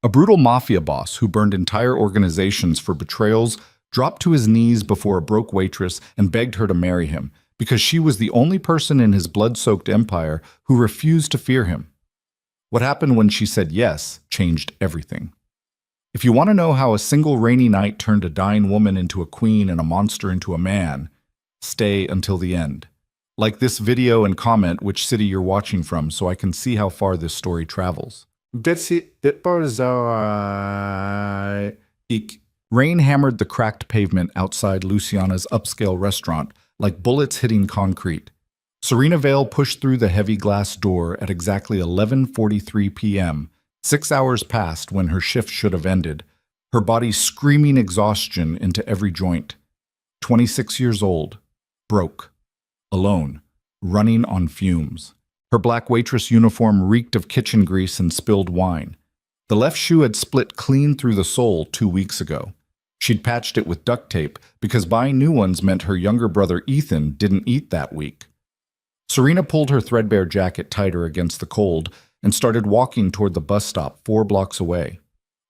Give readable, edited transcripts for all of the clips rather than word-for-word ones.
A brutal mafia boss who burned entire organizations for betrayals dropped to his knees before a broke waitress and begged her to marry him because she was the only person in his blood-soaked empire who refused to fear him. What happened when she said yes changed everything. If you want to know how a single rainy night turned a dying woman into a queen and a monster into a man, stay until the end. Like this video and comment which city you're watching from so I can see how far this story travels. Rain hammered the cracked pavement outside Luciana's upscale restaurant like bullets hitting concrete. Serena Vale pushed through the heavy glass door at exactly 11:43 p.m., 6 hours past when her shift should have ended, her body screaming exhaustion into every joint. 26 years old, broke, alone, running on fumes. Her black waitress uniform reeked of kitchen grease and spilled wine. The left shoe had split clean through the sole 2 weeks ago. She'd patched it with duct tape because buying new ones meant her younger brother Ethan didn't eat that week. Serena pulled her threadbare jacket tighter against the cold and started walking toward the bus stop 4 blocks away.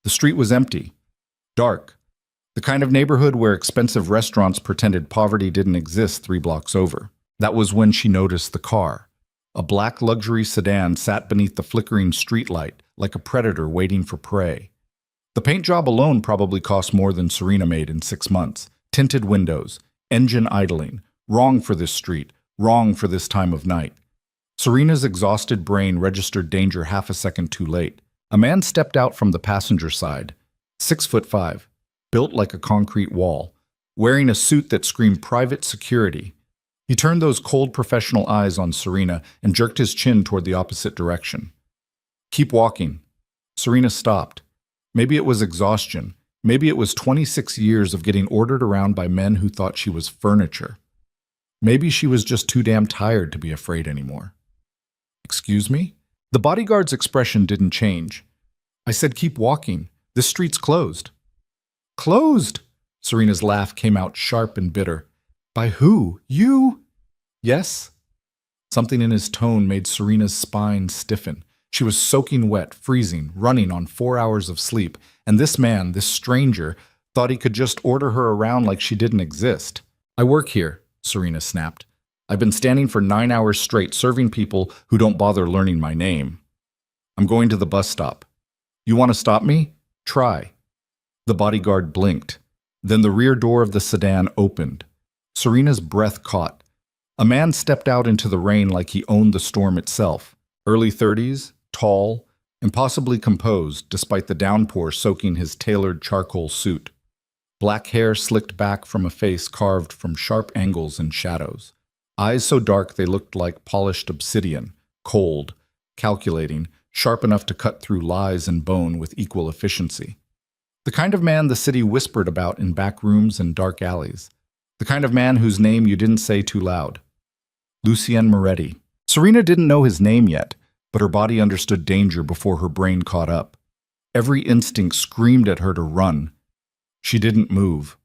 The street was empty, dark, the kind of neighborhood where expensive restaurants pretended poverty didn't exist 3 blocks over. That was when she noticed the car. A black luxury sedan sat beneath the flickering streetlight like a predator waiting for prey. The paint job alone probably cost more than Serena made in 6 months. Tinted windows, engine idling, wrong for this street, wrong for this time of night. Serena's exhausted brain registered danger half a second too late. A man stepped out from the passenger side, 6'5", built like a concrete wall, wearing a suit that screamed private security. He turned those cold professional eyes on Serena and jerked his chin toward the opposite direction. Keep walking. Serena stopped. Maybe it was exhaustion. Maybe it was 26 years of getting ordered around by men who thought she was furniture. Maybe she was just too damn tired to be afraid anymore. Excuse me? The bodyguard's expression didn't change. I said keep walking. This street's closed. Closed? Serena's laugh came out sharp and bitter. By who? You? Yes? Something in his tone made Serena's spine stiffen. She was soaking wet, freezing, running on 4 hours of sleep, and this man, this stranger, thought he could just order her around like she didn't exist. I work here, Serena snapped. I've been standing for 9 hours straight serving people who don't bother learning my name. I'm going to the bus stop. You want to stop me? Try. The bodyguard blinked. Then the rear door of the sedan opened. Serena's breath caught. A man stepped out into the rain like he owned the storm itself. Early 30s, tall, impossibly composed despite the downpour soaking his tailored charcoal suit. Black hair slicked back from a face carved from sharp angles and shadows. Eyes so dark they looked like polished obsidian, cold, calculating, sharp enough to cut through lies and bone with equal efficiency. The kind of man the city whispered about in back rooms and dark alleys. The kind of man whose name you didn't say too loud. Lucien Moretti. Serena didn't know his name yet, but her body understood danger before her brain caught up. Every instinct screamed at her to run. She didn't move.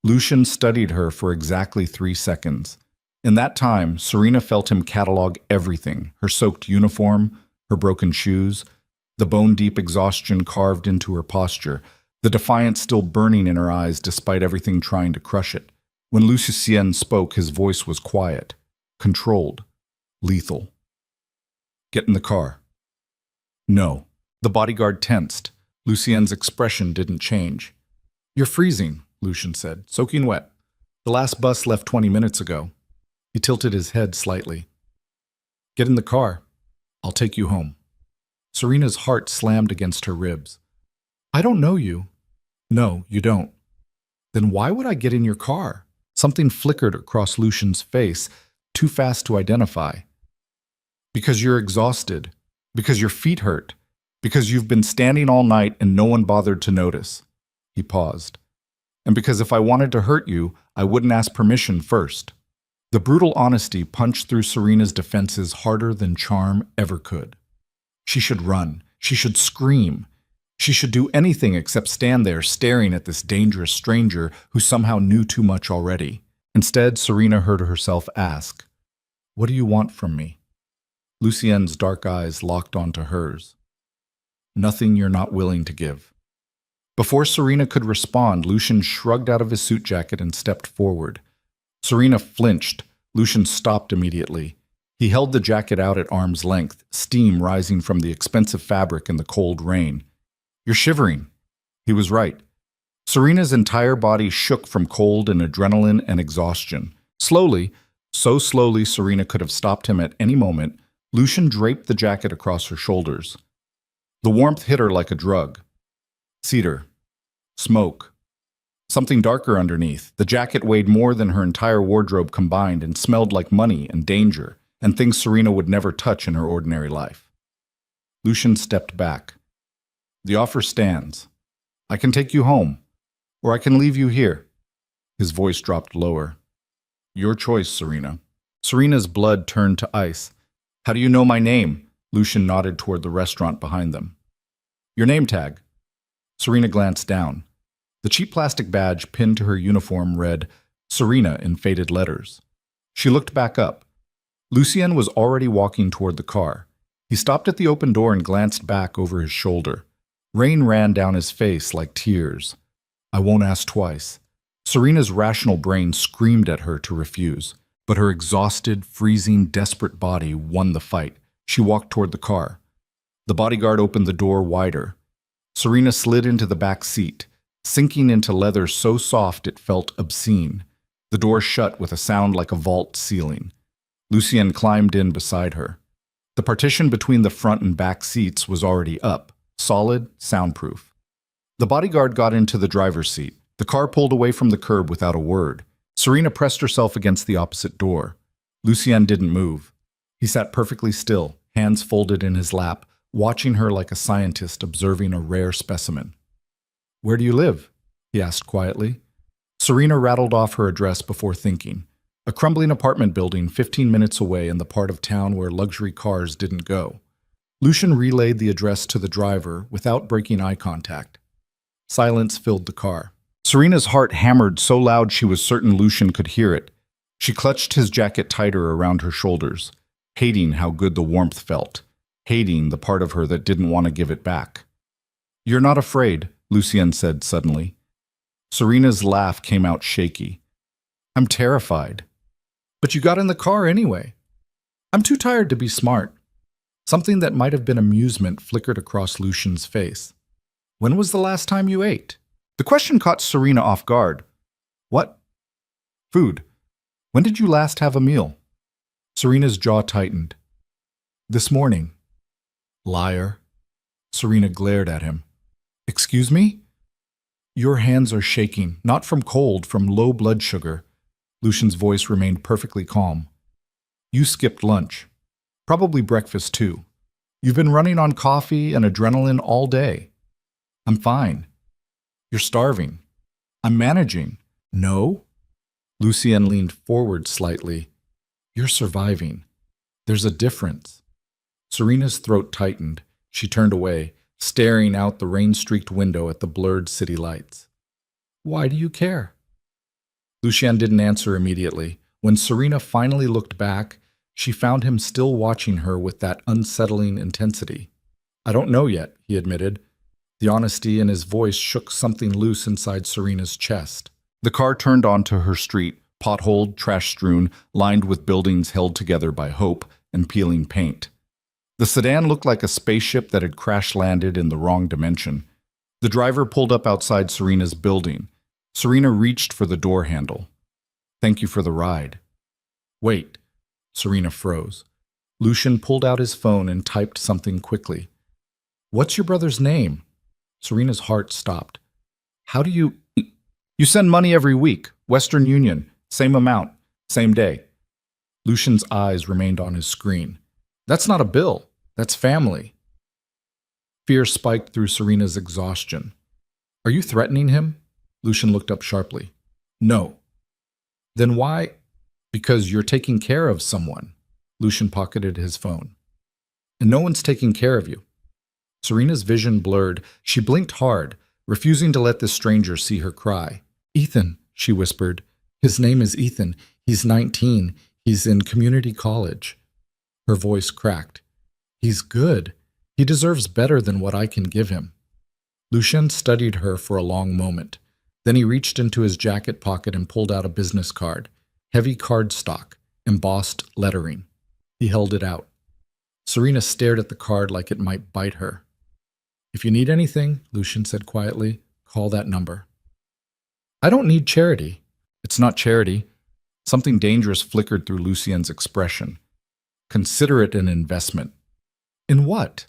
Lucien studied her for exactly 3 seconds. In that time, Serena felt him catalog everything, her soaked uniform, her broken shoes, the bone-deep exhaustion carved into her posture, the defiance still burning in her eyes despite everything trying to crush it. When Lucien spoke, his voice was quiet, controlled, lethal. Get in the car. No. The bodyguard tensed. Lucien's expression didn't change. You're freezing, Lucien said, soaking wet. The last bus left 20 minutes ago. He tilted his head slightly. Get in the car. I'll take you home. Serena's heart slammed against her ribs. I don't know you. No, you don't. Then why would I get in your car? Something flickered across Lucien's face, too fast to identify. Because you're exhausted. Because your feet hurt. Because you've been standing all night and no one bothered to notice. He paused. And because if I wanted to hurt you, I wouldn't ask permission first. The brutal honesty punched through Serena's defenses harder than charm ever could. She should run. She should scream. She should do anything except stand there staring at this dangerous stranger who somehow knew too much already. Instead, Serena heard herself ask, "What do you want from me?" Lucien's dark eyes locked onto hers. Nothing you're not willing to give. Before Serena could respond, Lucian shrugged out of his suit jacket and stepped forward. Serena flinched. Lucian stopped immediately. He held the jacket out at arm's length, steam rising from the expensive fabric in the cold rain. "You're shivering." He was right. Serena's entire body shook from cold and adrenaline and exhaustion. Slowly, so slowly Serena could have stopped him at any moment, Lucian draped the jacket across her shoulders. The warmth hit her like a drug. Cedar. Smoke. Something darker underneath. The jacket weighed more than her entire wardrobe combined and smelled like money and danger, and things Serena would never touch in her ordinary life. Lucian stepped back. "The offer stands. I can take you home, or I can leave you here." His voice dropped lower. "Your choice, Serena." Serena's blood turned to ice. "How do you know my name?" Lucian nodded toward the restaurant behind them. "Your name tag." Serena glanced down. The cheap plastic badge pinned to her uniform read, "Serena" in faded letters. She looked back up. Lucien was already walking toward the car. He stopped at the open door and glanced back over his shoulder. Rain ran down his face like tears. "I won't ask twice." Serena's rational brain screamed at her to refuse, but her exhausted, freezing, desperate body won the fight. She walked toward the car. The bodyguard opened the door wider. Serena slid into the back seat, sinking into leather so soft it felt obscene. The door shut with a sound like a vault ceiling. Lucien climbed in beside her. The partition between the front and back seats was already up, solid, soundproof. The bodyguard got into the driver's seat. The car pulled away from the curb without a word. Serena pressed herself against the opposite door. Lucien didn't move. He sat perfectly still, hands folded in his lap, watching her like a scientist observing a rare specimen. "Where do you live?" he asked quietly. Serena rattled off her address before thinking. A crumbling apartment building 15 minutes away in the part of town where luxury cars didn't go. Lucian relayed the address to the driver without breaking eye contact. Silence filled the car. Serena's heart hammered so loud she was certain Lucian could hear it. She clutched his jacket tighter around her shoulders, hating how good the warmth felt, hating the part of her that didn't want to give it back. "You're not afraid," Lucien said suddenly. Serena's laugh came out shaky. "I'm terrified." "But you got in the car anyway." "I'm too tired to be smart." Something that might have been amusement flickered across Lucian's face. "When was the last time you ate?" The question caught Serena off guard. "What?" "Food. When did you last have a meal?" Serena's jaw tightened. "This morning." "Liar." Serena glared at him. "Excuse me?" "Your hands are shaking, not from cold, from low blood sugar." Lucian's voice remained perfectly calm. "You skipped lunch. Probably breakfast, too. You've been running on coffee and adrenaline all day." "I'm fine." "You're starving." "I'm managing." "No?" Lucien leaned forward slightly. "You're surviving. There's a difference." Serena's throat tightened. She turned away, staring out the rain-streaked window at the blurred city lights. "Why do you care?" Lucien didn't answer immediately. When Serena finally looked back, she found him still watching her with that unsettling intensity. "I don't know yet," he admitted. The honesty in his voice shook something loose inside Serena's chest. The car turned onto her street, potholed, trash-strewn, lined with buildings held together by hope and peeling paint. The sedan looked like a spaceship that had crash-landed in the wrong dimension. The driver pulled up outside Serena's building. Serena reached for the door handle. "Thank you for the ride." "Wait." Serena froze. Lucian pulled out his phone and typed something quickly. "What's your brother's name?" Serena's heart stopped. "How do you—" "You send money every week. Western Union. Same amount. Same day." Lucian's eyes remained on his screen. "That's not a bill. That's family." Fear spiked through Serena's exhaustion. "Are you threatening him?" Lucian looked up sharply. "No." "Then why—" "Because you're taking care of someone." Lucian pocketed his phone. "And no one's taking care of you." Serena's vision blurred. She blinked hard, refusing to let this stranger see her cry. "Ethan," she whispered. "His name is Ethan. He's 19. He's in community college." Her voice cracked. "He's good." He deserves better than what I can give him. Lucien studied her for a long moment. Then he reached into his jacket pocket and pulled out a business card, heavy cardstock, embossed lettering. He held it out. Serena stared at the card like it might bite her. "If you need anything," Lucien said quietly, "call that number." "I don't need charity." "It's not charity." Something dangerous flickered through Lucien's expression. "Consider it an investment." "In what?"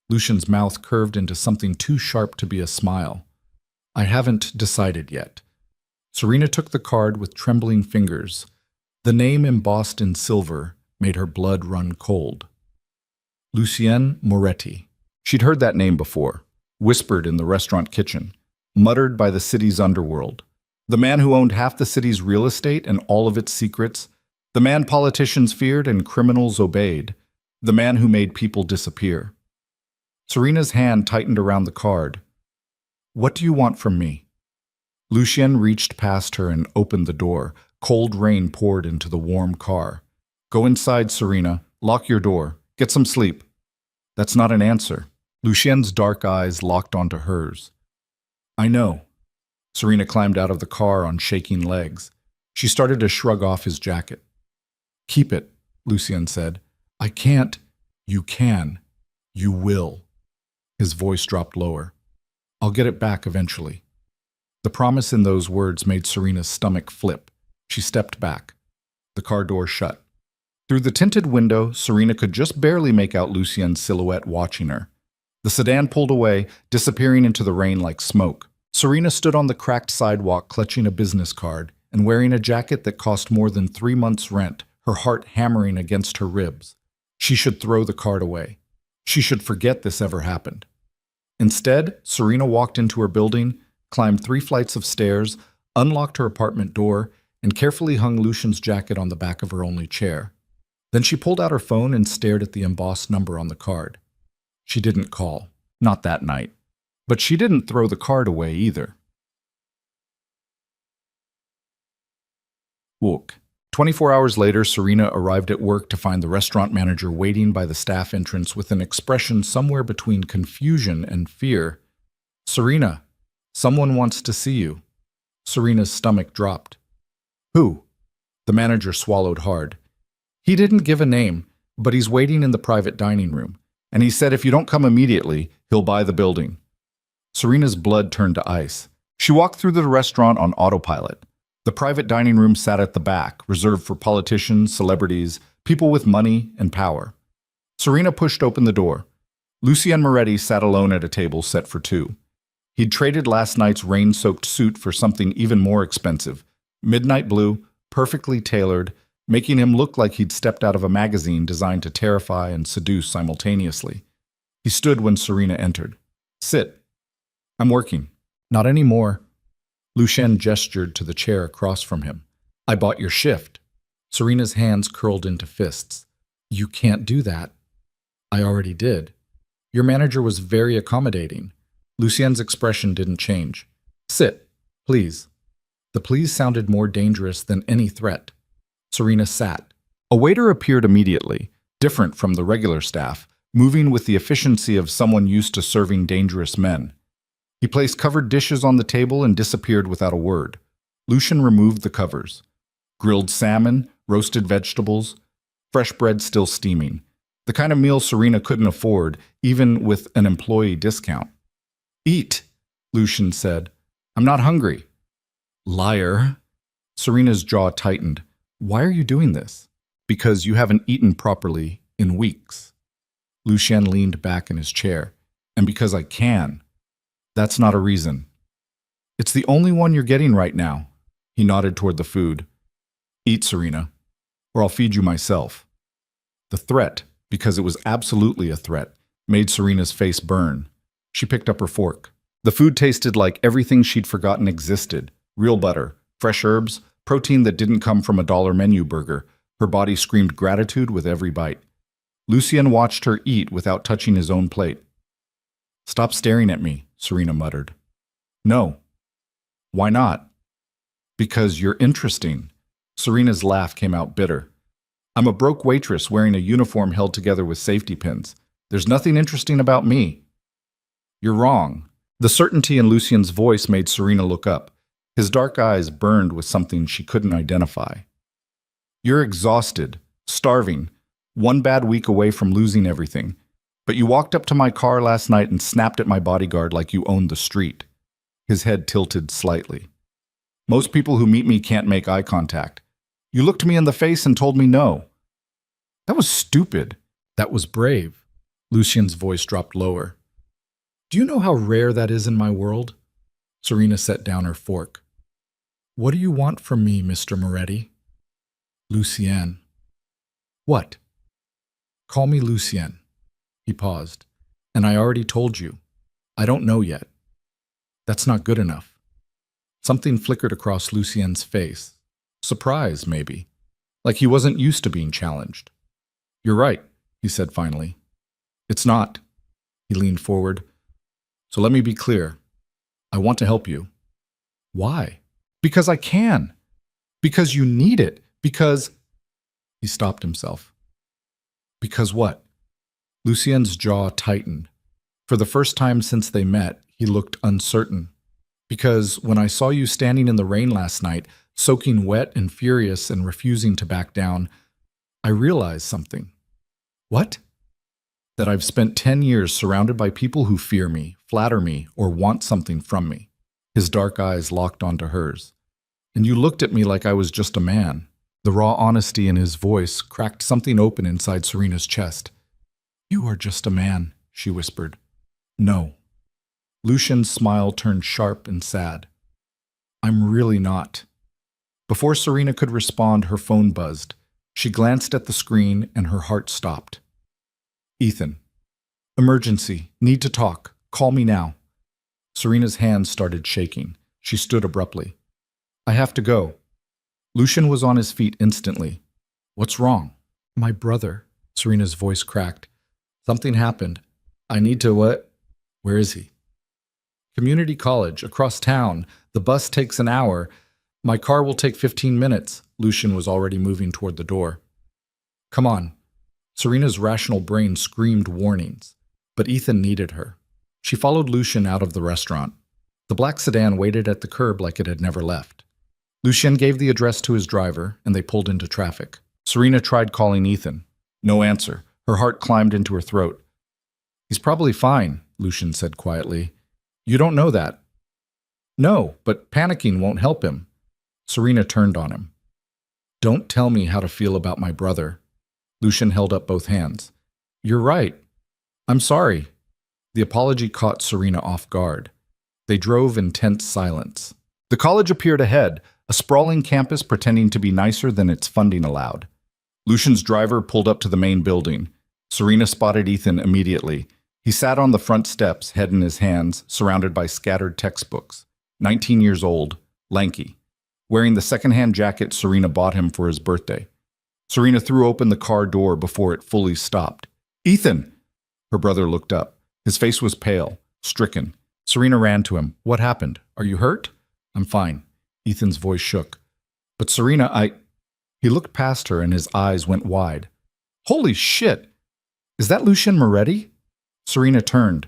Lucien's mouth curved into something too sharp to be a smile. "I haven't decided yet." Serena took the card with trembling fingers. The name embossed in silver made her blood run cold. Lucien Moretti. She'd heard that name before, whispered in the restaurant kitchen, muttered by the city's underworld. The man who owned half the city's real estate and all of its secrets. The man politicians feared and criminals obeyed. The man who made people disappear. Serena's hand tightened around the card. "What do you want from me?" Lucien reached past her and opened the door. Cold rain poured into the warm car. "Go inside, Serena. Lock your door. Get some sleep." "That's not an answer." Lucien's dark eyes locked onto hers. "I know." Serena climbed out of the car on shaking legs. She started to shrug off his jacket. "Keep it," Lucien said. "I can't." "You can. You will." His voice dropped lower. "I'll get it back eventually." The promise in those words made Serena's stomach flip. She stepped back. The car door shut. Through the tinted window, Serena could just barely make out Lucien's silhouette watching her. The sedan pulled away, disappearing into the rain like smoke. Serena stood on the cracked sidewalk clutching a business card and wearing a jacket that cost more than 3 months' rent, her heart hammering against her ribs. She should throw the card away. She should forget this ever happened. Instead, Serena walked into her building, climbed 3 flights of stairs, unlocked her apartment door, and carefully hung Lucien's jacket on the back of her only chair. Then she pulled out her phone and stared at the embossed number on the card. She didn't call. Not that night. But she didn't throw the card away either. Walk. 24 hours later, Serena arrived at work to find the restaurant manager waiting by the staff entrance with an expression somewhere between confusion and fear. "Serena, someone wants to see you." Serena's stomach dropped. "Who?" The manager swallowed hard. "He didn't give a name, but he's waiting in the private dining room, and he said if you don't come immediately, he'll buy the building." Serena's blood turned to ice. She walked through the restaurant on autopilot. The private dining room sat at the back, reserved for politicians, celebrities, people with money and power. Serena pushed open the door. Lucien Moretti sat alone at a table set for 2. He'd traded last night's rain-soaked suit for something even more expensive, midnight blue, perfectly tailored, making him look like he'd stepped out of a magazine designed to terrify and seduce simultaneously. He stood when Serena entered. "Sit." "I'm working." "Not anymore." Lucien gestured to the chair across from him. "I bought your shift." Serena's hands curled into fists. "You can't do that." "I already did." "Your manager was very accommodating." Lucien's expression didn't change. "Sit, please." The please sounded more dangerous than any threat. Serena sat. A waiter appeared immediately, different from the regular staff, moving with the efficiency of someone used to serving dangerous men. He placed covered dishes on the table and disappeared without a word. Lucien removed the covers. Grilled salmon, roasted vegetables, fresh bread still steaming. The kind of meal Serena couldn't afford, even with an employee discount. "Eat," Lucien said. "I'm not hungry." "Liar." Serena's jaw tightened. "Why are you doing this?" "Because you haven't eaten properly in weeks." Lucien leaned back in his chair. "And because I can." "That's not a reason." "It's the only one you're getting right now." He nodded toward the food. "Eat, Serena, or I'll feed you myself." The threat, because it was absolutely a threat, made Serena's face burn. She picked up her fork. The food tasted like everything she'd forgotten existed. Real butter, fresh herbs, protein that didn't come from a $1 menu burger. Her body screamed gratitude with every bite. Lucien watched her eat without touching his own plate. "Stop staring at me," Serena muttered. "No." "Why not?" "Because you're interesting." Serena's laugh came out bitter. "I'm a broke waitress wearing a uniform held together with safety pins. There's nothing interesting about me. You're wrong. The certainty in Lucien's voice made Serena look up. His dark eyes burned with something she couldn't identify. You're exhausted, starving, one bad week away from losing everything. But you walked up to my car last night and snapped at my bodyguard like you owned the street. His head tilted slightly. Most people who meet me can't make eye contact. You looked me in the face and told me no. That was stupid. That was brave. Lucien's voice dropped lower. Do you know how rare that is in my world? Serena set down her fork. What do you want from me, Mr. Moretti? Lucien. What? Call me Lucien. He paused. And I already told you. I don't know yet. That's not good enough. Something flickered across Lucien's face. Surprise, maybe. Like he wasn't used to being challenged. You're right, he said finally. It's not. He leaned forward. So let me be clear. I want to help you. Why? Because I can. Because you need it. Because... He stopped himself. Because what? Lucien's jaw tightened. For the first time since they met, he looked uncertain. Because when I saw you standing in the rain last night, soaking wet and furious and refusing to back down, I realized something. What? That I've spent 10 years surrounded by people who fear me, flatter me, or want something from me. His dark eyes locked onto hers. And you looked at me like I was just a man. The raw honesty in his voice cracked something open inside Serena's chest. You are just a man, she whispered. No. Lucien's smile turned sharp and sad. I'm really not. Before Serena could respond, her phone buzzed. She glanced at the screen and her heart stopped. Ethan. Emergency. Need to talk. Call me now. Serena's hands started shaking. She stood abruptly. I have to go. Lucien was on his feet instantly. What's wrong? My brother. Serena's voice cracked. Something happened. I need to what? Where is he? Community college, across town. The bus takes an hour. My car will take 15 minutes. Lucien was already moving toward the door. Come on. Serena's rational brain screamed warnings, but Ethan needed her. She followed Lucien out of the restaurant. The black sedan waited at the curb like it had never left. Lucien gave the address to his driver, and they pulled into traffic. Serena tried calling Ethan. No answer. Her heart climbed into her throat. He's probably fine, Lucien said quietly. You don't know that. No, but panicking won't help him. Serena turned on him. Don't tell me how to feel about my brother. Lucien held up both hands. You're right. I'm sorry. The apology caught Serena off guard. They drove in tense silence. The college appeared ahead, a sprawling campus pretending to be nicer than its funding allowed. Lucien's driver pulled up to the main building. Serena spotted Ethan immediately. He sat on the front steps, head in his hands, surrounded by scattered textbooks. 19 years old, lanky, wearing the secondhand jacket Serena bought him for his birthday. Serena threw open the car door before it fully stopped. Ethan! Her brother looked up. His face was pale, stricken. Serena ran to him. What happened? Are you hurt? I'm fine. Ethan's voice shook. But Serena, He looked past her and his eyes went wide. Holy shit! Is that Lucien Moretti? Serena turned.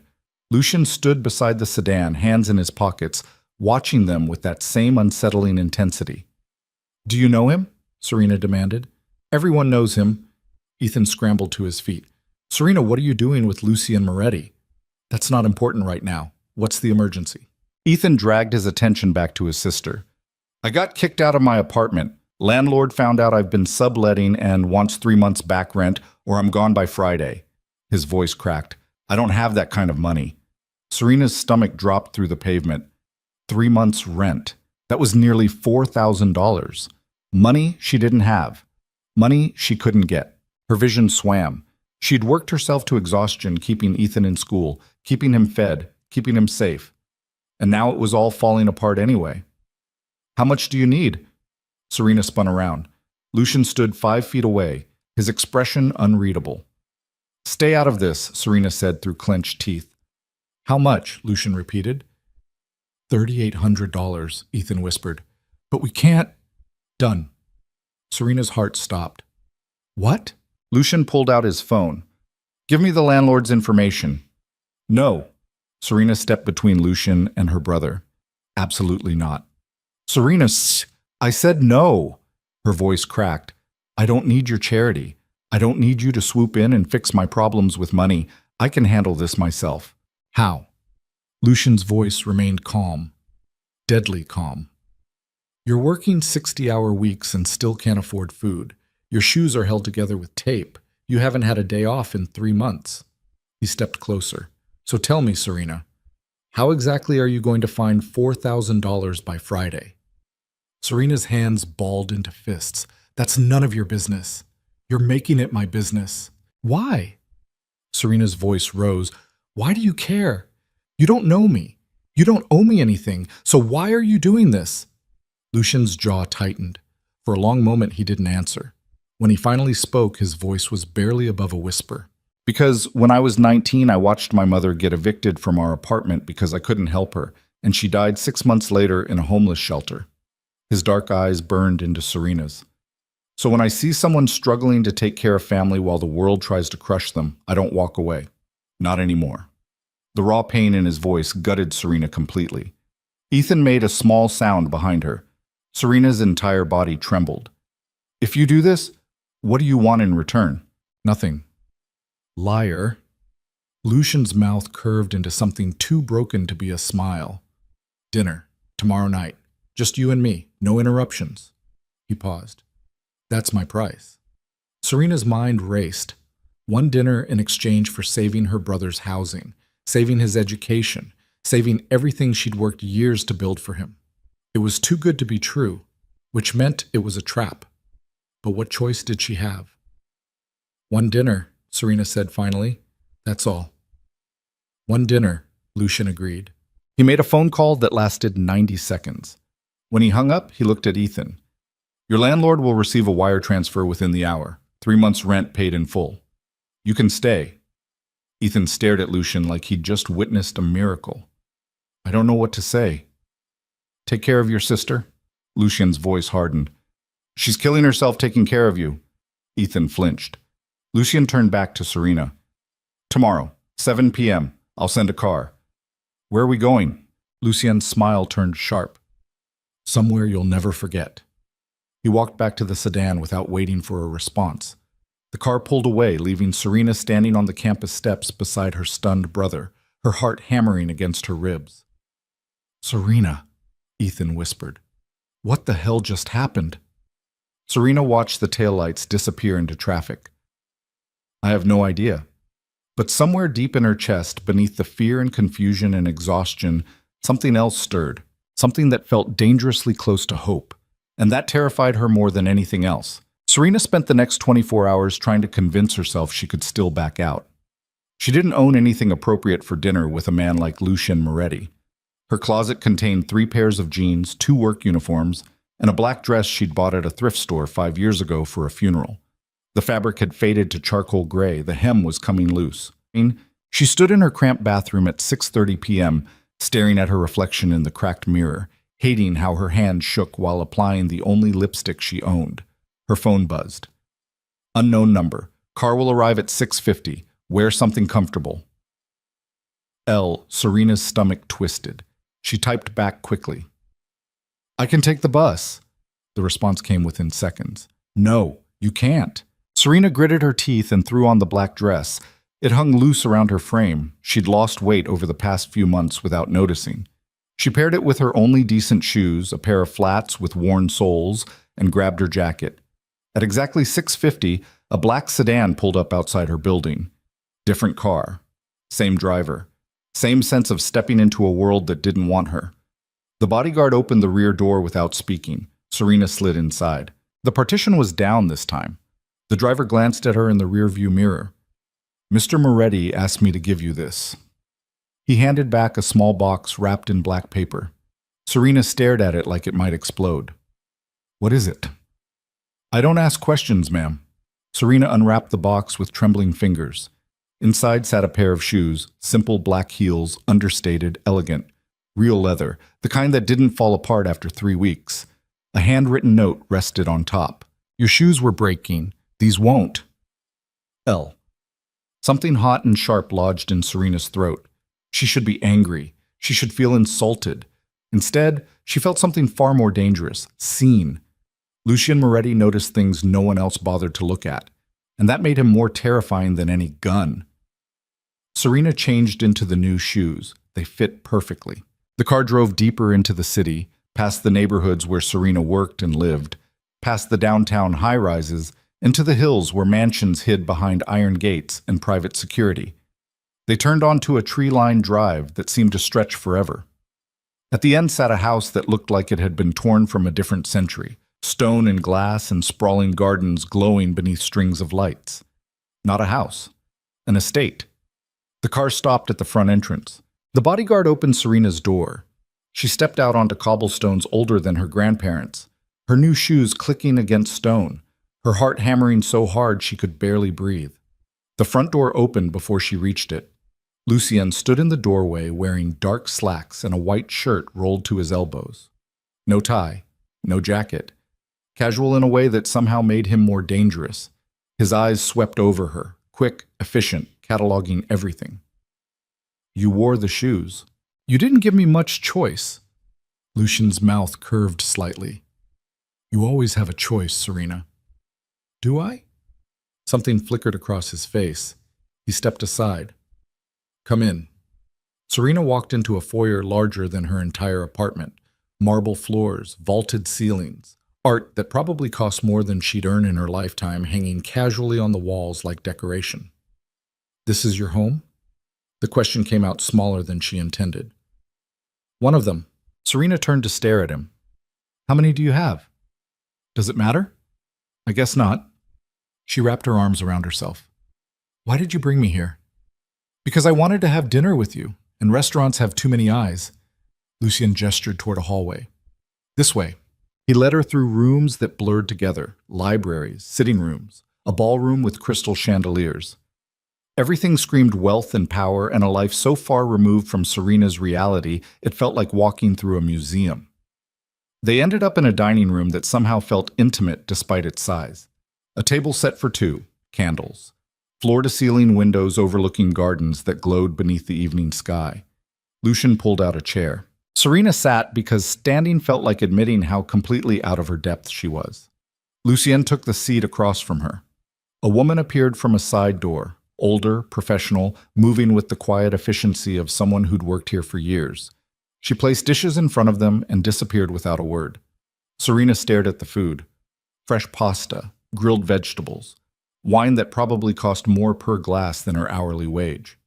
Lucien stood beside the sedan, hands in his pockets, watching them with that same unsettling intensity. Do you know him? Serena demanded. Everyone knows him. Ethan scrambled to his feet. Serena, what are you doing with Lucien Moretti? That's not important right now. What's the emergency? Ethan dragged his attention back to his sister. I got kicked out of my apartment. Landlord found out I've been subletting and wants 3 months back rent or I'm gone by Friday. His voice cracked. I don't have that kind of money. Serena's stomach dropped through the pavement. 3 months rent. That was nearly $4,000. Money she didn't have. Money she couldn't get. Her vision swam. She'd worked herself to exhaustion keeping Ethan in school, keeping him fed, keeping him safe. And now it was all falling apart anyway. How much do you need? Serena spun around. Lucien stood 5 feet away, his expression unreadable. Stay out of this, Serena said through clenched teeth. How much? Lucien repeated. $3,800, Ethan whispered. But we can't. Done. Serena's heart stopped. What? Lucien pulled out his phone. Give me the landlord's information. No. Serena stepped between Lucian and her brother. Absolutely not. Serena, I said no. Her voice cracked. I don't need your charity. I don't need you to swoop in and fix my problems with money. I can handle this myself. How? Lucian's voice remained calm. Deadly calm. You're working 60-hour weeks and still can't afford food. Your shoes are held together with tape. You haven't had a day off in 3 months. He stepped closer. So tell me, Serena, how exactly are you going to find $4,000 by Friday? Serena's hands balled into fists. That's none of your business. You're making it my business. Why? Serena's voice rose. Why do you care? You don't know me. You don't owe me anything. So why are you doing this? Lucian's jaw tightened. For a long moment, he didn't answer. When he finally spoke, his voice was barely above a whisper. Because when I was 19, I watched my mother get evicted from our apartment because I couldn't help her, and she died 6 months later in a homeless shelter. His dark eyes burned into Serena's. So when I see someone struggling to take care of family while the world tries to crush them, I don't walk away. Not anymore. The raw pain in his voice gutted Serena completely. Ethan made a small sound behind her. Serena's entire body trembled. If you do this, what do you want in return? Nothing. Liar. Lucian's mouth curved into something too broken to be a smile. Dinner. Tomorrow night. Just you and me. No interruptions. He paused. That's my price. Serena's mind raced. One dinner in exchange for saving her brother's housing, saving his education, saving everything she'd worked years to build for him. It was too good to be true, which meant it was a trap. But what choice did she have? One dinner, Serena said finally. That's all. One dinner, Lucian agreed. He made a phone call that lasted 90 seconds. When he hung up, he looked at Ethan. Your landlord will receive a wire transfer within the hour. 3 months' rent paid in full. You can stay. Ethan stared at Lucian like he'd just witnessed a miracle. I don't know what to say. Take care of your sister? Lucian's voice hardened. She's killing herself taking care of you. Ethan flinched. Lucian turned back to Serena. Tomorrow, 7 p.m. I'll send a car. Where are we going? Lucian's smile turned sharp. Somewhere you'll never forget. He walked back to the sedan without waiting for a response. The car pulled away, leaving Serena standing on the campus steps beside her stunned brother, her heart hammering against her ribs. Serena, Ethan whispered. What the hell just happened? Serena watched the taillights disappear into traffic. I have no idea. But somewhere deep in her chest, beneath the fear and confusion and exhaustion, something else stirred, something that felt dangerously close to hope. And that terrified her more than anything else. Serena spent the next 24 hours trying to convince herself she could still back out. She didn't own anything appropriate for dinner with a man like Lucian Moretti. Her closet contained 3 pairs of jeans, 2 work uniforms, and a black dress she'd bought at a thrift store 5 years ago for a funeral. The fabric had faded to charcoal gray, the hem was coming loose. She stood in her cramped bathroom at 6:30 p.m., staring at her reflection in the cracked mirror, hating how her hand shook while applying the only lipstick she owned. Her phone buzzed. Unknown number. Car will arrive at 6:50. Wear something comfortable. Serena's stomach twisted. She typed back quickly. I can take the bus. The response came within seconds. No, you can't. Serena gritted her teeth and threw on the black dress. It hung loose around her frame. She'd lost weight over the past few months without noticing. She paired it with her only decent shoes, a pair of flats with worn soles, and grabbed her jacket. At exactly 6:50, a black sedan pulled up outside her building. Different car. Same driver. Same sense of stepping into a world that didn't want her. The bodyguard opened the rear door without speaking. Serena slid inside. The partition was down this time. The driver glanced at her in the rearview mirror. Mr. Moretti asked me to give you this. He handed back a small box wrapped in black paper. Serena stared at it like it might explode. What is it? I don't ask questions, ma'am. Serena unwrapped the box with trembling fingers. Inside sat a pair of shoes, simple black heels, understated, elegant. Real leather, the kind that didn't fall apart after 3 weeks. A handwritten note rested on top. Your shoes were breaking. These won't. L. Something hot and sharp lodged in Serena's throat. She should be angry. She should feel insulted. Instead, she felt something far more dangerous, seen. Lucien Moretti noticed things no one else bothered to look at, and that made him more terrifying than any gun. Serena changed into the new shoes. They fit perfectly. The car drove deeper into the city, past the neighborhoods where Serena worked and lived, past the downtown high-rises, into the hills where mansions hid behind iron gates and private security. They turned onto a tree-lined drive that seemed to stretch forever. At the end sat a house that looked like it had been torn from a different century, stone and glass and sprawling gardens glowing beneath strings of lights. Not a house, an estate. The car stopped at the front entrance. The bodyguard opened Serena's door. She stepped out onto cobblestones older than her grandparents, her new shoes clicking against stone, her heart hammering so hard she could barely breathe. The front door opened before she reached it. Lucien stood in the doorway wearing dark slacks and a white shirt rolled to his elbows. No tie, no jacket. Casual in a way that somehow made him more dangerous. His eyes swept over her, quick, efficient, cataloging everything. You wore the shoes. You didn't give me much choice. Lucien's mouth curved slightly. You always have a choice, Serena. Do I? Something flickered across his face. He stepped aside. Come in. Serena walked into a foyer larger than her entire apartment. Marble floors, vaulted ceilings, art that probably cost more than she'd earn in her lifetime hanging casually on the walls like decoration. This is your home? The question came out smaller than she intended. One of them. Serena turned to stare at him. How many do you have? Does it matter? I guess not. She wrapped her arms around herself. Why did you bring me here? Because I wanted to have dinner with you, and restaurants have too many eyes. Lucien gestured toward a hallway. This way. He led her through rooms that blurred together, libraries, sitting rooms, a ballroom with crystal chandeliers. Everything screamed wealth and power and a life so far removed from Serena's reality it felt like walking through a museum. They ended up in a dining room that somehow felt intimate despite its size. A table set for two, candles. Floor-to-ceiling windows overlooking gardens that glowed beneath the evening sky. Lucien pulled out a chair. Serena sat because standing felt like admitting how completely out of her depth she was. Lucien took the seat across from her. A woman appeared from a side door, older, professional, moving with the quiet efficiency of someone who'd worked here for years. She placed dishes in front of them and disappeared without a word. Serena stared at the food. Fresh pasta, grilled vegetables, wine that probably cost more per glass than her hourly wage.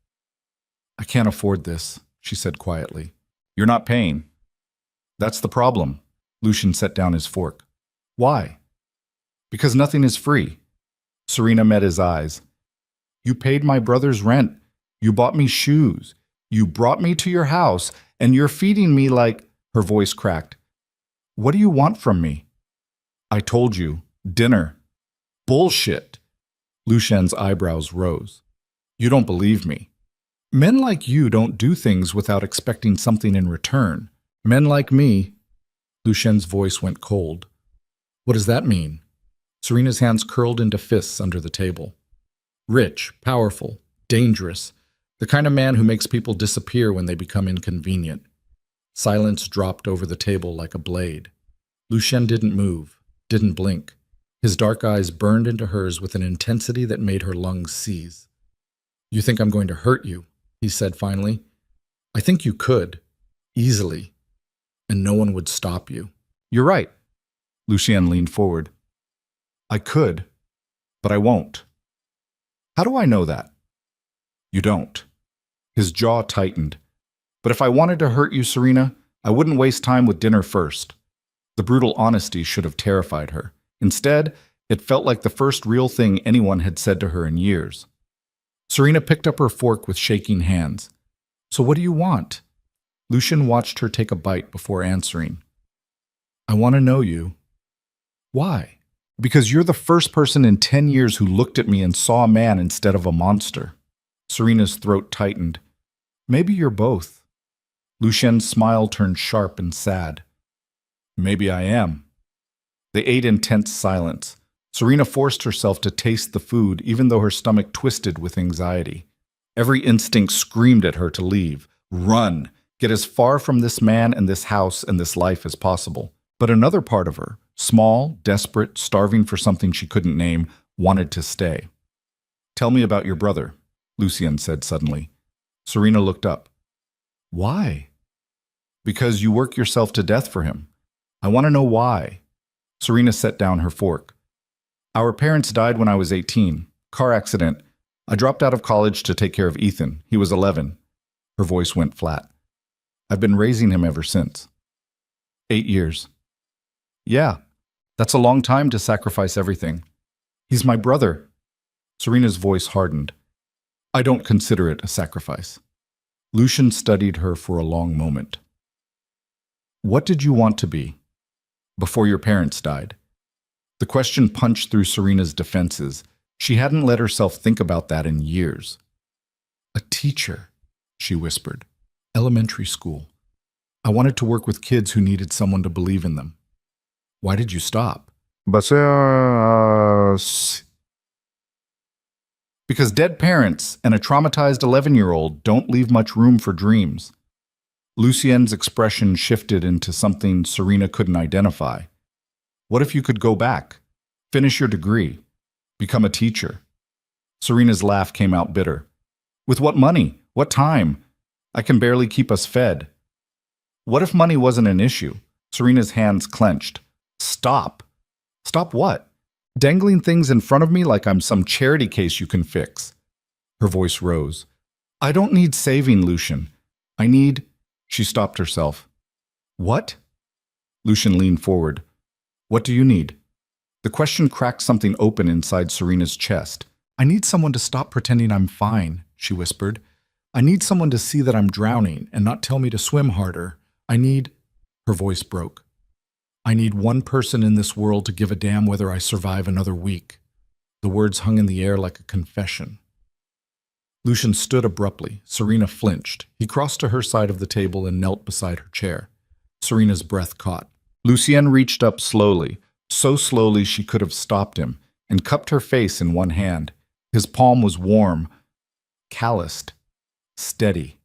I can't afford this, she said quietly. You're not paying. That's the problem. Lucien set down his fork. Why? Because nothing is free. Serena met his eyes. You paid my brother's rent. You bought me shoes. You brought me to your house, and you're feeding me like... Her voice cracked. What do you want from me? I told you. Dinner. Bullshit. Lucien's eyebrows rose. You don't believe me. Men like you don't do things without expecting something in return. Men like me... Lucien's voice went cold. What does that mean? Serena's hands curled into fists under the table. Rich, powerful, dangerous. The kind of man who makes people disappear when they become inconvenient. Silence dropped over the table like a blade. Lucien didn't move, didn't blink. His dark eyes burned into hers with an intensity that made her lungs seize. You think I'm going to hurt you, he said finally. I think you could, easily, and no one would stop you. You're right. Lucien leaned forward. I could, but I won't. How do I know that? You don't. His jaw tightened. But if I wanted to hurt you, Serena, I wouldn't waste time with dinner first. The brutal honesty should have terrified her. Instead, it felt like the first real thing anyone had said to her in years. Serena picked up her fork with shaking hands. So what do you want? Lucien watched her take a bite before answering. I want to know you. Why? Because you're the first person in 10 years who looked at me and saw a man instead of a monster. Serena's throat tightened. Maybe you're both. Lucien's smile turned sharp and sad. Maybe I am. They ate in tense silence. Serena forced herself to taste the food even though her stomach twisted with anxiety. Every instinct screamed at her to leave, run, get as far from this man and this house and this life as possible. But another part of her, small, desperate, starving for something she couldn't name, wanted to stay. "Tell me about your brother," Lucien said suddenly. Serena looked up. "Why?" "Because you work yourself to death for him. I want to know why." Serena set down her fork. "Our parents died when I was 18. Car accident. I dropped out of college to take care of Ethan. He was 11. Her voice went flat. "I've been raising him ever since." 8 years. "Yeah, that's a long time to sacrifice everything." "He's my brother." Serena's voice hardened. "I don't consider it a sacrifice." Lucien studied her for a long moment. "What did you want to be before your parents died?" The question punched through Serena's defenses. She hadn't let herself think about that in years. "A teacher," she whispered. "Elementary school. I wanted to work with kids who needed someone to believe in them." "Why did you stop?" "Because dead parents and a traumatized 11-year-old don't leave much room for dreams." Lucien's expression shifted into something Serena couldn't identify. "What if you could go back, finish your degree, become a teacher?" Serena's laugh came out bitter. "With what money? What time? I can barely keep us fed." "What if money wasn't an issue?" Serena's hands clenched. "Stop." "Stop what?" "Dangling things in front of me like I'm some charity case you can fix." Her voice rose. "I don't need saving, Lucien. I need—" She stopped herself. "What?" Lucien leaned forward. "What do you need?" The question cracked something open inside Serena's chest. "I need someone to stop pretending I'm fine," she whispered. "I need someone to see that I'm drowning and not tell me to swim harder. I need—" Her voice broke. "I need one person in this world to give a damn whether I survive another week." The words hung in the air like a confession. Lucien stood abruptly. Serena flinched. He crossed to her side of the table and knelt beside her chair. Serena's breath caught. Lucien reached up slowly, so slowly she could have stopped him, and cupped her face in one hand. His palm was warm, calloused, steady.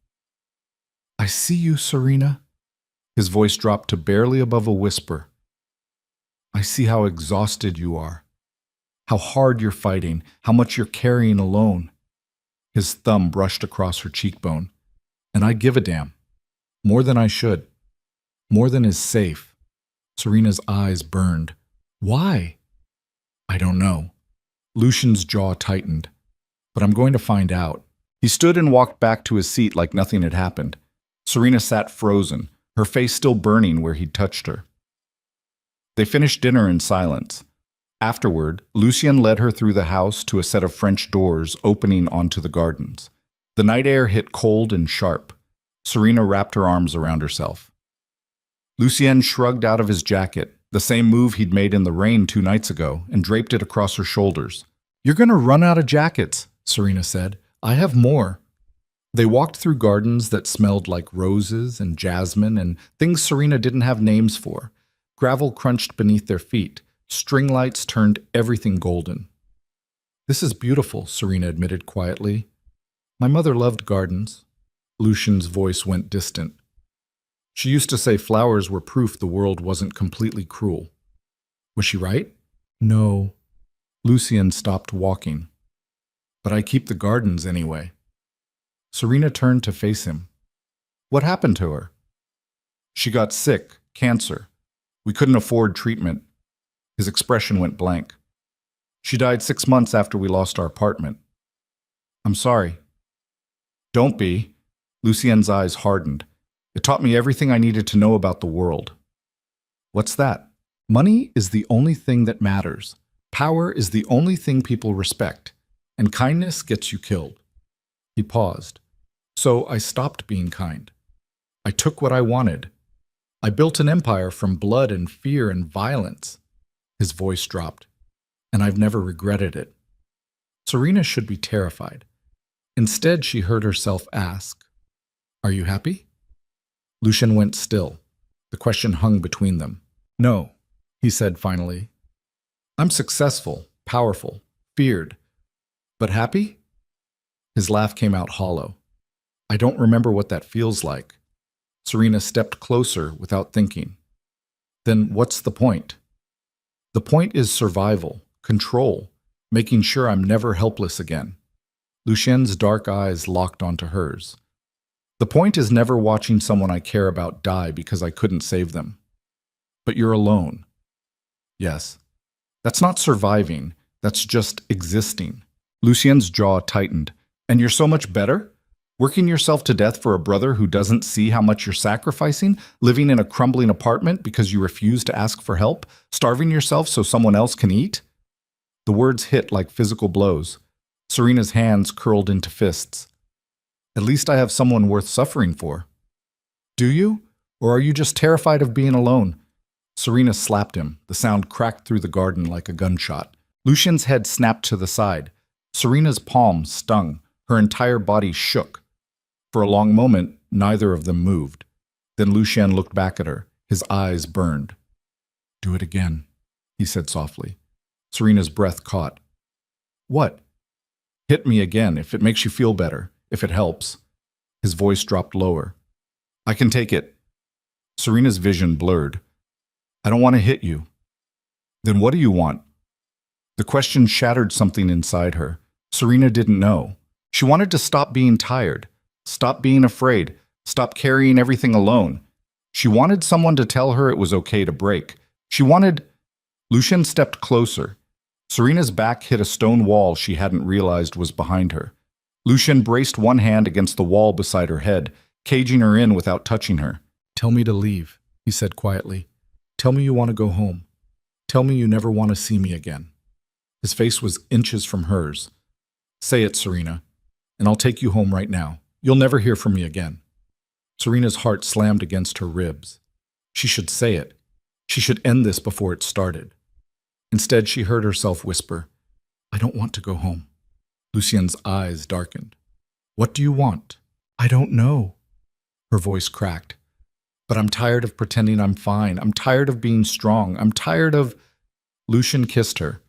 "I see you, Serena." His voice dropped to barely above a whisper. "I see how exhausted you are, how hard you're fighting, how much you're carrying alone." His thumb brushed across her cheekbone. "And I give a damn. More than I should. More than is safe." Serena's eyes burned. "Why?" "I don't know." Lucien's jaw tightened. "But I'm going to find out." He stood and walked back to his seat like nothing had happened. Serena sat frozen, her face still burning where he'd touched her. They finished dinner in silence. Afterward, Lucien led her through the house to a set of French doors opening onto the gardens. The night air hit cold and sharp. Serena wrapped her arms around herself. Lucien shrugged out of his jacket, the same move he'd made in the rain 2 nights ago, and draped it across her shoulders. "You're going to run out of jackets," Serena said. "I have more." They walked through gardens that smelled like roses and jasmine and things Serena didn't have names for. Gravel crunched beneath their feet. String lights turned everything golden. "This is beautiful," Serena admitted quietly. "My mother loved gardens." Lucien's voice went distant. "She used to say flowers were proof the world wasn't completely cruel." "Was she right?" "No." Lucien stopped walking. "But I keep the gardens anyway." Serena turned to face him. "What happened to her?" "She got sick, cancer. We couldn't afford treatment." His expression went blank. "She died 6 months after we lost our apartment." "I'm sorry." "Don't be." Lucien's eyes hardened. "It taught me everything I needed to know about the world." "What's that?" "Money is the only thing that matters. Power is the only thing people respect. And kindness gets you killed." He paused. "So I stopped being kind. I took what I wanted. I built an empire from blood and fear and violence." His voice dropped. "And I've never regretted it." Serena should be terrified. Instead, she heard herself ask, "Are you happy?" Lucien went still. The question hung between them. "No," he said finally. I'm successful, powerful, feared, but happy? His laugh came out hollow. I don't remember what that feels like. Serena stepped closer without thinking. Then what's the point? The point is survival, control, making sure I'm never helpless again. Lucien's dark eyes locked onto hers. The point is never watching someone I care about die because I couldn't save them. But you're alone. Yes. That's not surviving, that's just existing. Lucien's jaw tightened. And you're so much better? Working yourself to death for a brother who doesn't see how much you're sacrificing? Living in a crumbling apartment because you refuse to ask for help? Starving yourself so someone else can eat? The words hit like physical blows. Serena's hands curled into fists. At least I have someone worth suffering for. Do you? Or are you just terrified of being alone? Serena slapped him. The sound cracked through the garden like a gunshot. Lucien's head snapped to the side. Serena's palm stung. Her entire body shook. For a long moment, neither of them moved. Then Lucien looked back at her. His eyes burned. Do it again, he said softly. Serena's breath caught. What? Hit me again if it makes you feel better, if it helps. His voice dropped lower. I can take it. Serena's vision blurred. I don't want to hit you. Then what do you want? The question shattered something inside her. Serena didn't know. She wanted to stop being tired, stop being afraid, stop carrying everything alone. She wanted someone to tell her it was okay to break. She wanted... Lucien stepped closer. Serena's back hit a stone wall she hadn't realized was behind her. Lucien braced one hand against the wall beside her head, caging her in without touching her. Tell me to leave, he said quietly. Tell me you want to go home. Tell me you never want to see me again. His face was inches from hers. Say it, Serena, and I'll take you home right now. You'll never hear from me again. Serena's heart slammed against her ribs. She should say it. She should end this before it started. Instead, she heard herself whisper, I don't want to go home. Lucien's eyes darkened. What do you want? I don't know. Her voice cracked. But I'm tired of pretending I'm fine. I'm tired of being strong. I'm tired of... Lucien kissed her.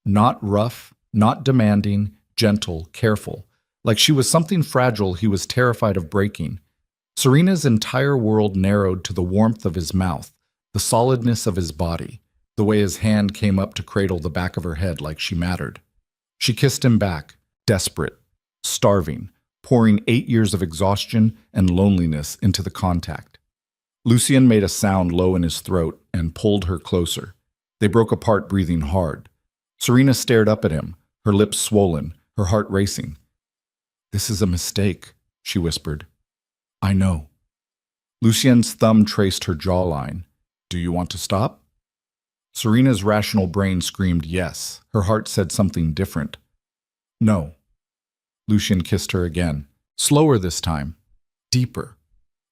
Not rough, not demanding, gentle, careful. Like she was something fragile he was terrified of breaking. Serena's entire world narrowed to the warmth of his mouth, the solidness of his body, the way his hand came up to cradle the back of her head like she mattered. She kissed him back, desperate, starving, pouring 8 years of exhaustion and loneliness into the contact. Lucien made a sound low in his throat and pulled her closer. They broke apart, breathing hard. Serena stared up at him, her lips swollen, her heart racing. This is a mistake, she whispered. I know. Lucien's thumb traced her jawline. Do you want to stop? Serena's rational brain screamed yes. Her heart said something different. No. Lucien kissed her again, slower this time, deeper.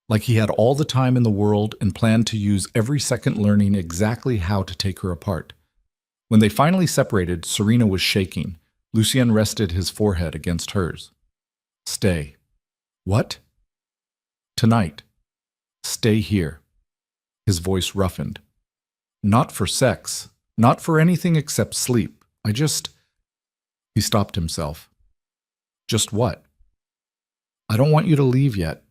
Like he had all the time in the world and planned to use every second learning exactly how to take her apart. When they finally separated, Serena was shaking. Lucien rested his forehead against hers. Stay. What? Tonight. Stay here. His voice roughened. Not for sex. Not for anything except sleep. He stopped himself. Just what? I don't want you to leave yet.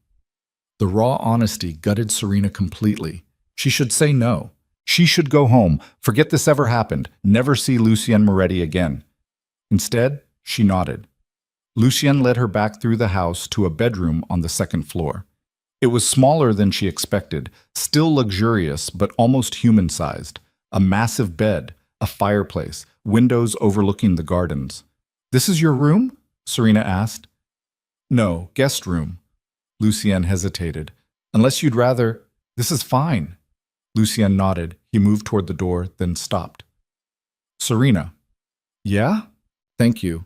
The raw honesty gutted Serena completely. She should say no. She should go home, forget this ever happened, never see Lucien Moretti again. Instead, she nodded. Lucien led her back through the house to a bedroom on the second floor. It was smaller than she expected, still luxurious but almost human-sized. A massive bed, a fireplace, windows overlooking the gardens. This is your room? Serena asked. No, guest room. Lucien hesitated. Unless you'd rather... This is fine. Lucien nodded. He moved toward the door, then stopped. Serena. Yeah? Thank you.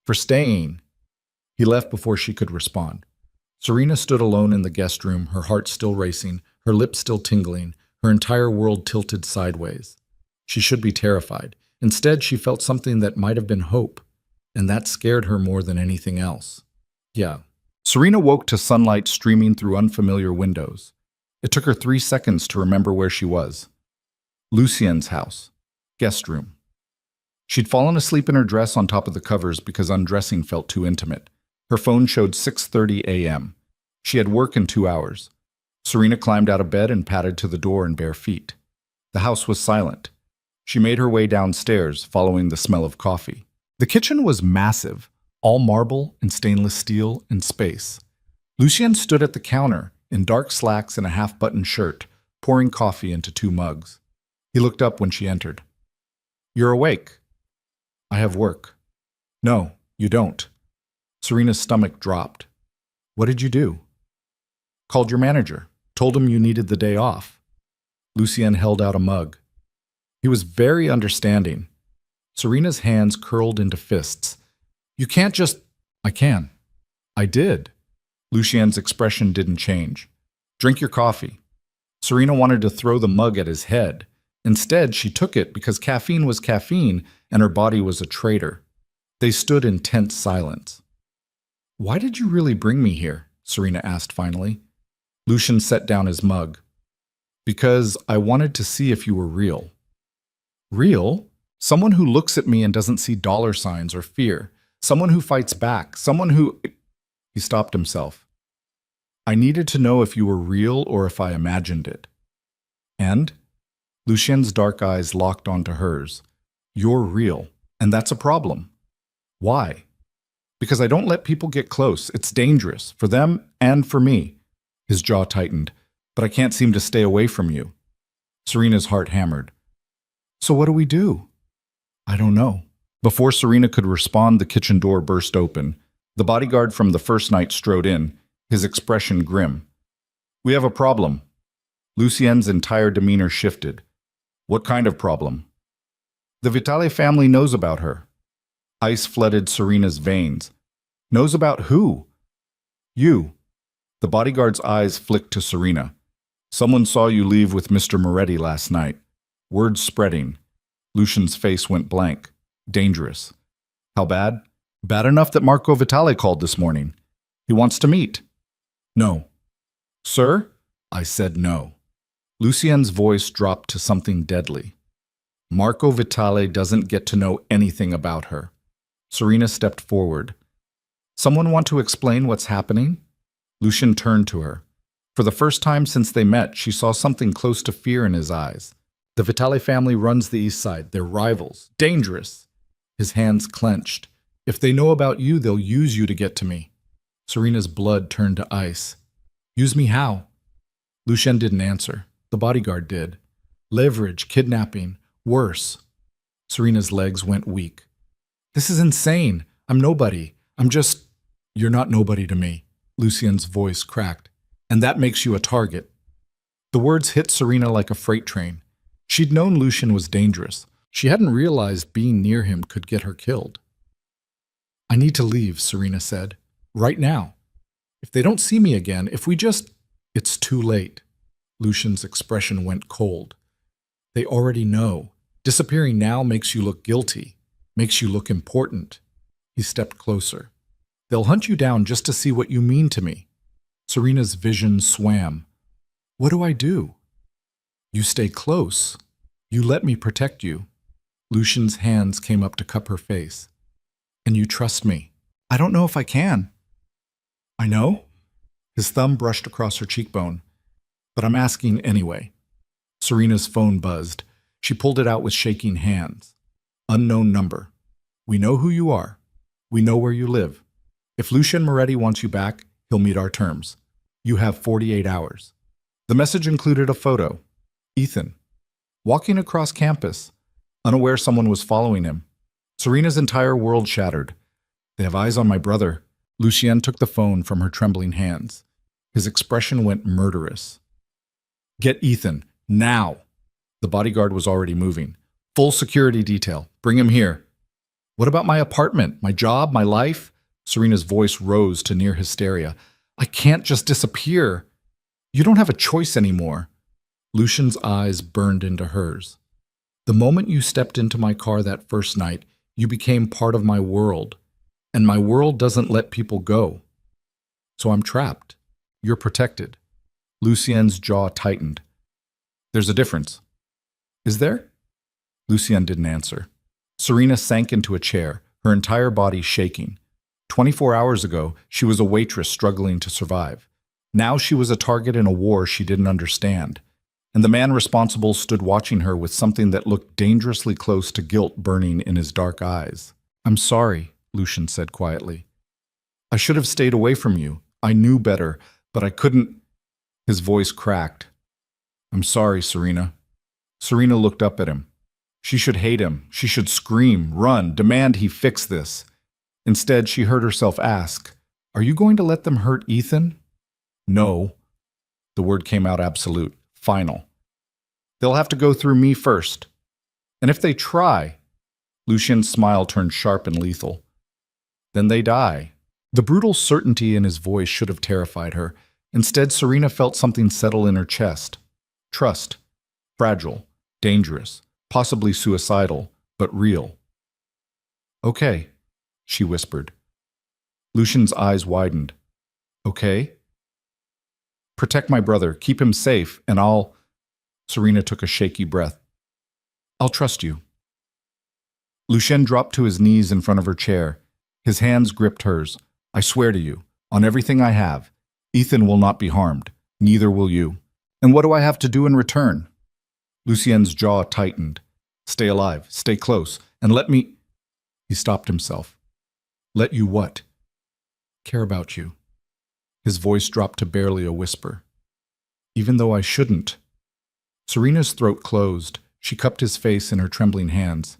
For staying. He left before she could respond. Serena stood alone in the guest room, her heart still racing, her lips still tingling, her entire world tilted sideways. She should be terrified. Instead, she felt something that might have been hope, and that scared her more than anything else. Yeah. Serena woke to sunlight streaming through unfamiliar windows. It took her 3 seconds to remember where she was. Lucien's house. Guest room. She'd fallen asleep in her dress on top of the covers because undressing felt too intimate. Her phone showed 6:30 a.m. She had work in 2 hours. Serena climbed out of bed and padded to the door in bare feet. The house was silent. She made her way downstairs, following the smell of coffee. The kitchen was massive, all marble and stainless steel and space. Lucien stood at the counter, in dark slacks and a half-buttoned shirt, pouring coffee into 2 mugs. He looked up when she entered. "You're awake." "I have work." "No, you don't." Serena's stomach dropped. "What did you do?" "Called your manager. Told him you needed the day off." Lucien held out a mug. He was very understanding. Serena's hands curled into fists. "You can't just—" "I can." "I did." Lucien's expression didn't change. "Drink your coffee." Serena wanted to throw the mug at his head. Instead, she took it because caffeine was caffeine and her body was a traitor. They stood in tense silence. "Why did you really bring me here?" Serena asked finally. Lucien set down his mug. "Because I wanted to see if you were real." "Real? Someone who looks at me and doesn't see dollar signs or fear. Someone who fights back. Someone who—" He stopped himself. "I needed to know if you were real or if I imagined it." "And?" Lucien's dark eyes locked onto hers. "You're real, and that's a problem." "Why?" "Because I don't let people get close. It's dangerous, for them and for me." His jaw tightened. "But I can't seem to stay away from you." Serena's heart hammered. "So what do we do?" "I don't know." Before Serena could respond, the kitchen door burst open. The bodyguard from the first night strode in, his expression grim. "We have a problem." Lucien's entire demeanor shifted. "What kind of problem?" "The Vitale family knows about her." Ice flooded Serena's veins. "Knows about who?" "You." The bodyguard's eyes flicked to Serena. "Someone saw you leave with Mr. Moretti last night." Words spreading. Lucien's face went blank. "Dangerous." "How bad?" "Bad enough that Marco Vitale called this morning. He wants to meet." "No." "Sir?" "I said no." Lucien's voice dropped to something deadly. "Marco Vitale doesn't get to know anything about her." Serena stepped forward. "Someone want to explain what's happening?" Lucien turned to her. For the first time since they met, she saw something close to fear in his eyes. "The Vitale family runs the East Side. They're rivals. Dangerous." His hands clenched. "If they know about you, they'll use you to get to me." Serena's blood turned to ice. "Use me how?" Lucien didn't answer. The bodyguard did. "Leverage, kidnapping, worse." Serena's legs went weak. "This is insane. I'm nobody. I'm just—" "You're not nobody to me." Lucien's voice cracked. "And that makes you a target." The words hit Serena like a freight train. She'd known Lucien was dangerous. She hadn't realized being near him could get her killed. "I need to leave," Serena said. "Right now. If they don't see me again, if we just—" "It's too late." Lucien's expression went cold. "They already know. Disappearing now makes you look guilty, makes you look important." He stepped closer. "They'll hunt you down just to see what you mean to me." Serena's vision swam. "What do I do?" "You stay close. You let me protect you." Lucien's hands came up to cup her face. "And you trust me." "I don't know if I can." "I know." His thumb brushed across her cheekbone. "But I'm asking anyway." Serena's phone buzzed. She pulled it out with shaking hands. "Unknown number. We know who you are. We know where you live. If Lucien Moretti wants you back, he'll meet our terms. You have 48 hours. The message included a photo. Ethan, walking across campus, unaware someone was following him. Serena's entire world shattered. "They have eyes on my brother." Lucien took the phone from her trembling hands. His expression went murderous. "Get Ethan, now." The bodyguard was already moving. "Full security detail. Bring him here." "What about my apartment, my job, my life?" Serena's voice rose to near hysteria. "I can't just disappear." "You don't have a choice anymore." Lucien's eyes burned into hers. "The moment you stepped into my car that first night, you became part of my world. And my world doesn't let people go. So I'm trapped. You're protected." Lucien's jaw tightened. "There's a difference." "Is there?" Lucien didn't answer. Serena sank into a chair, her entire body shaking. 24 hours ago, she was a waitress struggling to survive. Now she was a target in a war she didn't understand. And the man responsible stood watching her with something that looked dangerously close to guilt burning in his dark eyes. "I'm sorry," Lucian said quietly. "I should have stayed away from you. I knew better, but I couldn't." His voice cracked. "I'm sorry, Serena." Serena looked up at him. She should hate him. She should scream, run, demand he fix this. Instead, she heard herself ask, "Are you going to let them hurt Ethan?" "No." The word came out absolute, final. "They'll have to go through me first. And if they try," Lucian's smile turned sharp and lethal, "then they die." The brutal certainty in his voice should have terrified her. Instead, Serena felt something settle in her chest. Trust. Fragile. Dangerous. Possibly suicidal, but real. "Okay," she whispered. Lucian's eyes widened. "Okay?" "Protect my brother, keep him safe, and I'll—" Serena took a shaky breath. "I'll trust you." Lucien dropped to his knees in front of her chair. His hands gripped hers. "I swear to you, on everything I have, Ethan will not be harmed. Neither will you. And what do I have to do in return?" Lucien's jaw tightened. "Stay alive, stay close, and let me—" He stopped himself. "Let you what?" "Care about you." His voice dropped to barely a whisper. "Even though I shouldn't." Serena's throat closed. She cupped his face in her trembling hands.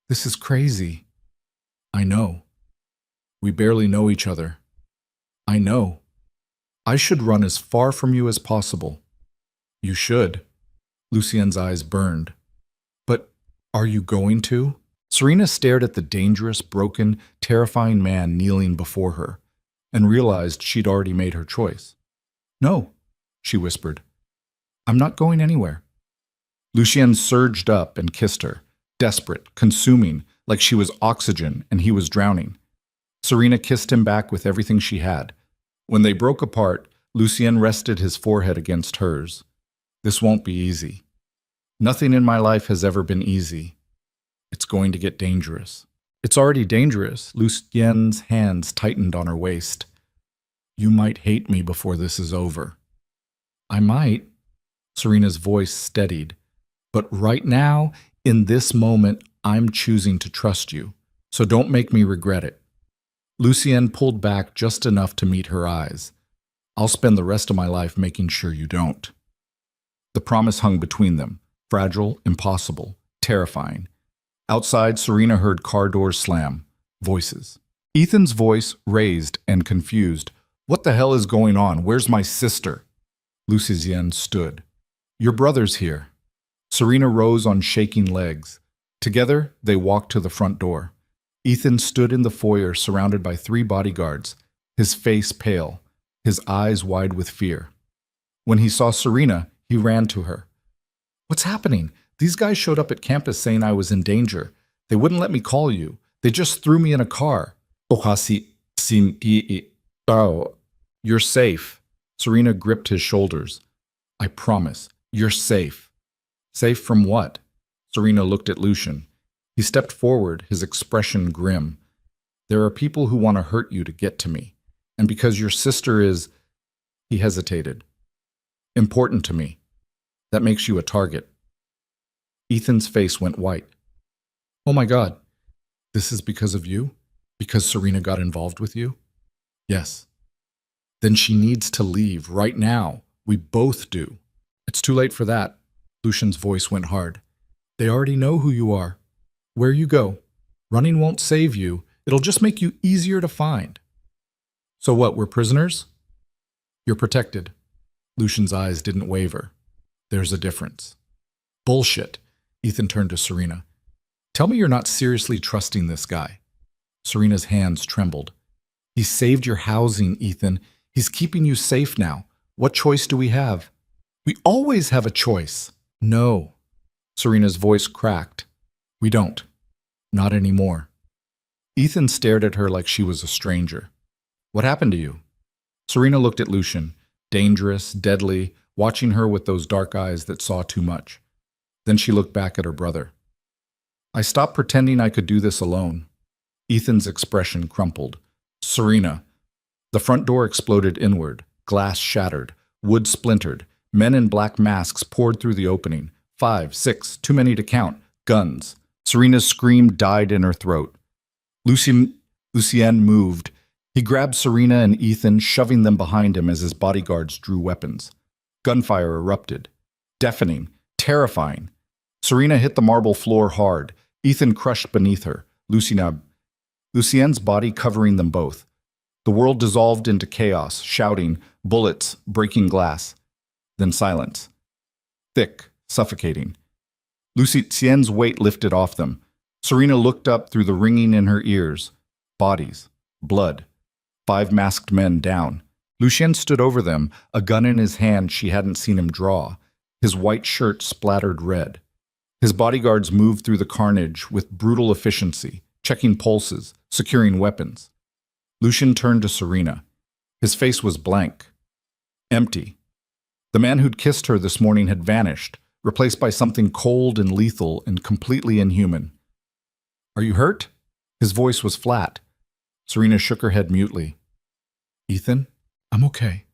"This is crazy." "I know. We barely know each other." "I know. I should run as far from you as possible." "You should." Lucien's eyes burned. "But are you going to?" Serena stared at the dangerous, broken, terrifying man kneeling before her, and realized she'd already made her choice. "No," she whispered. "I'm not going anywhere." Lucien surged up and kissed her, desperate, consuming, like she was oxygen and he was drowning. Serena kissed him back with everything she had. When they broke apart, Lucien rested his forehead against hers. "This won't be easy. Nothing in my life has ever been easy. It's going to get dangerous." "It's already dangerous." Lucien's hands tightened on her waist. "You might hate me before this is over." "I might." Serena's voice steadied. "But right now, in this moment, I'm choosing to trust you. So don't make me regret it." Lucien pulled back just enough to meet her eyes. "I'll spend the rest of my life making sure you don't." The promise hung between them, fragile, impossible, terrifying. Outside, Serena heard car doors slam. Voices. Ethan's voice, raised and confused. "What the hell is going on? Where's my sister?" Lucien stood. "Your brother's here." Serena rose on shaking legs. Together, they walked to the front door. Ethan stood in the foyer surrounded by 3 bodyguards, his face pale, his eyes wide with fear. When he saw Serena, he ran to her. "What's happening? These guys showed up at campus saying I was in danger. They wouldn't let me call you. They just threw me in a car." "Oh, you're safe." Serena gripped his shoulders. "I promise, you're safe." "Safe from what?" Serena looked at Lucien. He stepped forward, his expression grim. "There are people who want to hurt you to get to me. And because your sister is—" He hesitated. "Important to me. That makes you a target." Ethan's face went white. "Oh my God. This is because of you? Because Serena got involved with you?" "Yes." "Then she needs to leave right now. We both do." "It's too late for that." Lucien's voice went hard. "They already know who you are. Where you go. Running won't save you. It'll just make you easier to find." "So what, we're prisoners?" "You're protected." Lucien's eyes didn't waver. "There's a difference." "Bullshit." Ethan turned to Serena. "Tell me you're not seriously trusting this guy." Serena's hands trembled. "He saved your housing, Ethan. He's keeping you safe now. What choice do we have?" "We always have a choice." "No." Serena's voice cracked. "We don't. Not anymore." Ethan stared at her like she was a stranger. "What happened to you?" Serena looked at Lucien, dangerous, deadly, watching her with those dark eyes that saw too much. Then she looked back at her brother. I stopped pretending I could do this alone. Ethan's expression crumpled. Serena. The front door exploded inward. Glass shattered. Wood splintered. Men in black masks poured through the opening. 5, 6, too many to count. Guns. Serena's scream died in her throat. Lucien moved. He grabbed Serena and Ethan, shoving them behind him as his bodyguards drew weapons. Gunfire erupted. Deafening. Terrifying. Serena hit the marble floor hard. Ethan crushed beneath her. Lucien's body covering them both. The world dissolved into chaos, shouting, bullets, breaking glass. Then silence. Thick, suffocating. Lucien's weight lifted off them. Serena looked up through the ringing in her ears. Bodies. Blood. 5 masked men down. Lucien stood over them, a gun in his hand she hadn't seen him draw. His white shirt splattered red. His bodyguards moved through the carnage with brutal efficiency, checking pulses, securing weapons. Lucien turned to Serena. His face was blank. Empty. The man who'd kissed her this morning had vanished, replaced by something cold and lethal and completely inhuman. Are you hurt? His voice was flat. Serena shook her head mutely. Ethan? I'm okay.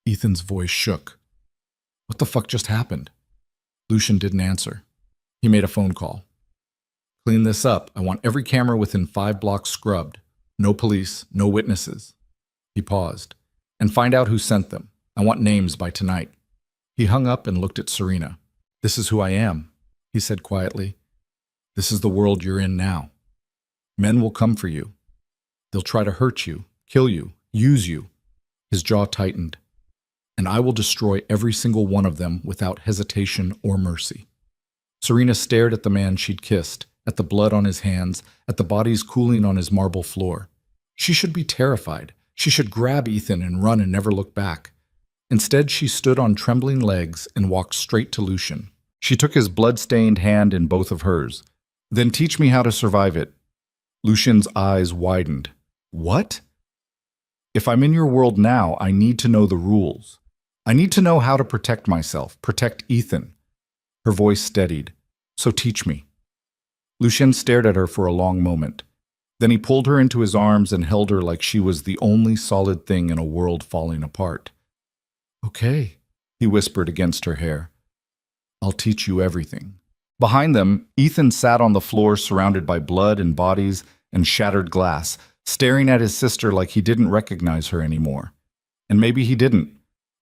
Ethan's voice shook. What the fuck just happened? Lucien didn't answer. He made a phone call. Clean this up. I want every camera within 5 blocks scrubbed. No police, no witnesses. He paused. And find out who sent them. I want names by tonight. He hung up and looked at Serena. This is who I am, he said quietly. This is the world you're in now. Men will come for you. They'll try to hurt you, kill you, use you. His jaw tightened. And I will destroy every single one of them without hesitation or mercy. Serena stared at the man she'd kissed, at the blood on his hands, at the bodies cooling on his marble floor. She should be terrified. She should grab Ethan and run and never look back. Instead, she stood on trembling legs and walked straight to Lucien. She took his blood-stained hand in both of hers. Then teach me how to survive it. Lucien's eyes widened. What? If I'm in your world now, I need to know the rules. I need to know how to protect myself, protect Ethan. Her voice steadied. So teach me. Lucien stared at her for a long moment. Then he pulled her into his arms and held her like she was the only solid thing in a world falling apart. Okay, he whispered against her hair. I'll teach you everything. Behind them, Ethan sat on the floor surrounded by blood and bodies and shattered glass, staring at his sister like he didn't recognize her anymore. And maybe he didn't,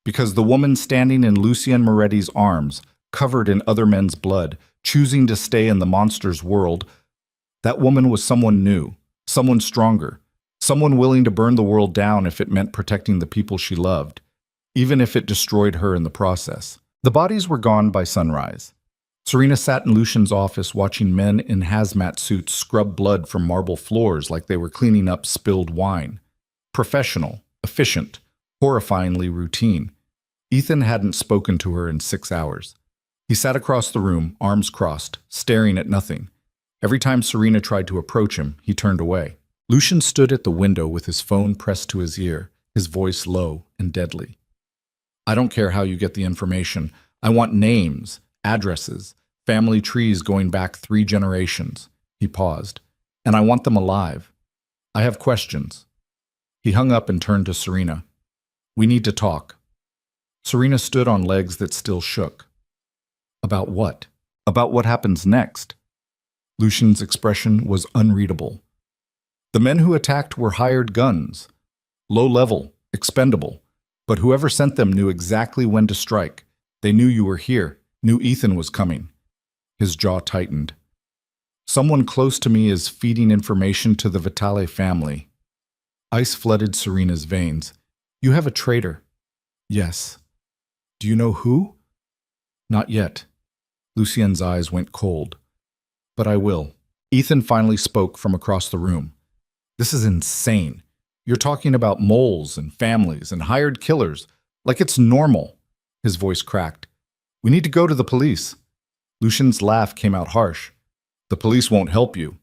because the woman standing in Lucien Moretti's arms, covered in other men's blood, choosing to stay in the monster's world, that woman was someone new, someone stronger, someone willing to burn the world down if it meant protecting the people she loved, even if it destroyed her in the process. The bodies were gone by sunrise. Serena sat in Lucien's office watching men in hazmat suits scrub blood from marble floors like they were cleaning up spilled wine. Professional, efficient, horrifyingly routine. Ethan hadn't spoken to her in 6 hours. He sat across the room, arms crossed, staring at nothing. Every time Serena tried to approach him, he turned away. Lucien stood at the window with his phone pressed to his ear, his voice low and deadly. I don't care how you get the information. I want names, addresses, family trees going back 3 generations. He paused. And I want them alive. I have questions. He hung up and turned to Serena. We need to talk. Serena stood on legs that still shook. About what? About what happens next? Lucien's expression was unreadable. The men who attacked were hired guns. Low level, expendable. But whoever sent them knew exactly when to strike. They knew you were here, knew Ethan was coming. His jaw tightened. Someone close to me is feeding information to the Vitale family. Ice flooded Serena's veins. You have a traitor. Yes. Do you know who? Not yet. Lucien's eyes went cold. But I will. Ethan finally spoke from across the room. This is insane. You're talking about moles and families and hired killers, like it's normal. His voice cracked. We need to go to the police. Lucien's laugh came out harsh. The police won't help you.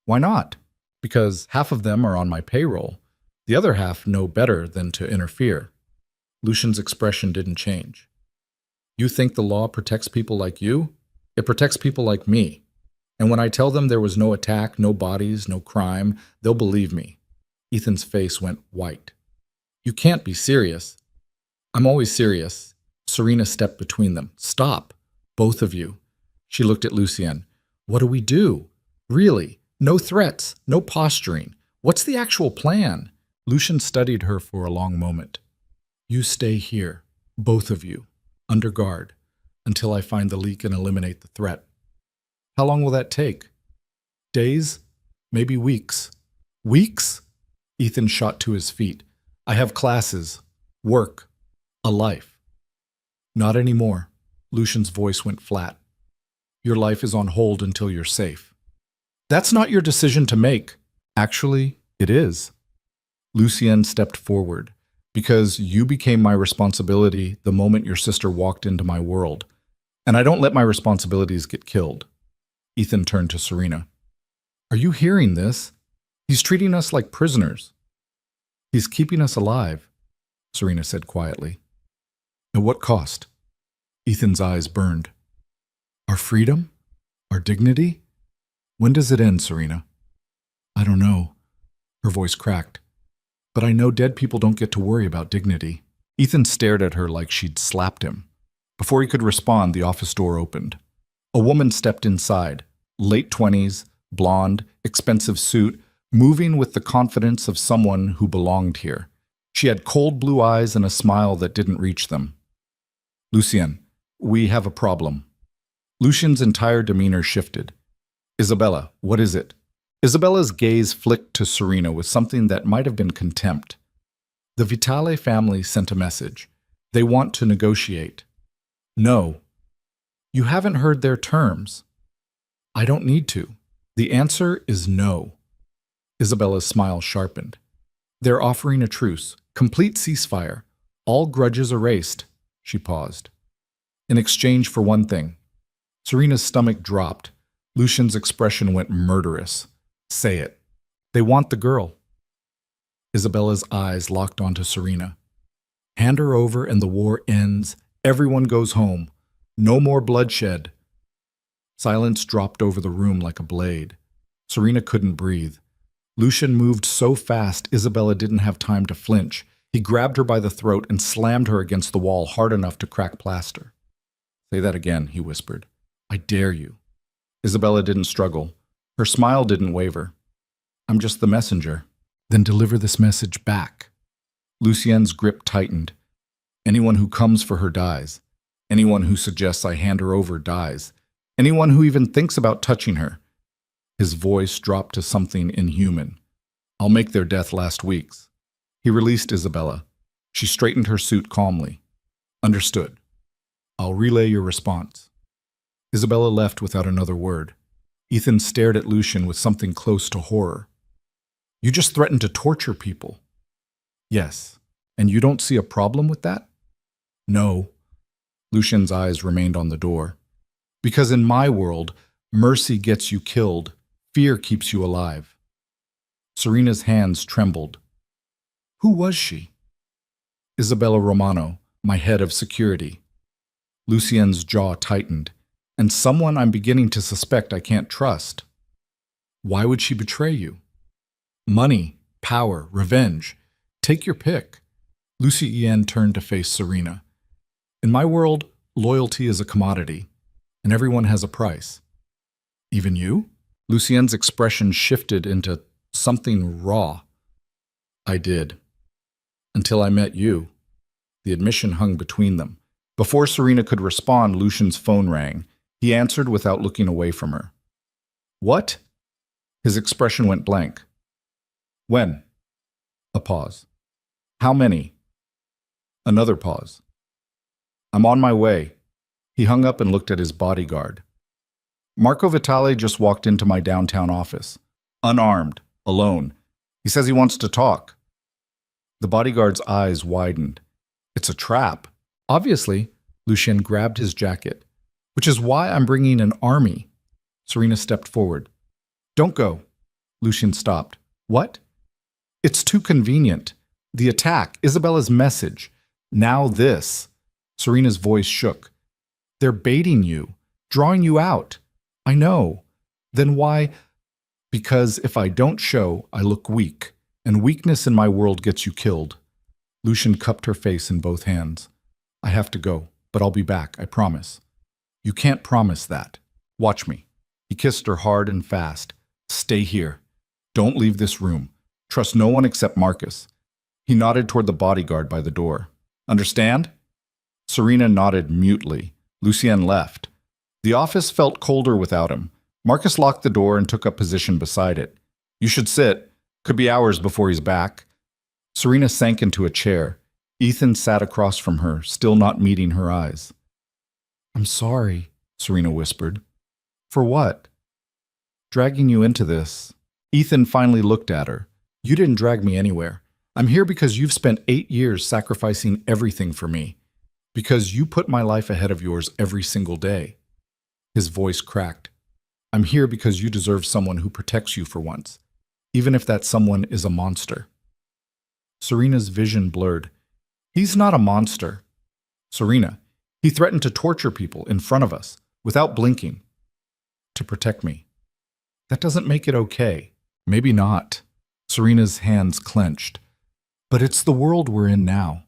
Why not? Because half of them are on my payroll. The other half know better than to interfere. Lucien's expression didn't change. You think the law protects people like you? It protects people like me. And when I tell them there was no attack, no bodies, no crime, they'll believe me. Ethan's face went white. You can't be serious. I'm always serious. Serena stepped between them. Stop, both of you. She looked at Lucien. What do we do? Really? No threats, no posturing. What's the actual plan? Lucien studied her for a long moment. You stay here, both of you, under guard, until I find the leak and eliminate the threat. How long will that take? Days? Maybe weeks. Weeks? Ethan shot to his feet. I have classes, work, a life. Not anymore. Lucien's voice went flat. Your life is on hold until you're safe. That's not your decision to make. Actually, it is. Lucien stepped forward. Because you became my responsibility the moment your sister walked into my world. And I don't let my responsibilities get killed. Ethan turned to Serena. Are you hearing this? He's treating us like prisoners. He's keeping us alive, Serena said quietly. At what cost? Ethan's eyes burned. Our freedom? Our dignity? When does it end, Serena? I don't know. Her voice cracked. But I know dead people don't get to worry about dignity. Ethan stared at her like she'd slapped him. Before he could respond, the office door opened. A woman stepped inside, late 20s, blonde, expensive suit, moving with the confidence of someone who belonged here. She had cold blue eyes and a smile that didn't reach them. Lucien, we have a problem. Lucien's entire demeanor shifted. Isabella, what is it? Isabella's gaze flicked to Serena with something that might have been contempt. The Vitale family sent a message. They want to negotiate. No. You haven't heard their terms. I don't need to. The answer is no. Isabella's smile sharpened. They're offering a truce, complete ceasefire, all grudges erased. She paused. In exchange for one thing. Serena's stomach dropped. Lucien's expression went murderous. Say it. They want the girl. Isabella's eyes locked onto Serena. Hand her over and the war ends. Everyone goes home. No more bloodshed. Silence dropped over the room like a blade. Serena couldn't breathe. Lucien moved so fast Isabella didn't have time to flinch. He grabbed her by the throat and slammed her against the wall hard enough to crack plaster. Say that again, he whispered. I dare you. Isabella didn't struggle. Her smile didn't waver. I'm just the messenger. Then deliver this message back. Lucien's grip tightened. Anyone who comes for her dies. Anyone who suggests I hand her over dies. Anyone who even thinks about touching her. His voice dropped to something inhuman. I'll make their death last weeks. He released Isabella. She straightened her suit calmly. Understood. I'll relay your response. Isabella left without another word. Ethan stared at Lucien with something close to horror. You just threatened to torture people. Yes. And you don't see a problem with that? No. Lucien's eyes remained on the door. Because in my world, mercy gets you killed. Fear keeps you alive. Serena's hands trembled. Who was she? Isabella Romano, my head of security. Lucien's jaw tightened. And someone I'm beginning to suspect I can't trust. Why would she betray you? Money, power, revenge. Take your pick. Lucien turned to face Serena. In my world, loyalty is a commodity, and everyone has a price. Even you? Lucien's expression shifted into something raw. I did. Until I met you. The admission hung between them. Before Serena could respond, Lucien's phone rang. He answered without looking away from her. What? His expression went blank. When? A pause. How many? Another pause. I'm on my way. He hung up and looked at his bodyguard. Marco Vitale just walked into my downtown office. Unarmed, alone. He says he wants to talk. The bodyguard's eyes widened. It's a trap. Obviously, Lucien grabbed his jacket. Which is why I'm bringing an army. Serena stepped forward. Don't go. Lucien stopped. What? It's too convenient. The attack, Isabella's message. Now this. Serena's voice shook. They're baiting you, drawing you out. I know. Then why? Because if I don't show, I look weak, and weakness in my world gets you killed. Lucian cupped her face in both hands. I have to go, but I'll be back, I promise. You can't promise that. Watch me. He kissed her hard and fast. Stay here. Don't leave this room. Trust no one except Marcus. He nodded toward the bodyguard by the door. Understand? Serena nodded mutely. Lucien left. The office felt colder without him. Marcus locked the door and took up position beside it. You should sit. Could be hours before he's back. Serena sank into a chair. Ethan sat across from her, still not meeting her eyes. I'm sorry, Serena whispered. For what? Dragging you into this. Ethan finally looked at her. You didn't drag me anywhere. I'm here because you've spent 8 years sacrificing everything for me. Because you put my life ahead of yours every single day. His voice cracked. I'm here because you deserve someone who protects you for once, even if that someone is a monster. Serena's vision blurred. He's not a monster. Serena, he threatened to torture people in front of us, without blinking, to protect me. That doesn't make it okay. Maybe not. Serena's hands clenched. But it's the world we're in now,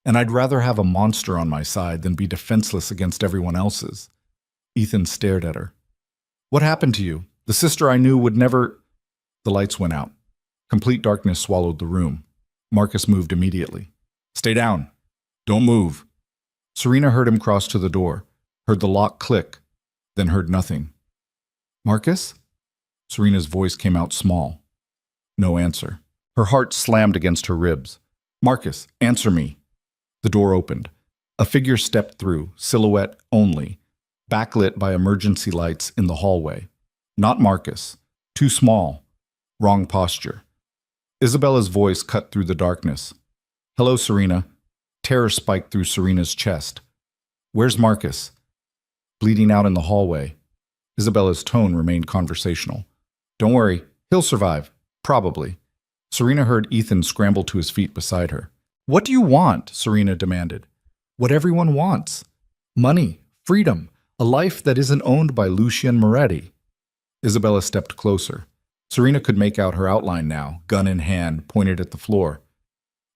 and I'd rather have a monster on my side than be defenseless against everyone else's. Ethan stared at her. What happened to you? The sister I knew would never... The lights went out. Complete darkness swallowed the room. Marcus moved immediately. Stay down. Don't move. Serena heard him cross to the door, heard the lock click, then heard nothing. Marcus? Serena's voice came out small. No answer. Her heart slammed against her ribs. Marcus, answer me. The door opened. A figure stepped through, silhouette only, backlit by emergency lights in the hallway. Not Marcus. Too small. Wrong posture. Isabella's voice cut through the darkness. Hello, Serena. Terror spiked through Serena's chest. Where's Marcus? Bleeding out in the hallway. Isabella's tone remained conversational. Don't worry, he'll survive. Probably. Serena heard Ethan scramble to his feet beside her. What do you want? Serena demanded. What everyone wants. Money, freedom, a life that isn't owned by Lucien Moretti. Isabella stepped closer. Serena could make out her outline now, gun in hand, pointed at the floor.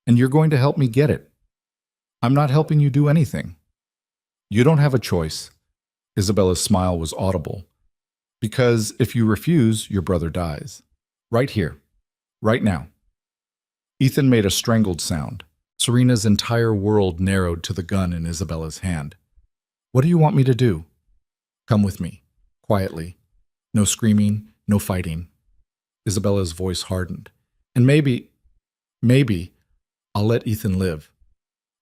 And you're going to help me get it. I'm not helping you do anything. You don't have a choice. Isabella's smile was audible. Because if you refuse, your brother dies. Right here. Right now. Ethan made a strangled sound. Serena's entire world narrowed to the gun in Isabella's hand. What do you want me to do? Come with me. Quietly. No screaming, no fighting. Isabella's voice hardened. And maybe, I'll let Ethan live.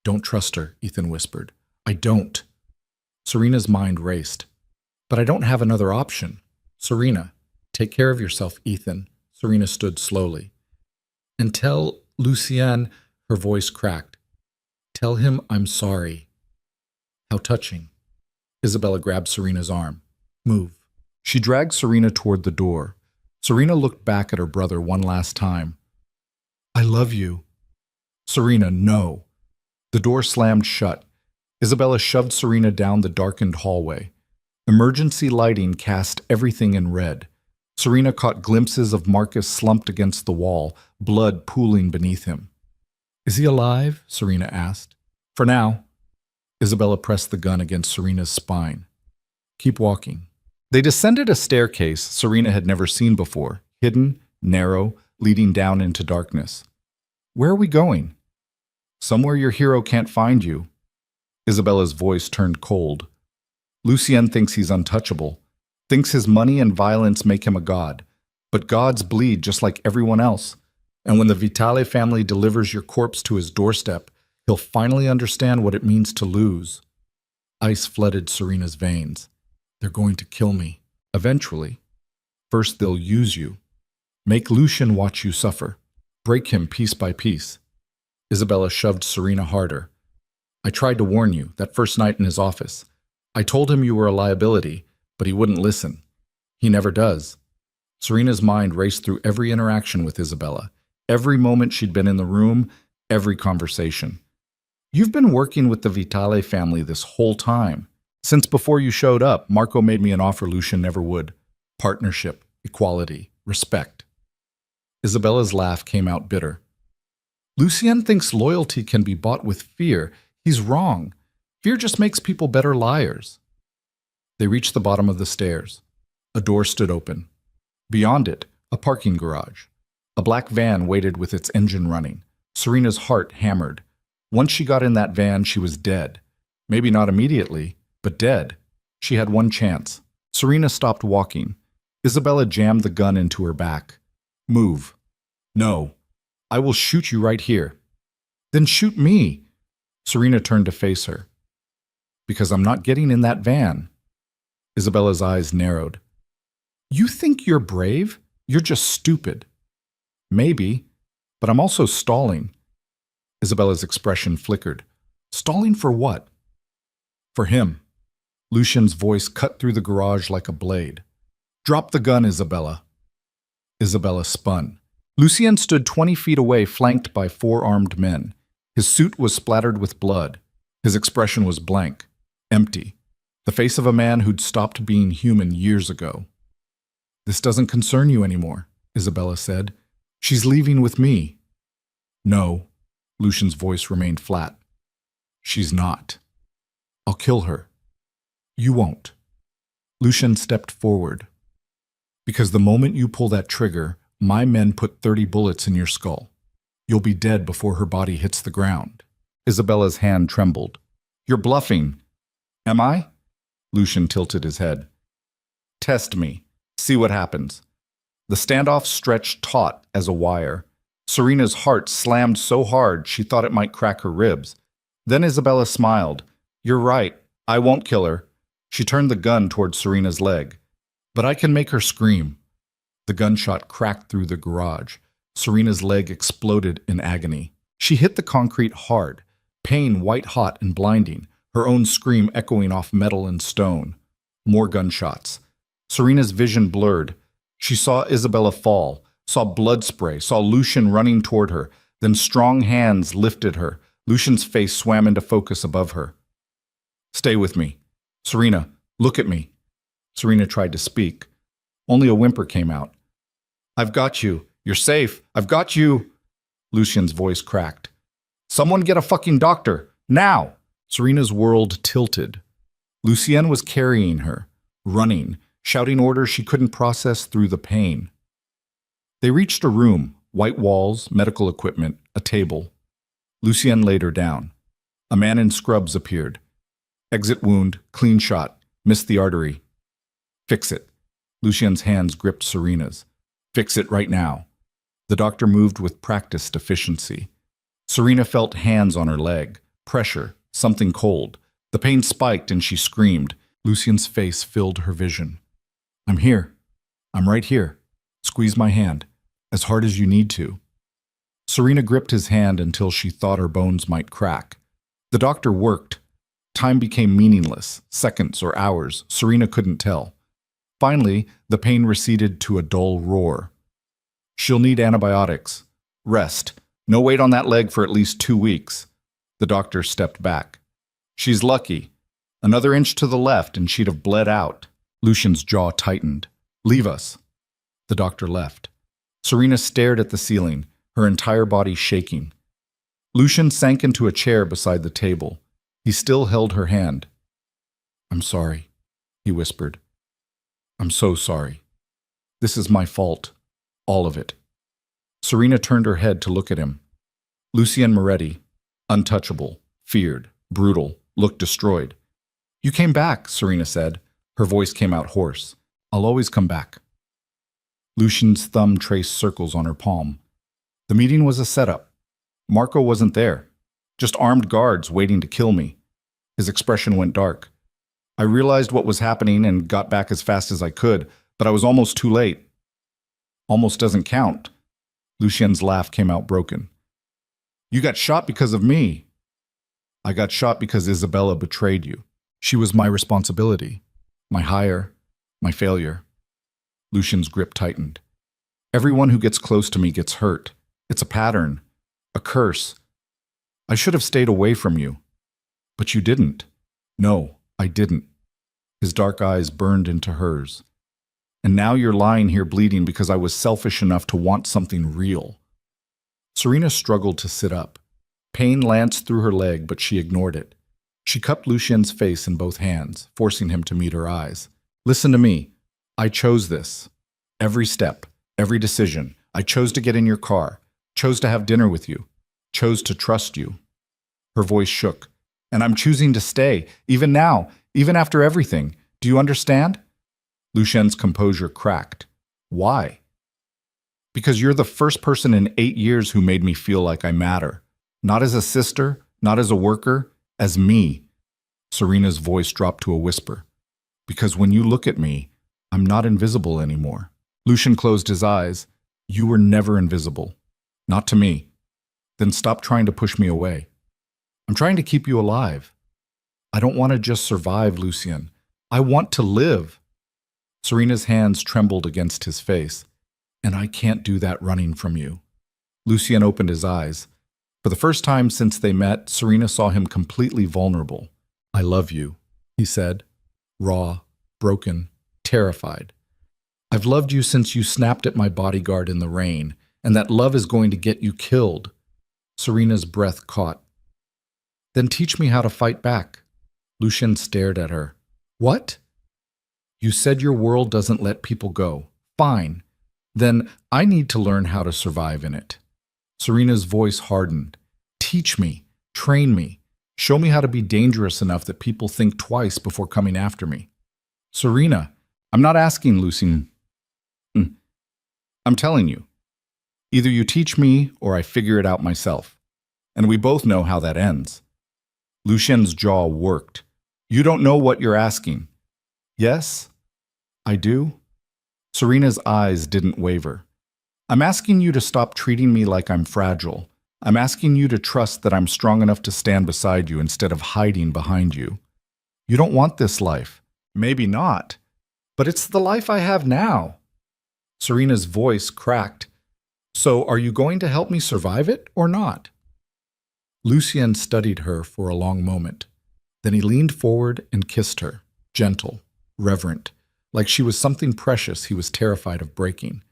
Don't trust her, Ethan whispered. I don't. Serena's mind raced. But I don't have another option. Serena, take care of yourself, Ethan. Serena stood slowly. And tell Lucien, her voice cracked. Tell him I'm sorry. How touching. Isabella grabbed Serena's arm. Move. She dragged Serena toward the door. Serena looked back at her brother one last time. I love you. Serena, no. The door slammed shut. Isabella shoved Serena down the darkened hallway. Emergency lighting cast everything in red. Serena caught glimpses of Marcus slumped against the wall, blood pooling beneath him. Is he alive? Serena asked. For now. Isabella pressed the gun against Serena's spine. Keep walking. They descended a staircase Serena had never seen before, hidden, narrow, leading down into darkness. Where are we going? Somewhere your hero can't find you. Isabella's voice turned cold. Lucien thinks he's untouchable, thinks his money and violence make him a god. But gods bleed just like everyone else. And when the Vitale family delivers your corpse to his doorstep, he'll finally understand what it means to lose. Ice flooded Serena's veins. They're going to kill me. Eventually. First they'll use you. Make Lucien watch you suffer. Break him piece by piece. Isabella shoved Serena harder. I tried to warn you that first night in his office. I told him you were a liability, but he wouldn't listen. He never does. Serena's mind raced through every interaction with Isabella, every moment she'd been in the room, every conversation. You've been working with the Vitale family this whole time. Since before you showed up, Marco made me an offer Lucien never would. Partnership, equality, respect. Isabella's laugh came out bitter. Lucien thinks loyalty can be bought with fear. He's wrong. Fear just makes people better liars. They reached the bottom of the stairs. A door stood open. Beyond it, a parking garage. A black van waited with its engine running. Serena's heart hammered. Once she got in that van, she was dead. Maybe not immediately, but dead. She had one chance. Serena stopped walking. Isabella jammed the gun into her back. Move. No. I will shoot you right here. Then shoot me. Serena turned to face her. Because I'm not getting in that van. Isabella's eyes narrowed. You think you're brave? You're just stupid. Maybe, but I'm also stalling. Isabella's expression flickered. Stalling for what? For him. Lucien's voice cut through the garage like a blade. Drop the gun, Isabella. Isabella spun. Lucien stood 20 feet away, flanked by 4 armed men. His suit was splattered with blood. His expression was blank, empty. The face of a man who'd stopped being human years ago. This doesn't concern you anymore, Isabella said. She's leaving with me. No, Lucien's voice remained flat. She's not. I'll kill her. You won't. Lucien stepped forward. Because the moment you pull that trigger, my men put 30 bullets in your skull. You'll be dead before her body hits the ground. Isabella's hand trembled. You're bluffing. Am I? Lucien tilted his head. Test me. See what happens. The standoff stretched taut as a wire. Serena's heart slammed so hard she thought it might crack her ribs. Then Isabella smiled. You're right. I won't kill her. She turned the gun toward Serena's leg. But I can make her scream. The gunshot cracked through the garage. Serena's leg exploded in agony. She hit the concrete hard, pain white-hot and blinding, her own scream echoing off metal and stone. More gunshots. Serena's vision blurred. She saw Isabella fall, saw blood spray, saw Lucien running toward her. Then strong hands lifted her. Lucien's face swam into focus above her. Stay with me. Serena, look at me. Serena tried to speak. Only a whimper came out. I've got you. You're safe. I've got you. Lucien's voice cracked. Someone get a fucking doctor. Now! Serena's world tilted. Lucien was carrying her, running, shouting orders she couldn't process through the pain. They reached a room, white walls, medical equipment, a table. Lucien laid her down. A man in scrubs appeared. Exit wound, clean shot, missed the artery. Fix it. Lucien's hands gripped Serena's. Fix it right now. The doctor moved with practiced efficiency. Serena felt hands on her leg, pressure, something cold. The pain spiked and she screamed. Lucien's face filled her vision. I'm here. I'm right here. Squeeze my hand, as hard as you need to. Serena gripped his hand until she thought her bones might crack. The doctor worked. Time became meaningless, seconds or hours. Serena couldn't tell. Finally, the pain receded to a dull roar. She'll need antibiotics. Rest. No weight on that leg for at least 2 weeks. The doctor stepped back. She's lucky. Another inch to the left and she'd have bled out. Lucien's jaw tightened. Leave us. The doctor left. Serena stared at the ceiling, her entire body shaking. Lucien sank into a chair beside the table. He still held her hand. I'm sorry, he whispered. I'm so sorry. This is my fault. All of it. Serena turned her head to look at him. Lucien Moretti, untouchable, feared, brutal, looked destroyed. You came back, Serena said. Her voice came out hoarse. I'll always come back. Lucien's thumb traced circles on her palm. The meeting was a setup. Marco wasn't there. Just armed guards waiting to kill me. His expression went dark. I realized what was happening and got back as fast as I could, but I was almost too late. Almost doesn't count. Lucien's laugh came out broken. You got shot because of me. I got shot because Isabella betrayed you. She was my responsibility, my hire, my failure. Lucien's grip tightened. Everyone who gets close to me gets hurt. It's a pattern, a curse. I should have stayed away from you. But you didn't. No, I didn't. His dark eyes burned into hers. And now you're lying here bleeding because I was selfish enough to want something real. Serena struggled to sit up. Pain lanced through her leg, but she ignored it. She cupped Lucien's face in both hands, forcing him to meet her eyes. Listen to me. I chose this. Every step, every decision. I chose to get in your car, chose to have dinner with you, chose to trust you. Her voice shook. And I'm choosing to stay, even now, even after everything. Do you understand? Lucien's composure cracked. Why? Because you're the first person in 8 years who made me feel like I matter. Not as a sister, not as a worker, as me. Serena's voice dropped to a whisper. Because when you look at me, I'm not invisible anymore. Lucien closed his eyes. You were never invisible. Not to me. Then stop trying to push me away. I'm trying to keep you alive. I don't want to just survive, Lucien. I want to live. Serena's hands trembled against his face. And I can't do that running from you. Lucien opened his eyes. For the first time since they met, Serena saw him completely vulnerable. I love you, he said, raw, broken, terrified. I've loved you since you snapped at my bodyguard in the rain, and that love is going to get you killed. Serena's breath caught. Then teach me how to fight back. Lucien stared at her. What? You said your world doesn't let people go. Fine. Then I need to learn how to survive in it. Serena's voice hardened. Teach me. Train me. Show me how to be dangerous enough that people think twice before coming after me. Serena, I'm not asking, Lucien. I'm telling you. Either you teach me or I figure it out myself. And we both know how that ends. Lucien's jaw worked. You don't know what you're asking. Yes, I do. Serena's eyes didn't waver. I'm asking you to stop treating me like I'm fragile. I'm asking you to trust that I'm strong enough to stand beside you instead of hiding behind you. You don't want this life. Maybe not. But it's the life I have now. Serena's voice cracked. So are you going to help me survive it or not? Lucien studied her for a long moment. Then he leaned forward and kissed her, gentle, reverent, like she was something precious he was terrified of breaking.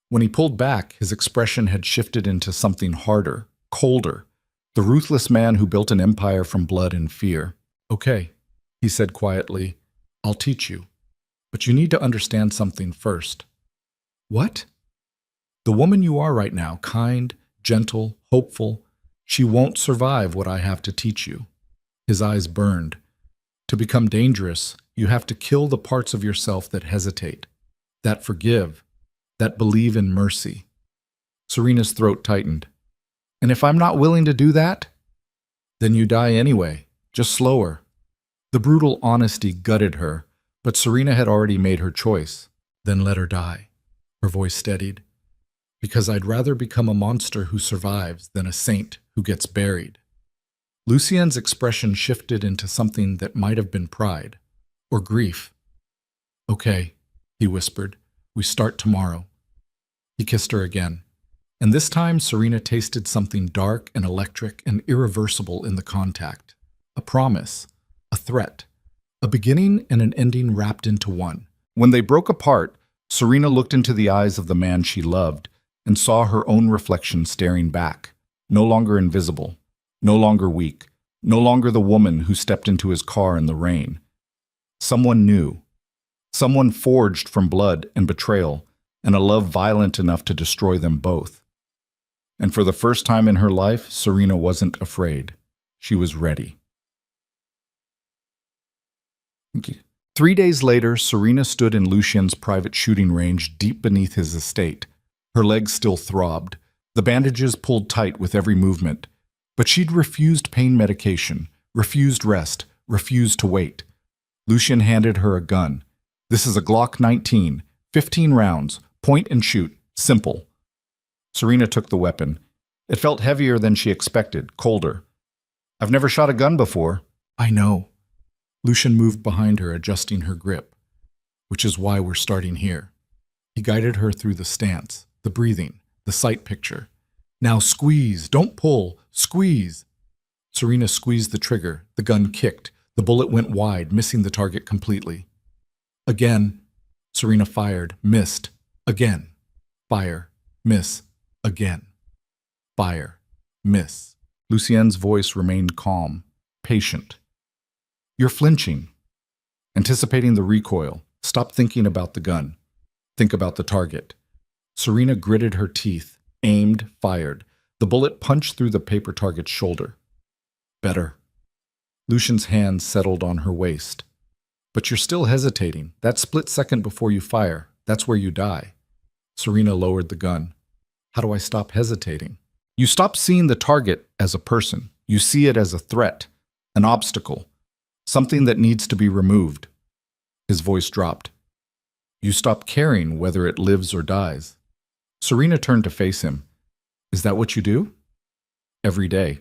When he pulled back, his expression had shifted into something harder, colder, the ruthless man who built an empire from blood and fear. Okay, he said quietly, I'll teach you. But you need to understand something first. What? The woman you are right now, kind, gentle, hopeful, she won't survive what I have to teach you. His eyes burned. To become dangerous, you have to kill the parts of yourself that hesitate, that forgive, that believe in mercy. Serena's throat tightened. And if I'm not willing to do that? Then you die anyway, just slower. The brutal honesty gutted her, but Serena had already made her choice. Then let her die. Her voice steadied. Because I'd rather become a monster who survives than a saint who gets buried. Lucien's expression shifted into something that might have been pride or grief. Okay, he whispered. We start tomorrow. He kissed her again. And this time Serena tasted something dark and electric and irreversible in the contact. A promise, a threat, a beginning and an ending wrapped into one. When they broke apart, Serena looked into the eyes of the man she loved and saw her own reflection staring back, no longer invisible, no longer weak, no longer the woman who stepped into his car in the rain. Someone new, someone forged from blood and betrayal, and a love violent enough to destroy them both. And for the first time in her life, Serena wasn't afraid. She was ready. Thank you. 3 days later, Serena stood in Lucien's private shooting range deep beneath his estate. Her legs still throbbed, the bandages pulled tight with every movement. But she'd refused pain medication, refused rest, refused to wait. Lucien handed her a gun. This is a Glock 19, 15 rounds, point and shoot, simple. Serena took the weapon. It felt heavier than she expected, colder. I've never shot a gun before. I know. Lucien moved behind her, adjusting her grip. Which is why we're starting here. He guided her through the stance, the breathing, the sight picture. Now squeeze, don't pull, squeeze. Serena squeezed the trigger, the gun kicked, the bullet went wide, missing the target completely. Again, Serena fired, missed, again. Fire, miss, again. Fire, miss. Lucienne's voice remained calm, patient. You're flinching. Anticipating the recoil, stop thinking about the gun. Think about the target. Serena gritted her teeth, aimed, fired. The bullet punched through the paper target's shoulder. Better. Lucien's hand settled on her waist. But you're still hesitating. That split second before you fire, that's where you die. Serena lowered the gun. How do I stop hesitating? You stop seeing the target as a person. You see it as a threat, an obstacle, something that needs to be removed. His voice dropped. You stop caring whether it lives or dies. Serena turned to face him. Is that what you do? Every day.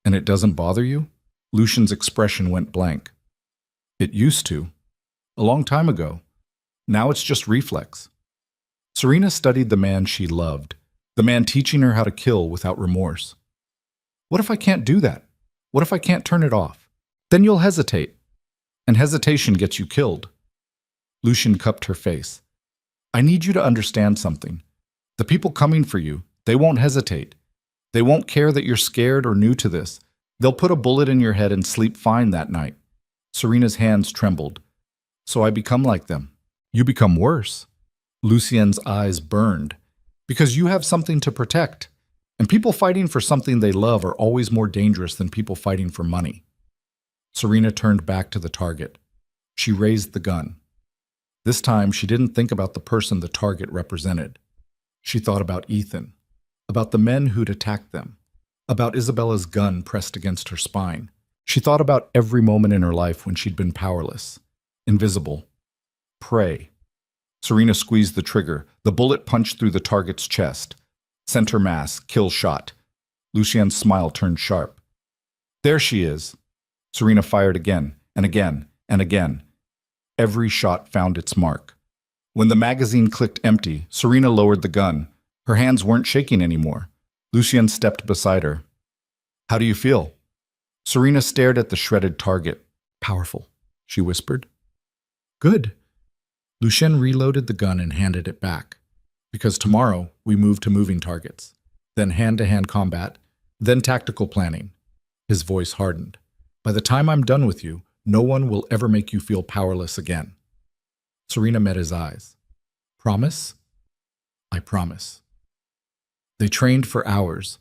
And it doesn't bother you? Lucien's expression went blank. It used to. A long time ago. Now it's just reflex. Serena studied the man she loved, the man teaching her how to kill without remorse. What if I can't do that? What if I can't turn it off? Then you'll hesitate. And hesitation gets you killed. Lucien cupped her face. I need you to understand something. The people coming for you, they won't hesitate. They won't care that you're scared or new to this. They'll put a bullet in your head and sleep fine that night. Serena's hands trembled. So I become like them. You become worse. Lucien's eyes burned. Because you have something to protect. And people fighting for something they love are always more dangerous than people fighting for money. Serena turned back to the target. She raised the gun. This time, she didn't think about the person the target represented. She thought about Ethan, about the men who'd attacked them, about Isabella's gun pressed against her spine. She thought about every moment in her life when she'd been powerless, invisible, prey. Serena squeezed the trigger. The bullet punched through the target's chest. Center mass, kill shot. Lucien's smile turned sharp. There she is. Serena fired again, and again, and again. Every shot found its mark. When the magazine clicked empty, Serena lowered the gun. Her hands weren't shaking anymore. Lucien stepped beside her. How do you feel? Serena stared at the shredded target. Powerful, she whispered. Good. Lucien reloaded the gun and handed it back. Because tomorrow, we move to moving targets, then hand-to-hand combat, then tactical planning. His voice hardened. By the time I'm done with you, no one will ever make you feel powerless again. Serena met his eyes. Promise? I promise. They trained for hours.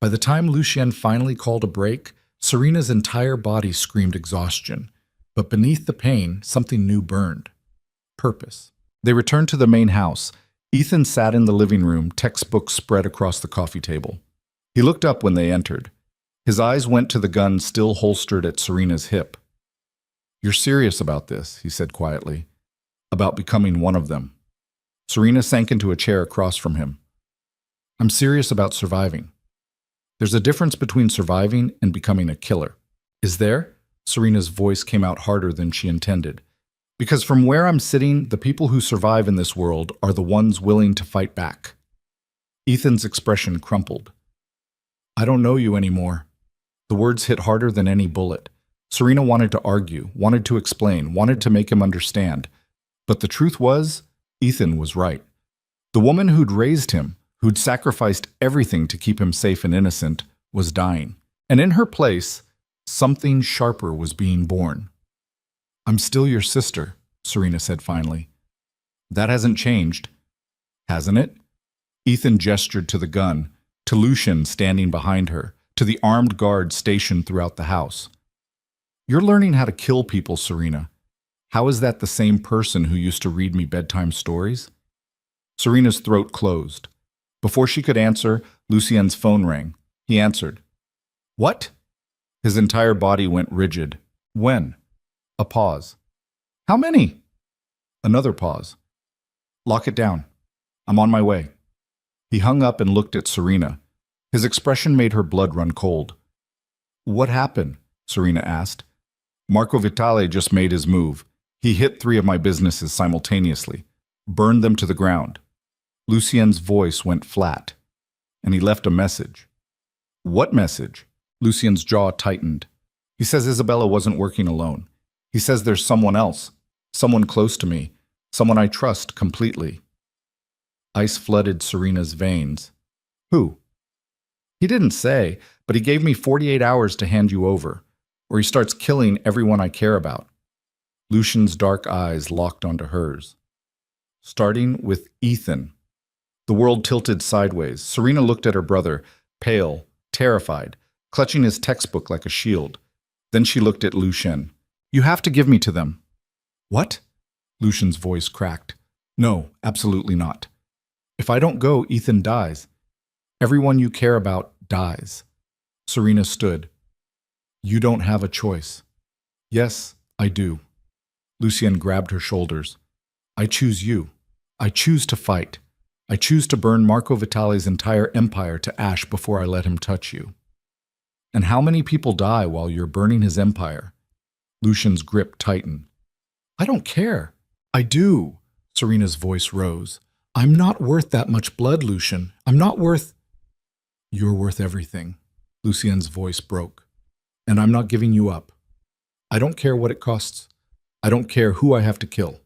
By the time Lucien finally called a break, Serena's entire body screamed exhaustion. But beneath the pain, something new burned. Purpose. They returned to the main house. Ethan sat in the living room, textbooks spread across the coffee table. He looked up when they entered. His eyes went to the gun still holstered at Serena's hip. You're serious about this, he said quietly. About becoming one of them. Serena sank into a chair across from him. I'm serious about surviving. There's a difference between surviving and becoming a killer. Is there? Serena's voice came out harder than she intended. Because from where I'm sitting, the people who survive in this world are the ones willing to fight back. Ethan's expression crumpled. I don't know you anymore. The words hit harder than any bullet. Serena wanted to argue, wanted to explain, wanted to make him understand. But the truth was, Ethan was right. The woman who'd raised him, who'd sacrificed everything to keep him safe and innocent, was dying. And in her place, something sharper was being born. I'm still your sister, Serena said finally. That hasn't changed, hasn't it? Ethan gestured to the gun, to Lucien standing behind her, to the armed guards stationed throughout the house. You're learning how to kill people, Serena. How is that the same person who used to read me bedtime stories? Serena's throat closed. Before she could answer, Lucien's phone rang. He answered. What? His entire body went rigid. When? A pause. How many? Another pause. Lock it down. I'm on my way. He hung up and looked at Serena. His expression made her blood run cold. What happened? Serena asked. Marco Vitale just made his move. He hit 3 of my businesses simultaneously, burned them to the ground. Lucien's voice went flat, and he left a message. What message? Lucien's jaw tightened. He says Isabella wasn't working alone. He says there's someone else, someone close to me, Someone I trust completely. Ice flooded Serena's veins. Who? He didn't say, but he gave me 48 hours to hand you over, or he starts killing everyone I care about. Lucian's dark eyes locked onto hers. Starting with Ethan. The world tilted sideways. Serena looked at her brother, pale, terrified, clutching his textbook like a shield. Then she looked at Lucien. You have to give me to them. What? Lucian's voice cracked. No, absolutely not. If I don't go, Ethan dies. Everyone you care about dies. Serena stood. You don't have a choice. Yes, I do. Lucien grabbed her shoulders. I choose you. I choose to fight. I choose to burn Marco Vitale's entire empire to ash before I let him touch you. And how many people die while you're burning his empire? Lucian's grip tightened. I don't care. I do. Serena's voice rose. I'm not worth that much blood, Lucien. I'm not worth... You're worth everything. Lucien's voice broke. And I'm not giving you up. I don't care what it costs. I don't care who I have to kill.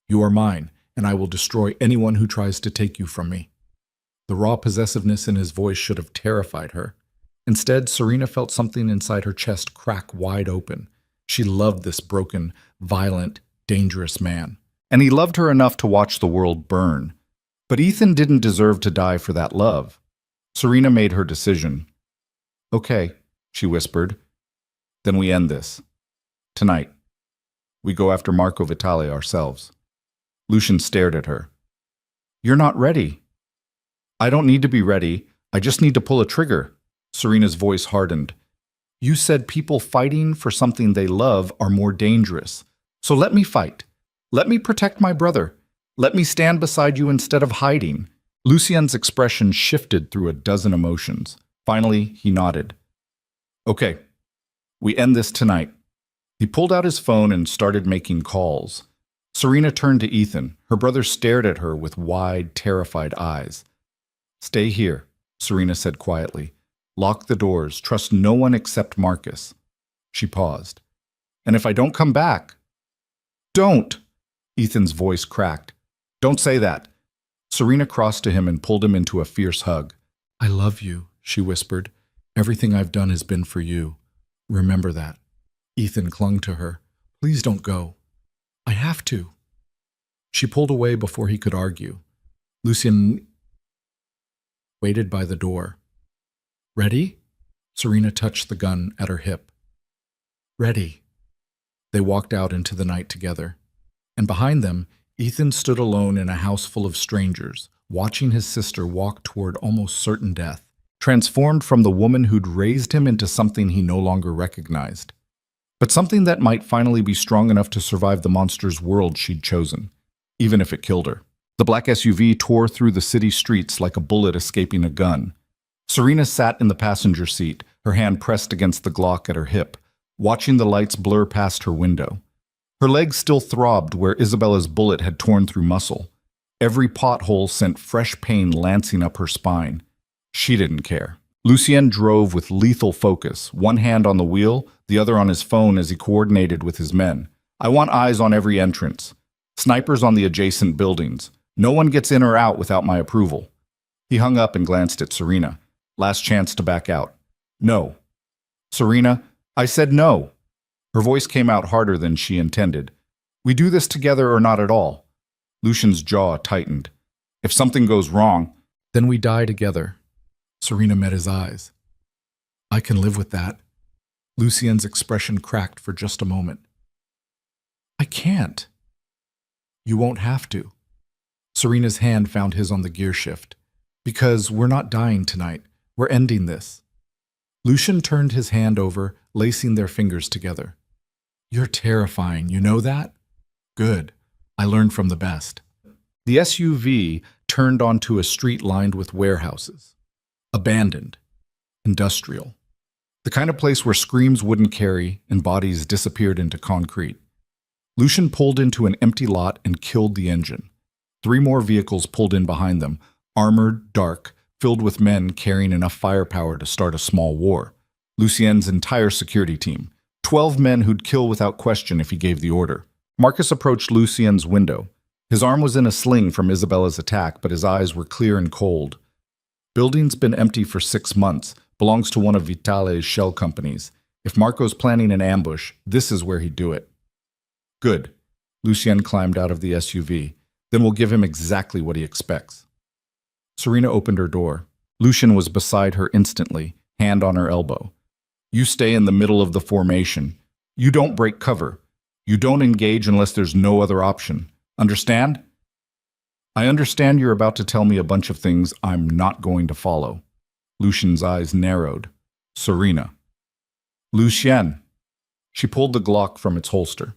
You are mine, and I will destroy anyone who tries to take you from me. The raw possessiveness in his voice should have terrified her. Instead, Serena felt something inside her chest crack wide open. She loved this broken, violent, dangerous man. And he loved her enough to watch the world burn. But Ethan didn't deserve to die for that love. Serena made her decision. Okay, she whispered. Then we end this. Tonight. We go after Marco Vitale ourselves. Lucien stared at her. You're not ready. I don't need to be ready. I just need to pull a trigger. Serena's voice hardened. You said people fighting for something they love are more dangerous. So let me fight. Let me protect my brother. Let me stand beside you instead of hiding. Lucien's expression shifted through a dozen emotions. Finally, he nodded. Okay, we end this tonight. He pulled out his phone and started making calls. Serena turned to Ethan. Her brother stared at her with wide, terrified eyes. Stay here, Serena said quietly. Lock the doors. Trust no one except Marcus. She paused. And if I don't come back? Don't! Ethan's voice cracked. Don't say that. Serena crossed to him and pulled him into a fierce hug. I love you, she whispered. Everything I've done has been for you. Remember that. Ethan clung to her. Please don't go. I have to. She pulled away before he could argue. Lucien waited by the door. Ready? Serena touched the gun at her hip. Ready. They walked out into the night together. And behind them, Ethan stood alone in a house full of strangers, watching his sister walk toward almost certain death, transformed from the woman who'd raised him into something he no longer recognized. But something that might finally be strong enough to survive the monster's world she'd chosen, even if it killed her. The black SUV tore through the city streets like a bullet escaping a gun. Serena sat in the passenger seat, her hand pressed against the Glock at her hip, watching the lights blur past her window. Her legs still throbbed where Isabella's bullet had torn through muscle. Every pothole sent fresh pain lancing up her spine. She didn't care. Lucien drove with lethal focus, one hand on the wheel, the other on his phone as he coordinated with his men. I want eyes on every entrance. Snipers on the adjacent buildings. No one gets in or out without my approval. He hung up and glanced at Serena. Last chance to back out. No. Serena, I said no. Her voice came out harder than she intended. We do this together or not at all. Lucien's jaw tightened. If something goes wrong, then we die together. Serena met his eyes. I can live with that. Lucien's expression cracked for just a moment. I can't. You won't have to. Serena's hand found his on the gear shift. Because we're not dying tonight. We're ending this. Lucien turned his hand over, lacing their fingers together. You're terrifying, you know that? Good. I learned from the best. The SUV turned onto a street lined with warehouses. Abandoned. Industrial. The kind of place where screams wouldn't carry and bodies disappeared into concrete. Lucien pulled into an empty lot and killed the engine. 3 more vehicles pulled in behind them, armored, dark, filled with men carrying enough firepower to start a small war. Lucien's entire security team. 12 men who'd kill without question if he gave the order. Marcus approached Lucien's window. His arm was in a sling from Isabella's attack, but his eyes were clear and cold. Building's been empty for 6 months, belongs to one of Vitale's shell companies. If Marco's planning an ambush, this is where he'd do it. Good. Lucien climbed out of the SUV. Then we'll give him exactly what he expects. Serena opened her door. Lucien was beside her instantly, hand on her elbow. You stay in the middle of the formation. You don't break cover. You don't engage unless there's no other option. Understand? I understand you're about to tell me a bunch of things I'm not going to follow. Lucien's eyes narrowed. Serena. Lucien. She pulled the Glock from its holster.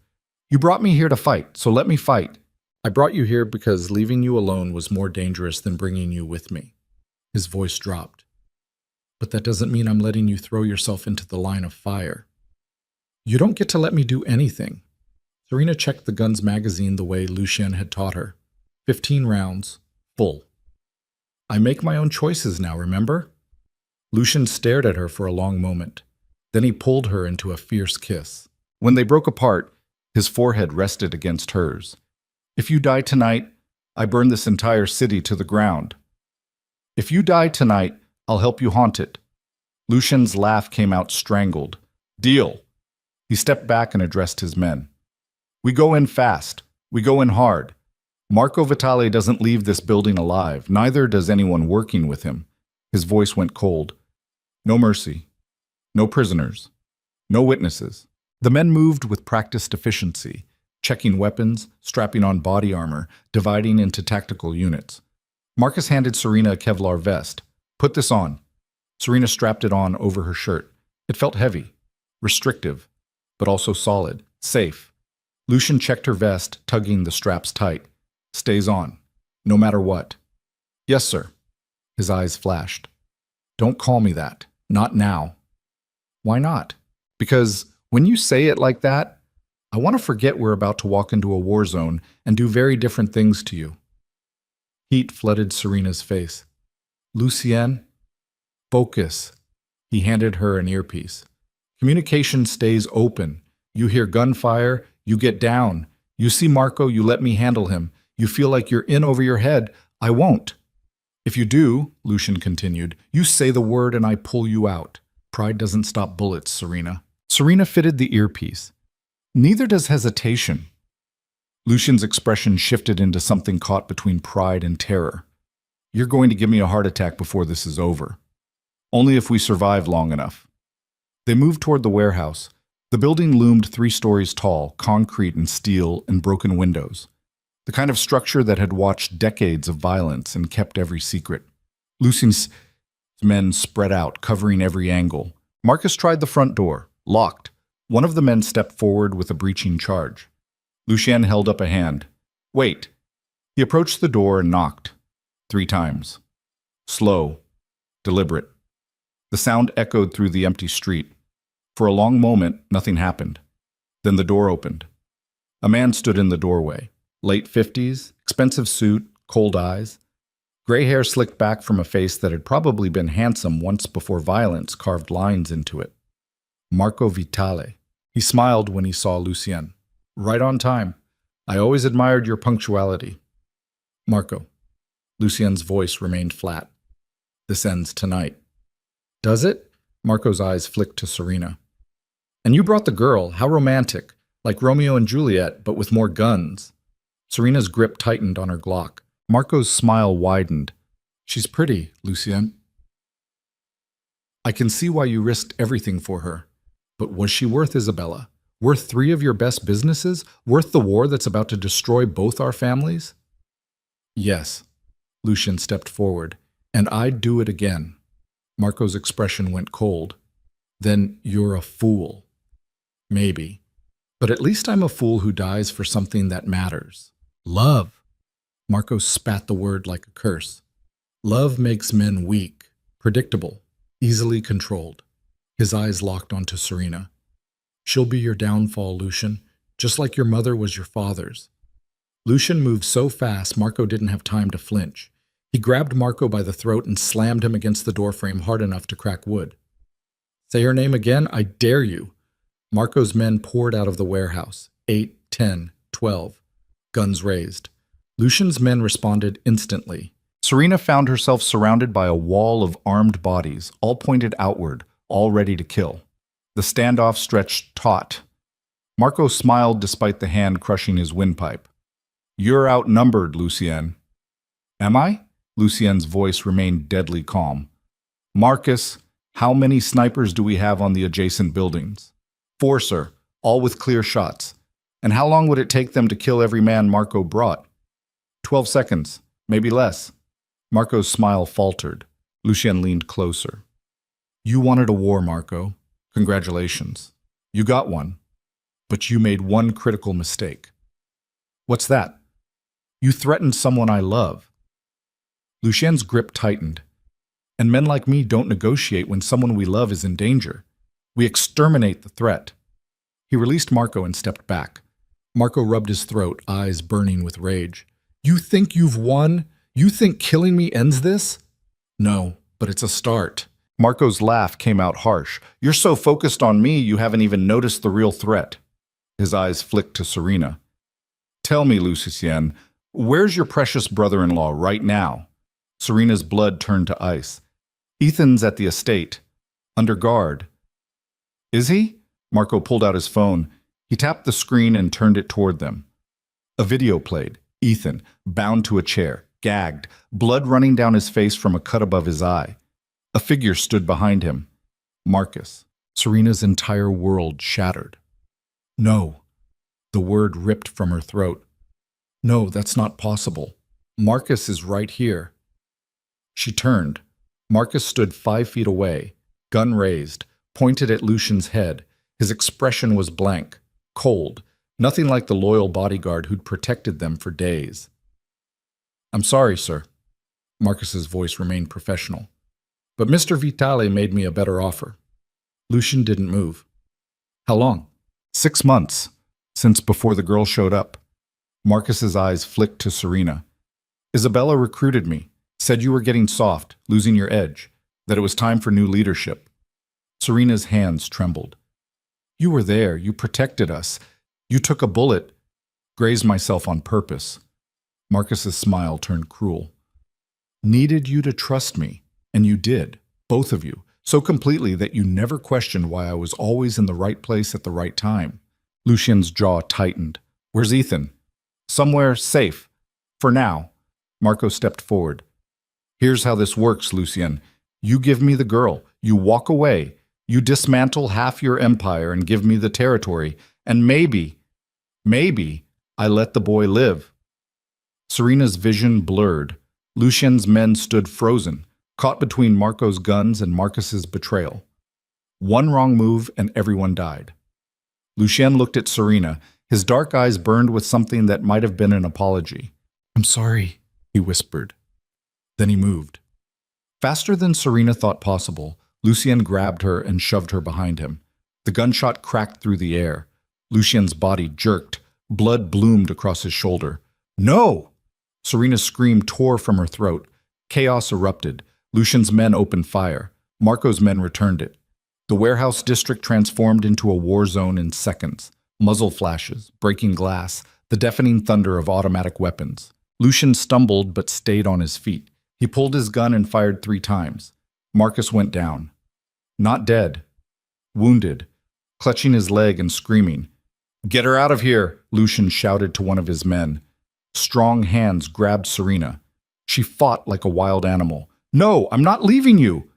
You brought me here to fight, so let me fight. I brought you here because leaving you alone was more dangerous than bringing you with me. His voice dropped. But that doesn't mean I'm letting you throw yourself into the line of fire. You don't get to let me do anything. Serena checked the gun's magazine the way Lucien had taught her. 15 rounds, full. I make my own choices now, remember? Lucien stared at her for a long moment. Then he pulled her into a fierce kiss. When they broke apart, his forehead rested against hers. If you die tonight, I burn this entire city to the ground. If you die tonight, I'll help you haunt it. Lucien's laugh came out strangled. Deal. He stepped back and addressed his men. We go in fast. We go in hard. Marco Vitale doesn't leave this building alive. Neither does anyone working with him. His voice went cold. No mercy. No prisoners. No witnesses. The men moved with practiced efficiency, checking weapons, strapping on body armor, dividing into tactical units. Marcus handed Serena a Kevlar vest. Put this on. Serena strapped it on over her shirt. It felt heavy, restrictive, but also solid, safe. Lucien checked her vest, tugging the straps tight. Stays on, no matter what. Yes, sir. His eyes flashed. Don't call me that. Not now. Why not? Because when you say it like that, I want to forget we're about to walk into a war zone and do very different things to you. Heat flooded Serena's face. Lucien, focus. He handed her an earpiece. Communication stays open. You hear gunfire, you get down. You see Marco, you let me handle him. You feel like you're in over your head. I won't. If you do, Lucien continued, you say the word and I pull you out. Pride doesn't stop bullets, Serena. Serena fitted the earpiece. Neither does hesitation. Lucien's expression shifted into something caught between pride and terror. You're going to give me a heart attack before this is over. Only if we survive long enough. They moved toward the warehouse. The building loomed 3 stories tall, concrete and steel and broken windows. The kind of structure that had watched decades of violence and kept every secret. Lucien's men spread out, covering every angle. Marcus tried the front door, locked. One of the men stepped forward with a breaching charge. Lucien held up a hand. Wait. He approached the door and knocked. 3 times. Slow. Deliberate. The sound echoed through the empty street. For a long moment, nothing happened. Then the door opened. A man stood in the doorway. Late 50s, expensive suit, cold eyes. Gray hair slicked back from a face that had probably been handsome once before violence carved lines into it. Marco Vitale. He smiled when he saw Lucien. Right on time. I always admired your punctuality. Marco. Lucien's voice remained flat. This ends tonight. Does it? Marco's eyes flicked to Serena. And you brought the girl. How romantic. Like Romeo and Juliet, but with more guns. Serena's grip tightened on her Glock. Marco's smile widened. She's pretty, Lucien. I can see why you risked everything for her. But was she worth Isabella? Worth 3 of your best businesses? Worth the war that's about to destroy both our families? Yes. Lucien stepped forward. And I'd do it again. Marco's expression went cold. Then you're a fool. Maybe. But at least I'm a fool who dies for something that matters. Love. Marco spat the word like a curse. Love makes men weak, predictable, easily controlled. His eyes locked onto Serena. She'll be your downfall, Lucien, just like your mother was your father's. Lucien moved so fast Marco didn't have time to flinch. He grabbed Marco by the throat and slammed him against the doorframe hard enough to crack wood. Say her name again, I dare you. Marco's men poured out of the warehouse. 8, 10, 12. Guns raised. Lucian's men responded instantly. Serena found herself surrounded by a wall of armed bodies, all pointed outward, all ready to kill. The standoff stretched taut. Marco smiled despite the hand crushing his windpipe. "You're outnumbered, Lucien." "Am I?" Lucien's voice remained deadly calm. "Marcus, how many snipers do we have on the adjacent buildings?" "4, sir, all with clear shots." "And how long would it take them to kill every man Marco brought?" 12 seconds, maybe less." Marco's smile faltered. Lucien leaned closer. "You wanted a war, Marco. Congratulations. You got one. But you made one critical mistake." "What's that?" "You threatened someone I love." Lucien's grip tightened. "And men like me don't negotiate when someone we love is in danger. We exterminate the threat." He released Marco and stepped back. Marco rubbed his throat, eyes burning with rage. "You think you've won? You think killing me ends this?" "No, but it's a start." Marco's laugh came out harsh. "You're so focused on me, you haven't even noticed the real threat." His eyes flicked to Serena. "Tell me, Lucien, where's your precious brother-in-law right now?" Serena's blood turned to ice. "Ethan's at the estate, under guard." "Is he?" Marco pulled out his phone. He tapped the screen and turned it toward them. A video played. Ethan, bound to a chair, gagged, blood running down his face from a cut above his eye. A figure stood behind him. Marcus. Serena's entire world shattered. "No." The word ripped from her throat. "No, that's not possible. Marcus is right here." She turned. Marcus stood 5 feet away, gun raised, pointed at Lucian's head. His expression was blank, cold, nothing like the loyal bodyguard who'd protected them for days. "I'm sorry, sir." Marcus's voice remained professional. "But Mr. Vitale made me a better offer." Lucian didn't move. "How long?" 6 months, since before the girl showed up." Marcus's eyes flicked to Serena. "Isabella recruited me, said you were getting soft, losing your edge, that it was time for new leadership." Serena's hands trembled. "You were there, you protected us. You took a bullet." "Grazed myself on purpose." Marcus's smile turned cruel. "Needed you to trust me, and you did, both of you, so completely that you never questioned why I was always in the right place at the right time." Lucian's jaw tightened. "Where's Ethan?" "Somewhere safe. For now." Marco stepped forward. "Here's how this works, Lucien. You give me the girl. You walk away. You dismantle half your empire and give me the territory. And maybe, I let the boy live." Serena's vision blurred. Lucien's men stood frozen, caught between Marco's guns and Marcus's betrayal. One wrong move and everyone died. Lucien looked at Serena. His dark eyes burned with something that might have been an apology. "I'm sorry," he whispered. Then he moved. Faster than Serena thought possible, Lucien grabbed her and shoved her behind him. The gunshot cracked through the air. Lucien's body jerked. Blood bloomed across his shoulder. "No!" Serena's scream tore from her throat. Chaos erupted. Lucian's men opened fire. Marco's men returned it. The warehouse district transformed into a war zone in seconds. Muzzle flashes, breaking glass, the deafening thunder of automatic weapons. Lucian stumbled but stayed on his feet. He pulled his gun and fired 3 times. Marcus went down. Not dead. Wounded. Clutching his leg and screaming. "Get her out of here!" Lucian shouted to one of his men. Strong hands grabbed Serena. She fought like a wild animal. "No, I'm not leaving you!"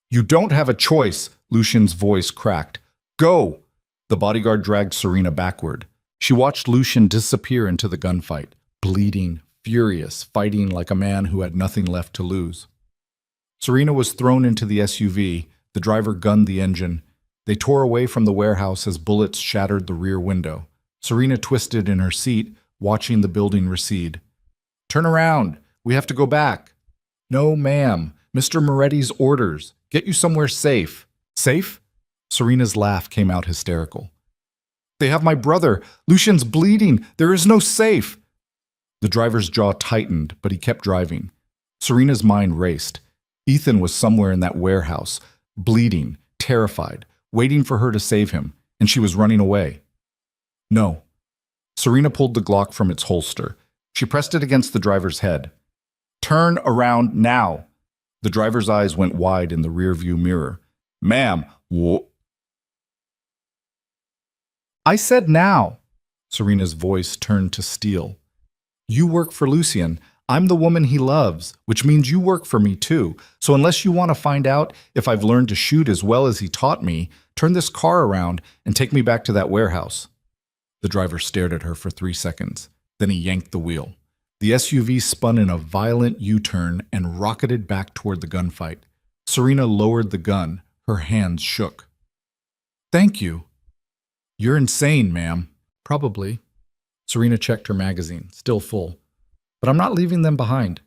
"You don't have a choice," Lucian's voice cracked. "Go!" The bodyguard dragged Serena backward. She watched Lucian disappear into the gunfight, bleeding, furious, fighting like a man who had nothing left to lose. Serena was thrown into the SUV. The driver gunned the engine. They tore away from the warehouse as bullets shattered the rear window. Serena twisted in her seat, watching the building recede. "Turn around! We have to go back!" "No, ma'am. Mr. Moretti's orders. Get you somewhere safe." "Safe?" Serena's laugh came out hysterical. "They have my brother. Lucian's bleeding. There is no safe." The driver's jaw tightened, but he kept driving. Serena's mind raced. Ethan was somewhere in that warehouse, bleeding, terrified, waiting for her to save him, and she was running away. "No." Serena pulled the Glock from its holster. She pressed it against the driver's head. Turn around now. The driver's eyes went wide in the rearview mirror. Ma'am, I said now. Serena's voice turned to steel. You work for Lucien. I'm the woman he loves, which means you work for me too. So unless you want to find out if I've learned to shoot as well as he taught me, turn this car around and take me back to that warehouse. The driver stared at her for 3 seconds. Then he yanked the wheel. The SUV spun in a violent U-turn and rocketed back toward the gunfight. Serena lowered the gun. Her hands shook. Thank you. You're insane, ma'am. Probably. Serena checked her magazine, still full. But I'm not leaving them behind.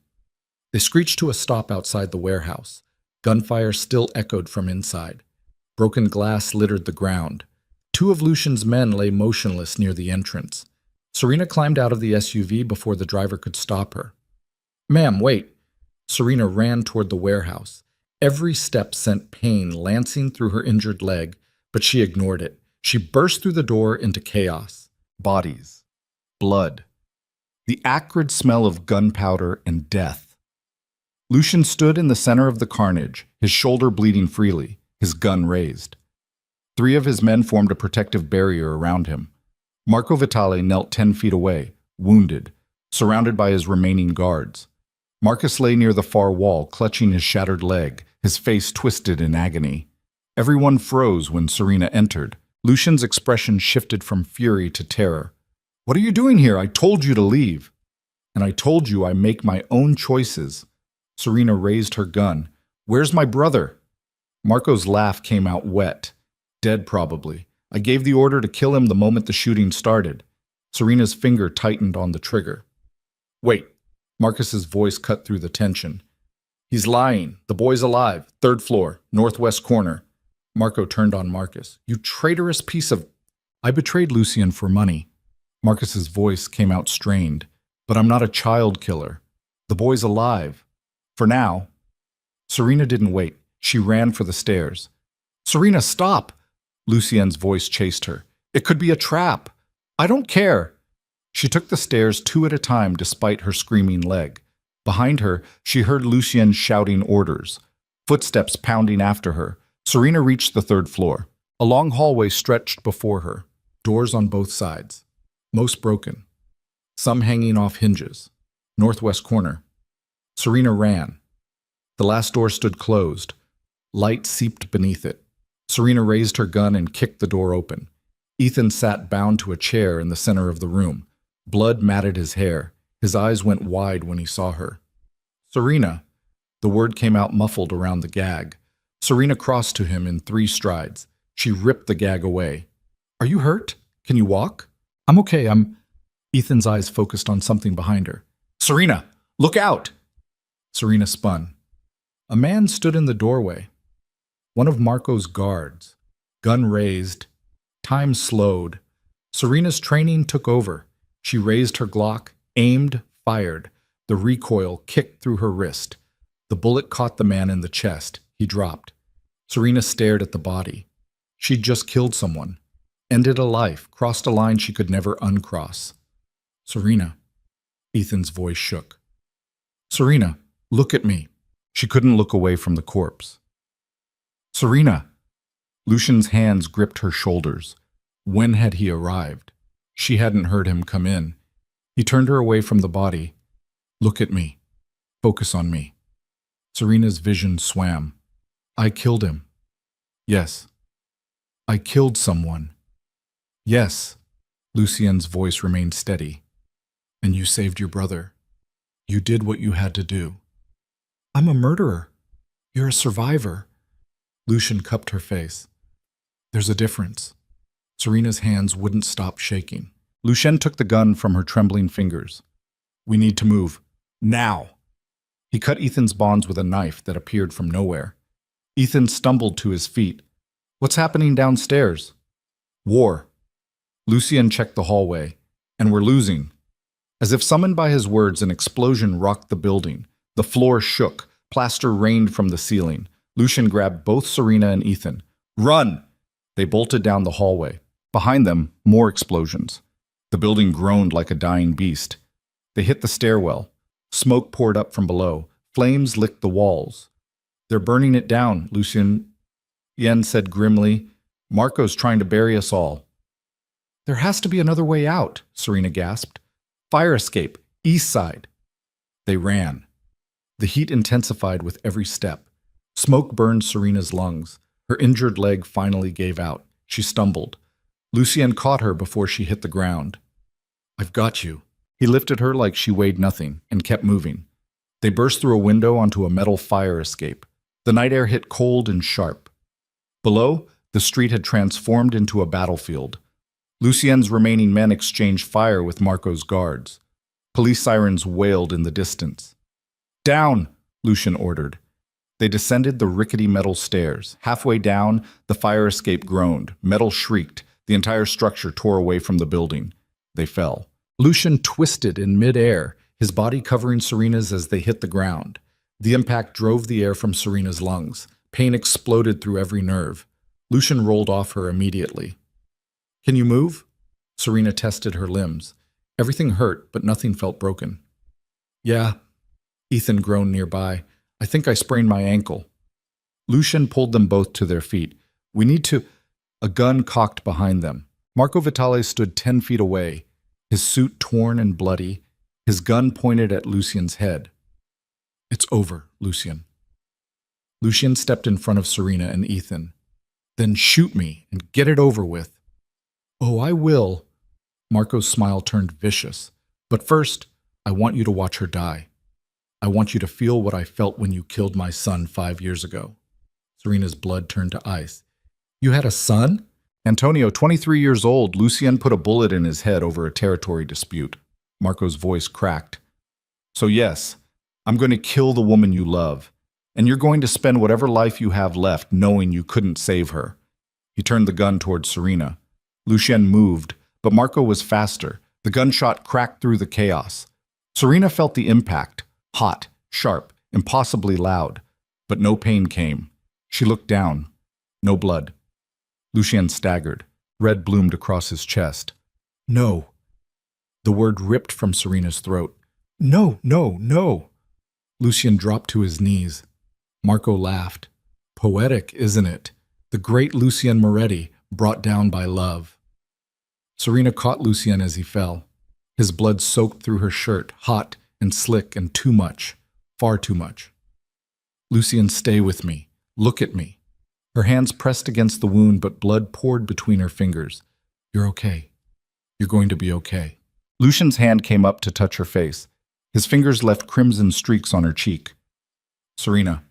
They screeched to a stop outside the warehouse. Gunfire still echoed from inside. Broken glass littered the ground. 2 of Lucien's men lay motionless near the entrance. Serena climbed out of the SUV before the driver could stop her. Ma'am, wait. Serena ran toward the warehouse. Every step sent pain lancing through her injured leg, but she ignored it. She burst through the door into chaos. Bodies. Blood. The acrid smell of gunpowder and death. Lucien stood in the center of the carnage, his shoulder bleeding freely, his gun raised. 3 of his men formed a protective barrier around him. Marco Vitale knelt 10 feet away, wounded, surrounded by his remaining guards. Marcus lay near the far wall, clutching his shattered leg, his face twisted in agony. Everyone froze when Serena entered. Lucien's expression shifted from fury to terror. What are you doing here? I told you to leave. And I told you I make my own choices. Serena raised her gun. Where's my brother? Marco's laugh came out wet. Dead, probably. I gave the order to kill him the moment the shooting started. Serena's finger tightened on the trigger. Wait. Marcus's voice cut through the tension. He's lying. The boy's alive. 3rd floor, northwest corner. Marco turned on Marcus. You traitorous piece of... I betrayed Lucien for money. Marcus's voice came out strained. But I'm not a child killer. The boy's alive. For now. Serena didn't wait. She ran for the stairs. Serena, stop! Lucien's voice chased her. It could be a trap. I don't care. She took the stairs 2 at a time despite her screaming leg. Behind her, she heard Lucien shouting orders. Footsteps pounding after her. Serena reached the 3rd floor. A long hallway stretched before her. Doors on both sides. Most broken. Some hanging off hinges. Northwest corner. Serena ran. The last door stood closed. Light seeped beneath it. Serena raised her gun and kicked the door open. Ethan sat bound to a chair in the center of the room. Blood matted his hair. His eyes went wide when he saw her. Serena. The word came out muffled around the gag. Serena crossed to him in 3 strides. She ripped the gag away. Are you hurt? Can you walk? I'm okay, Ethan's eyes focused on something behind her. Serena, look out! Serena spun. A man stood in the doorway. One of Marco's guards. Gun raised. Time slowed. Serena's training took over. She raised her Glock, aimed, fired. The recoil kicked through her wrist. The bullet caught the man in the chest. He dropped. Serena stared at the body. She'd just killed someone. Ended a life, crossed a line she could never uncross. Serena. Ethan's voice shook. Serena, look at me. She couldn't look away from the corpse. Serena. Lucien's hands gripped her shoulders. When had he arrived? She hadn't heard him come in. He turned her away from the body. Look at me. Focus on me. Serena's vision swam. I killed him. Yes. I killed someone. Yes. Lucien's voice remained steady. And you saved your brother. You did what you had to do. I'm a murderer. You're a survivor. Lucien cupped her face. There's a difference. Serena's hands wouldn't stop shaking. Lucien took the gun from her trembling fingers. We need to move. Now. He cut Ethan's bonds with a knife that appeared from nowhere. Ethan stumbled to his feet. What's happening downstairs? War. Lucien checked the hallway. And we're losing. As if summoned by his words, an explosion rocked the building. The floor shook. Plaster rained from the ceiling. Lucien grabbed both Serena and Ethan. Run! They bolted down the hallway. Behind them, more explosions. The building groaned like a dying beast. They hit the stairwell. Smoke poured up from below. Flames licked the walls. They're burning it down, Yen said grimly. Marco's trying to bury us all. There has to be another way out, Serena gasped. Fire escape, east side. They ran. The heat intensified with every step. Smoke burned Serena's lungs. Her injured leg finally gave out. She stumbled. Lucien caught her before she hit the ground. I've got you. He lifted her like she weighed nothing and kept moving. They burst through a window onto a metal fire escape. The night air hit cold and sharp. Below, the street had transformed into a battlefield. Lucien's remaining men exchanged fire with Marco's guards. Police sirens wailed in the distance. Down, Lucien ordered. They descended the rickety metal stairs. Halfway down, the fire escape groaned. Metal shrieked. The entire structure tore away from the building. They fell. Lucien twisted in midair, his body covering Serena's as they hit the ground. The impact drove the air from Serena's lungs. Pain exploded through every nerve. Lucien rolled off her immediately. Can you move? Serena tested her limbs. Everything hurt, but nothing felt broken. Yeah, Ethan groaned nearby. I think I sprained my ankle. Lucien pulled them both to their feet. We need to... A gun cocked behind them. Marco Vitale stood 10 feet away, his suit torn and bloody, his gun pointed at Lucien's head. It's over, Lucien. Lucien stepped in front of Serena and Ethan. Then shoot me and get it over with. Oh, I will. Marco's smile turned vicious. But first, I want you to watch her die. I want you to feel what I felt when you killed my son 5 years ago. Serena's blood turned to ice. You had a son? Antonio, 23 years old, Lucien put a bullet in his head over a territory dispute. Marco's voice cracked. So yes, I'm going to kill the woman you love, and you're going to spend whatever life you have left knowing you couldn't save her. He turned the gun toward Serena. Lucien moved, but Marco was faster. The gunshot cracked through the chaos. Serena felt the impact, hot, sharp, impossibly loud, but no pain came. She looked down. No blood. Lucien staggered. Red bloomed across his chest. No. The word ripped from Serena's throat. No, no, no. Lucien dropped to his knees. Marco laughed. Poetic, isn't it? The great Lucien Moretti, brought down by love. Serena caught Lucien as he fell. His blood soaked through her shirt, hot and slick and too much. Far too much. Lucien, stay with me. Look at me. Her hands pressed against the wound, but blood poured between her fingers. You're okay. You're going to be okay. Lucien's hand came up to touch her face. His fingers left crimson streaks on her cheek. Serena.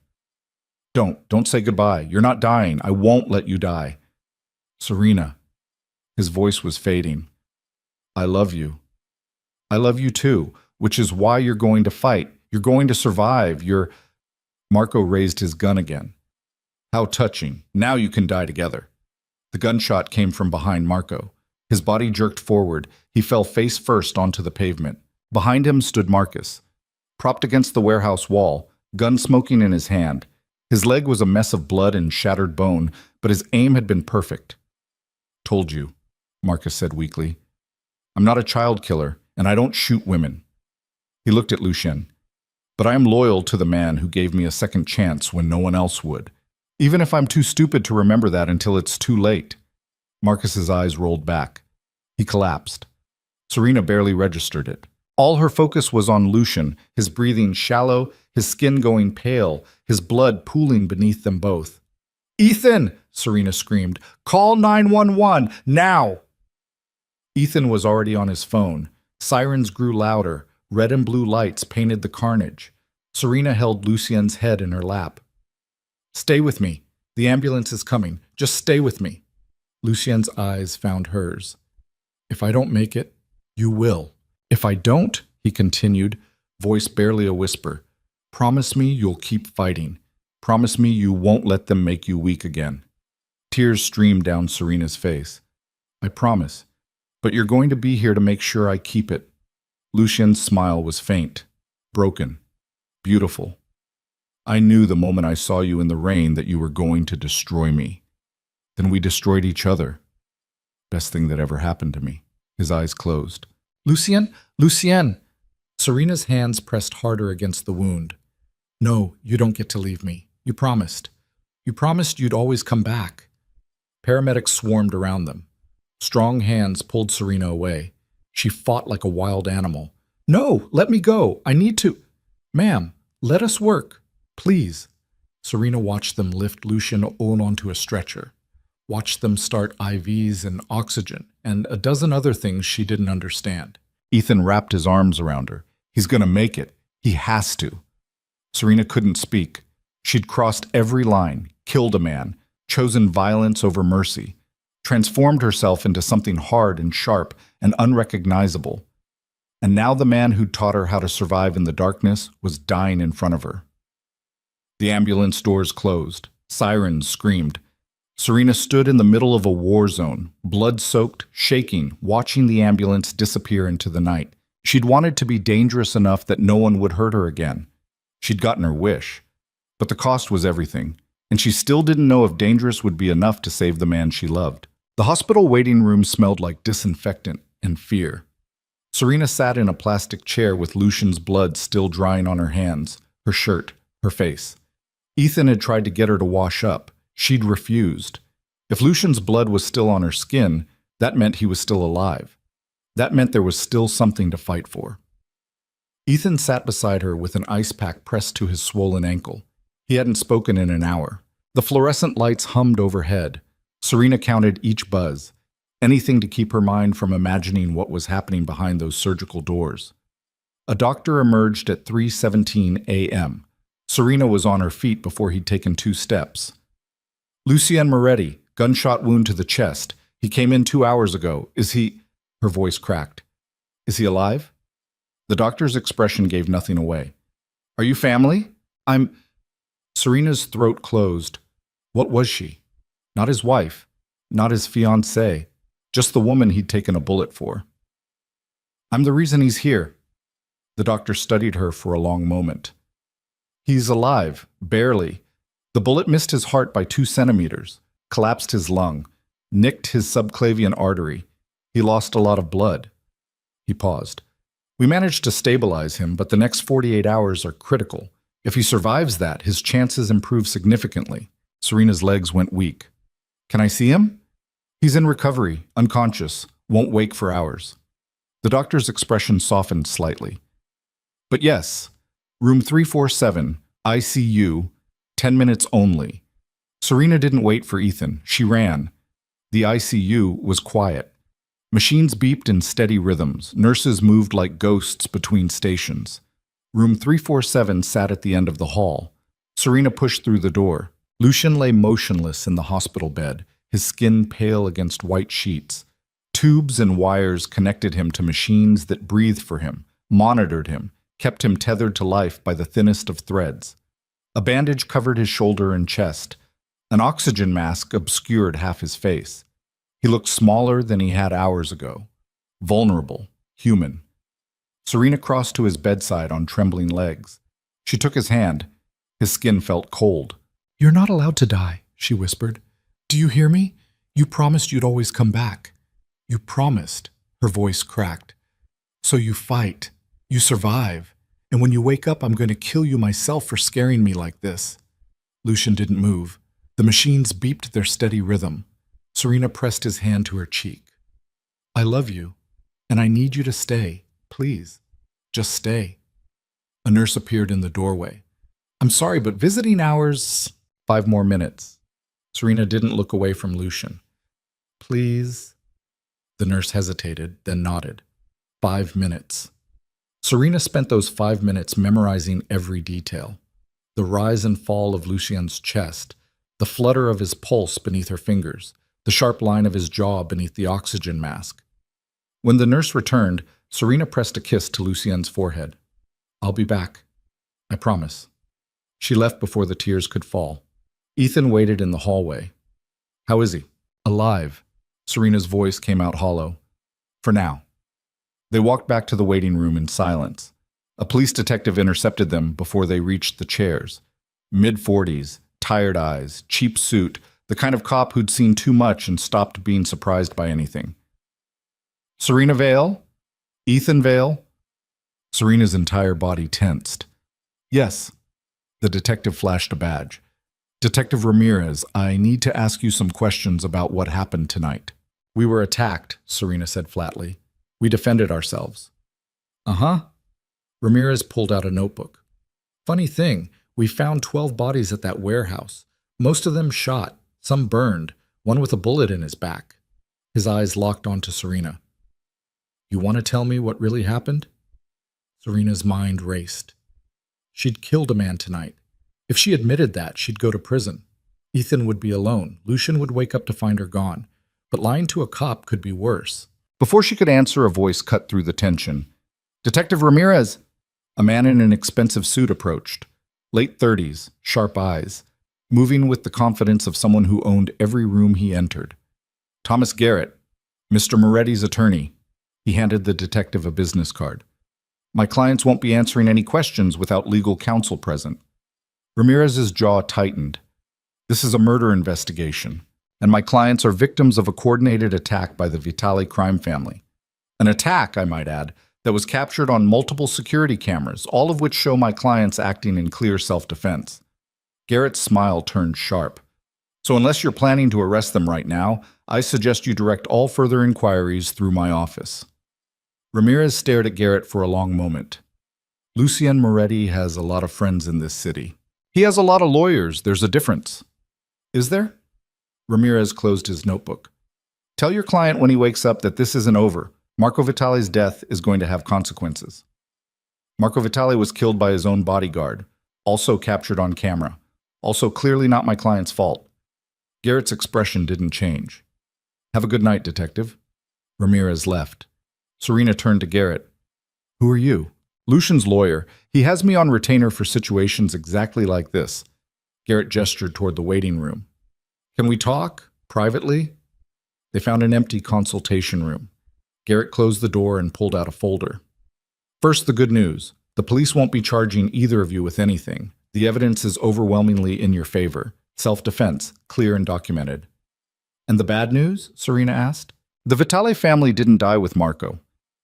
Don't say goodbye. You're not dying. I won't let you die. Serena. His voice was fading. I love you. I love you too, which is why you're going to fight. You're going to survive. Marco raised his gun again. How touching. Now you can die together. The gunshot came from behind Marco. His body jerked forward. He fell face first onto the pavement. Behind him stood Marcus, propped against the warehouse wall, gun smoking in his hand. His leg was a mess of blood and shattered bone, but his aim had been perfect. Told you, Marcus said weakly. I'm not a child killer, and I don't shoot women. He looked at Lucien. But I am loyal to the man who gave me a second chance when no one else would. Even if I'm too stupid to remember that until it's too late. Marcus's eyes rolled back. He collapsed. Serena barely registered it. All her focus was on Lucien, his breathing shallow, his skin going pale, his blood pooling beneath them both. Ethan! Serena screamed. Call 911, now! Ethan was already on his phone. Sirens grew louder. Red and blue lights painted the carnage. Serena held Lucien's head in her lap. Stay with me. The ambulance is coming. Just stay with me. Lucien's eyes found hers. If I don't make it, you will. If I don't, he continued, voice barely a whisper, promise me you'll keep fighting. Promise me you won't let them make you weak again. Tears streamed down Serena's face. I promise, but you're going to be here to make sure I keep it. Lucien's smile was faint, broken, beautiful. I knew the moment I saw you in the rain that you were going to destroy me. Then we destroyed each other. Best thing that ever happened to me. His eyes closed. Lucien? Lucien! Serena's hands pressed harder against the wound. No, you don't get to leave me. You promised. You promised you'd always come back. Paramedics swarmed around them. Strong hands pulled Serena away. She fought like a wild animal. No, let me go. I need to. Ma'am, let us work. Please. Serena watched them lift Lucian onto a stretcher. Watched them start IVs and oxygen, and a dozen other things she didn't understand. Ethan wrapped his arms around her. He's gonna make it. He has to. Serena couldn't speak. She'd crossed every line, killed a man, chosen violence over mercy, transformed herself into something hard and sharp and unrecognizable. And now the man who'd taught her how to survive in the darkness was dying in front of her. The ambulance doors closed. Sirens screamed. Serena stood in the middle of a war zone, blood-soaked, shaking, watching the ambulance disappear into the night. She'd wanted to be dangerous enough that no one would hurt her again. She'd gotten her wish. But the cost was everything, and she still didn't know if dangerous would be enough to save the man she loved. The hospital waiting room smelled like disinfectant and fear. Serena sat in a plastic chair with Lucian's blood still drying on her hands, her shirt, her face. Ethan had tried to get her to wash up. She'd refused. If Lucian's blood was still on her skin, that meant he was still alive. That meant there was still something to fight for. Ethan sat beside her with an ice pack pressed to his swollen ankle. He hadn't spoken in an hour. The fluorescent lights hummed overhead. Serena counted each buzz, anything to keep her mind from imagining what was happening behind those surgical doors. A doctor emerged at 3:17 a.m. Serena was on her feet before he'd taken 2 steps. Lucien Moretti, gunshot wound to the chest. He came in 2 hours ago. Is he... Her voice cracked. Is he alive? The doctor's expression gave nothing away. Are you family? Serena's throat closed. What was she? Not his wife, not his fiancée, just the woman he'd taken a bullet for. I'm the reason he's here. The doctor studied her for a long moment. He's alive, barely. The bullet missed his heart by 2 centimeters, collapsed his lung, nicked his subclavian artery. He lost a lot of blood. He paused. We managed to stabilize him, but the next 48 hours are critical. If he survives that, his chances improve significantly. Serena's legs went weak. Can I see him? He's in recovery, unconscious, won't wake for hours. The doctor's expression softened slightly. But yes, room 347, ICU, 10 minutes only. Serena didn't wait for Ethan. She ran. The ICU was quiet. Machines beeped in steady rhythms. Nurses moved like ghosts between stations. Room 347 sat at the end of the hall. Serena pushed through the door. Lucian lay motionless in the hospital bed, his skin pale against white sheets. Tubes and wires connected him to machines that breathed for him, monitored him, kept him tethered to life by the thinnest of threads. A bandage covered his shoulder and chest. An oxygen mask obscured half his face. He looked smaller than he had hours ago. Vulnerable, human. Serena crossed to his bedside on trembling legs. She took his hand. His skin felt cold. You're not allowed to die, she whispered. Do you hear me? You promised you'd always come back. You promised. Her voice cracked. So you fight. You survive. And when you wake up, I'm going to kill you myself for scaring me like this. Lucian didn't move. The machines beeped their steady rhythm. Serena pressed his hand to her cheek. I love you, and I need you to stay. Please, just stay. A nurse appeared in the doorway. I'm sorry, but visiting hours... 5 more minutes. Serena didn't look away from Lucian. Please. The nurse hesitated, then nodded. 5 minutes. Serena spent those 5 minutes memorizing every detail. The rise and fall of Lucian's chest, the flutter of his pulse beneath her fingers, the sharp line of his jaw beneath the oxygen mask. When the nurse returned, Serena pressed a kiss to Lucian's forehead. I'll be back. I promise. She left before the tears could fall. Ethan waited in the hallway. How is he? Alive. Serena's voice came out hollow. For now. They walked back to the waiting room in silence. A police detective intercepted them before they reached the chairs. Mid-40s, tired eyes, cheap suit, the kind of cop who'd seen too much and stopped being surprised by anything. Serena Vale? Ethan Vale? Serena's entire body tensed. Yes. The detective flashed a badge. Detective Ramirez, I need to ask you some questions about what happened tonight. We were attacked, Serena said flatly. We defended ourselves. Uh-huh. Ramirez pulled out a notebook. Funny thing, we found 12 bodies at that warehouse. Most of them shot, some burned, one with a bullet in his back. His eyes locked onto Serena. You want to tell me what really happened? Serena's mind raced. She'd killed a man tonight. If she admitted that, she'd go to prison. Ethan would be alone. Lucian would wake up to find her gone. But lying to a cop could be worse. Before she could answer, a voice cut through the tension. Detective Ramirez! A man in an expensive suit approached. Late 30s, sharp eyes, moving with the confidence of someone who owned every room he entered. Thomas Garrett, Mr. Moretti's attorney. He handed the detective a business card. My clients won't be answering any questions without legal counsel present. Ramirez's jaw tightened. This is a murder investigation, and my clients are victims of a coordinated attack by the Vitale crime family. An attack, I might add, that was captured on multiple security cameras, all of which show my clients acting in clear self-defense. Garrett's smile turned sharp. So unless you're planning to arrest them right now, I suggest you direct all further inquiries through my office. Ramirez stared at Garrett for a long moment. Lucien Moretti has a lot of friends in this city. He has a lot of lawyers. There's a difference. Is there? Ramirez closed his notebook. Tell your client when he wakes up that this isn't over. Marco Vitale's death is going to have consequences. Marco Vitale was killed by his own bodyguard, also captured on camera. Also clearly not my client's fault. Garrett's expression didn't change. Have a good night, detective. Ramirez left. Serena turned to Garrett. Who are you? Lucian's lawyer. He has me on retainer for situations exactly like this. Garrett gestured toward the waiting room. Can we talk? Privately? They found an empty consultation room. Garrett closed the door and pulled out a folder. First, the good news. The police won't be charging either of you with anything. The evidence is overwhelmingly in your favor. Self-defense, clear and documented. And the bad news? Serena asked. The Vitale family didn't die with Marco.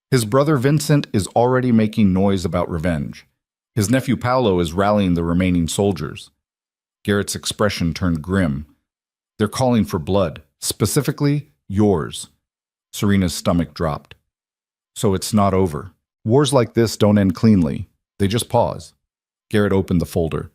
His brother Vincent is already making noise about revenge. His nephew Paolo is rallying the remaining soldiers. Garrett's expression turned grim. They're calling for blood, specifically yours. Serena's stomach dropped. So it's not over. Wars like this don't end cleanly. They just pause. Garrett opened the folder.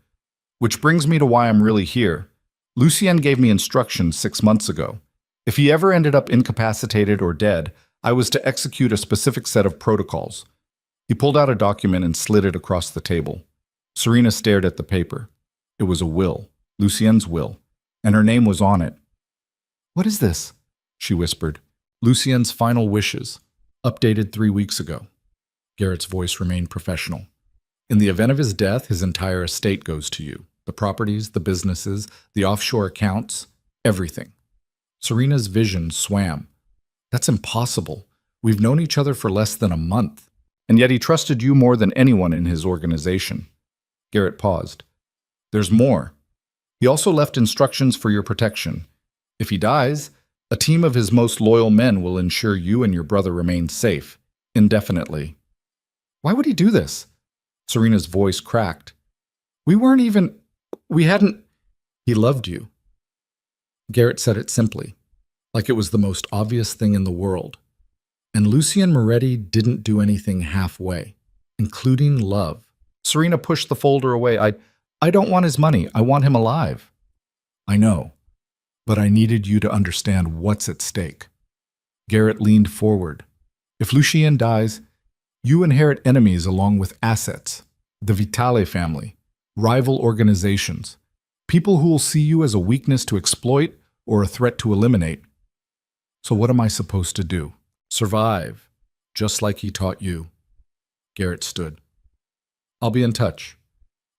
Which brings me to why I'm really here. Lucien gave me instructions 6 months ago. If he ever ended up incapacitated or dead, I was to execute a specific set of protocols. He pulled out a document and slid it across the table. Serena stared at the paper. It was a will, Lucien's will, and her name was on it. What is this? She whispered. Lucien's final wishes, updated 3 weeks ago. Garrett's voice remained professional. In the event of his death, his entire estate goes to you. The properties, the businesses, the offshore accounts, everything. Serena's vision swam. That's impossible. We've known each other for less than a month. And yet he trusted you more than anyone in his organization. Garrett paused. There's more. He also left instructions for your protection. If he dies, a team of his most loyal men will ensure you and your brother remain safe, indefinitely. Why would he do this? Serena's voice cracked. We hadn't. He loved you. Garrett said it simply, like it was the most obvious thing in the world. And Lucien Moretti didn't do anything halfway, including love. Serena pushed the folder away. I don't want his money. I want him alive. I know, but I needed you to understand what's at stake. Garrett leaned forward. If Lucien dies, you inherit enemies along with assets, the Vitale family, rival organizations, people who will see you as a weakness to exploit or a threat to eliminate. So what am I supposed to do? Survive, just like he taught you. Garrett stood. I'll be in touch.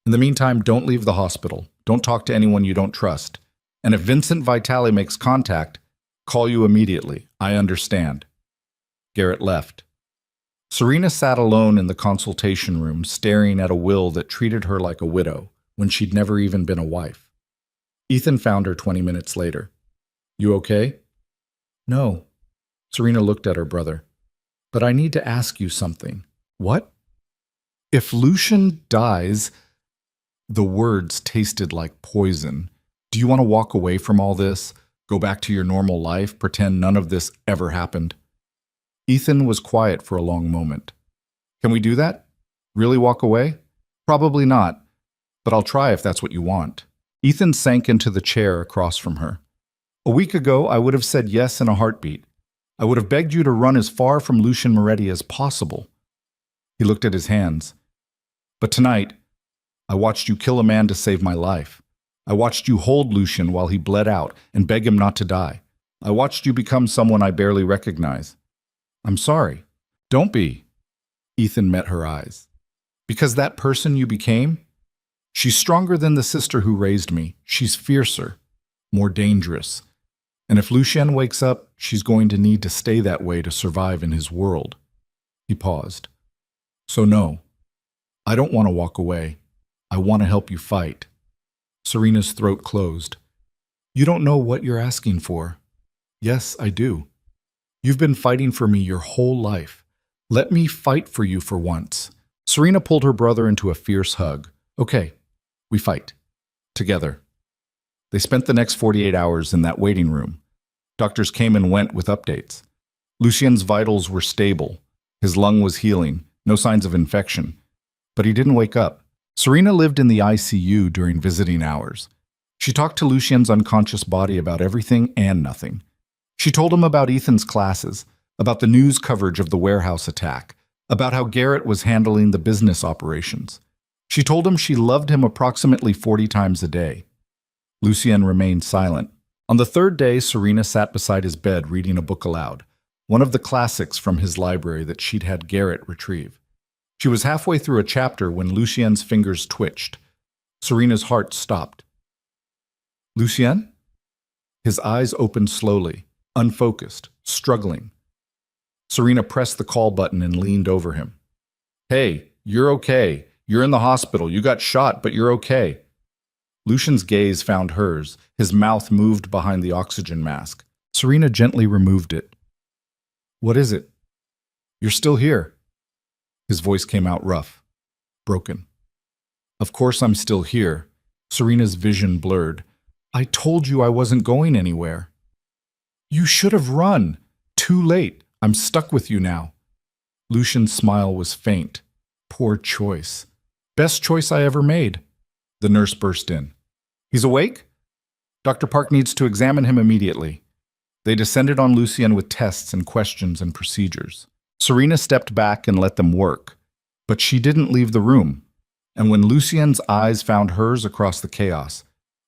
In the meantime, don't leave the hospital. Don't talk to anyone you don't trust. And if Vincent Vitale makes contact, call you immediately. I understand. Garrett left. Serena sat alone in the consultation room, staring at a will that treated her like a widow when she'd never even been a wife. Ethan found her 20 minutes later. You okay? No. Serena looked at her brother. But I need to ask you something. What? If Lucian dies, the words tasted like poison. Do you want to walk away from all this? Go back to your normal life? Pretend none of this ever happened? Ethan was quiet for a long moment. Can we do that? Really walk away? Probably not, but I'll try if that's what you want. Ethan sank into the chair across from her. A week ago, I would have said yes in a heartbeat. I would have begged you to run as far from Lucian Moretti as possible. He looked at his hands. But tonight, I watched you kill a man to save my life. I watched you hold Lucian while he bled out and beg him not to die. I watched you become someone I barely recognize. I'm sorry. Don't be. Ethan met her eyes. Because that person you became, she's stronger than the sister who raised me. She's fiercer, more dangerous. And if Lucian wakes up, she's going to need to stay that way to survive in his world. He paused. So no, I don't want to walk away. I want to help you fight. Serena's throat closed. You don't know what you're asking for. Yes, I do. You've been fighting for me your whole life. Let me fight for you for once. Serena pulled her brother into a fierce hug. Okay, we fight. Together. They spent the next 48 hours in that waiting room. Doctors came and went with updates. Lucian's vitals were stable. His lung was healing, no signs of infection. But he didn't wake up. Serena lived in the ICU during visiting hours. She talked to Lucian's unconscious body about everything and nothing. She told him about Ethan's classes, about the news coverage of the warehouse attack, about how Garrett was handling the business operations. She told him she loved him approximately 40 times a day. Lucian remained silent. On the third day, Serena sat beside his bed reading a book aloud, one of the classics from his library that she'd had Garrett retrieve. She was halfway through a chapter when Lucian's fingers twitched. Serena's heart stopped. Lucien? His eyes opened slowly, unfocused, struggling. Serena pressed the call button and leaned over him. Hey, you're okay. You're in the hospital. You got shot, but you're okay. Lucian's gaze found hers. His mouth moved behind the oxygen mask. Serena gently removed it. What is it? You're still here. His voice came out rough, broken. Of course I'm still here. Serena's vision blurred. I told you I wasn't going anywhere. You should have run. Too late. I'm stuck with you now. Lucian's smile was faint. Poor choice. Best choice I ever made. The nurse burst in. He's awake? Dr. Park needs to examine him immediately. They descended on Lucian with tests and questions and procedures. Serena stepped back and let them work, but she didn't leave the room. And when Lucian's eyes found hers across the chaos,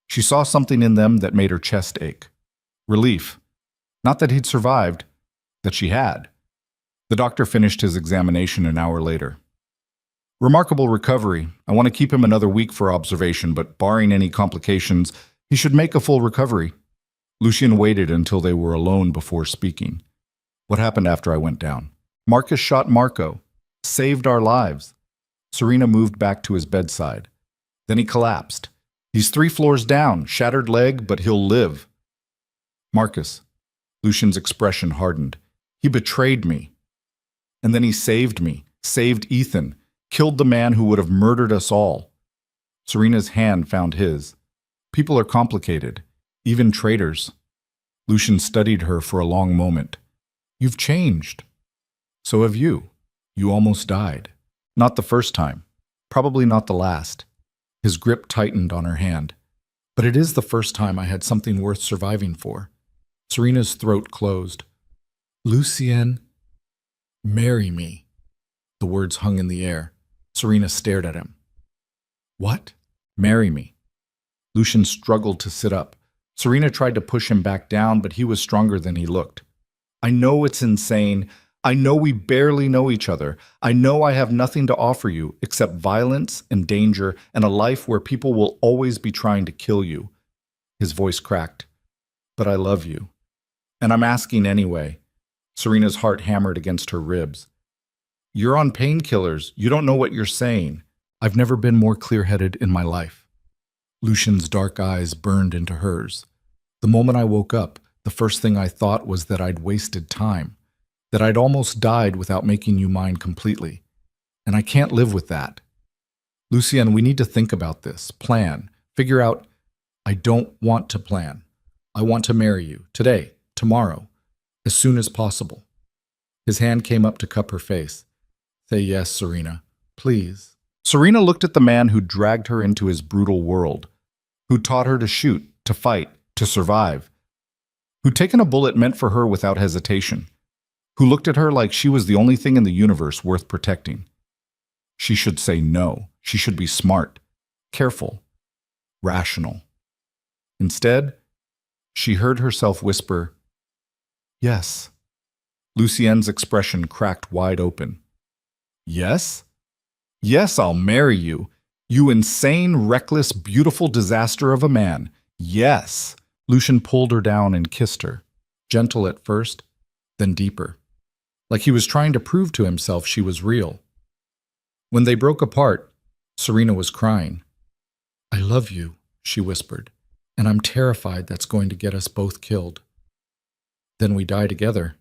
she saw something in them that made her chest ache. Relief. Not that he'd survived, that she had. The doctor finished his examination an hour later. Remarkable recovery. I want to keep him another week for observation, but barring any complications, he should make a full recovery. Lucian waited until they were alone before speaking. What happened after I went down? Marcus shot Marco. Saved our lives. Serena moved back to his bedside. Then he collapsed. He's 3 floors down, shattered leg, but he'll live. Marcus. Lucian's expression hardened. He betrayed me. And then he saved me, saved Ethan, killed the man who would have murdered us all. Serena's hand found his. People are complicated, even traitors. Lucian studied her for a long moment. You've changed. So have you. You almost died. Not the first time. Probably not the last. His grip tightened on her hand. But it is the first time I had something worth surviving for. Serena's throat closed. Lucien, marry me. The words hung in the air. Serena stared at him. What? Marry me. Lucian struggled to sit up. Serena tried to push him back down, but he was stronger than he looked. I know it's insane. I know we barely know each other. I know I have nothing to offer you except violence and danger and a life where people will always be trying to kill you. His voice cracked. But I love you. And I'm asking anyway. Serena's heart hammered against her ribs. You're on painkillers. You don't know what you're saying. I've never been more clear-headed in my life. Lucian's dark eyes burned into hers. The moment I woke up, the first thing I thought was that I'd wasted time, that I'd almost died without making you mine completely. And I can't live with that. Lucien, we need to think about this, plan, figure out. I don't want to plan. I want to marry you, today, tomorrow, as soon as possible. His hand came up to cup her face. Say yes, Serena, please. Serena looked at the man who dragged her into his brutal world, who taught her to shoot, to fight, to survive, who'd taken a bullet meant for her without hesitation, who looked at her like she was the only thing in the universe worth protecting. She should say no. She should be smart, careful, rational. Instead, she heard herself whisper, yes. Lucien's expression cracked wide open. Yes? Yes, I'll marry you. You insane, reckless, beautiful disaster of a man. Yes. Lucien pulled her down and kissed her, gentle at first, then deeper, like he was trying to prove to himself she was real. When they broke apart, Serena was crying. I love you, she whispered, and I'm terrified that's going to get us both killed. Then we die together.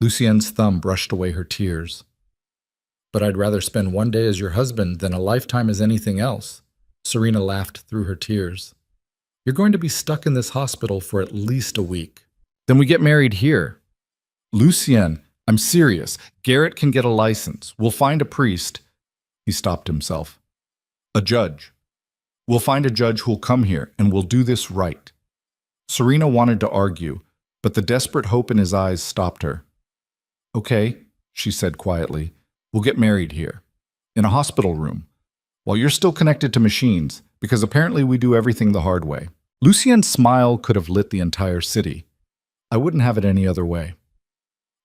Lucien's thumb brushed away her tears. But I'd rather spend one day as your husband than a lifetime as anything else. Serena laughed through her tears. You're going to be stuck in this hospital for at least a week. Then we get married here. Lucien, I'm serious. Garrett can get a license. We'll find a priest. He stopped himself. A judge. We'll find a judge who'll come here, and we'll do this right. Serena wanted to argue, but the desperate hope in his eyes stopped her. Okay, she said quietly. We'll get married here, in a hospital room, while you're still connected to machines, because apparently we do everything the hard way. Lucien's smile could have lit the entire city. I wouldn't have it any other way.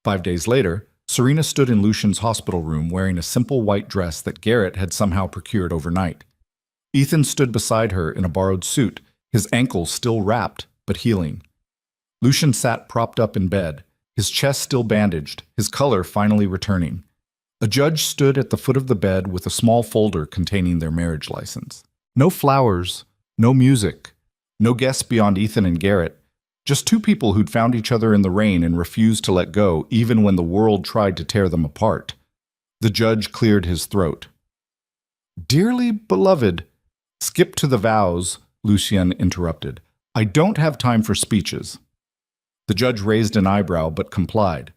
5 days later, Serena stood in Lucien's hospital room wearing a simple white dress that Garrett had somehow procured overnight. Ethan stood beside her in a borrowed suit, his ankles still wrapped, but healing. Lucien sat propped up in bed, his chest still bandaged, his color finally returning. A judge stood at the foot of the bed with a small folder containing their marriage license. No flowers, no music, no guests beyond Ethan and Garrett, just two people who'd found each other in the rain and refused to let go even when the world tried to tear them apart. The judge cleared his throat. Dearly beloved, skip to the vows, Lucien interrupted. I don't have time for speeches. The judge raised an eyebrow but complied.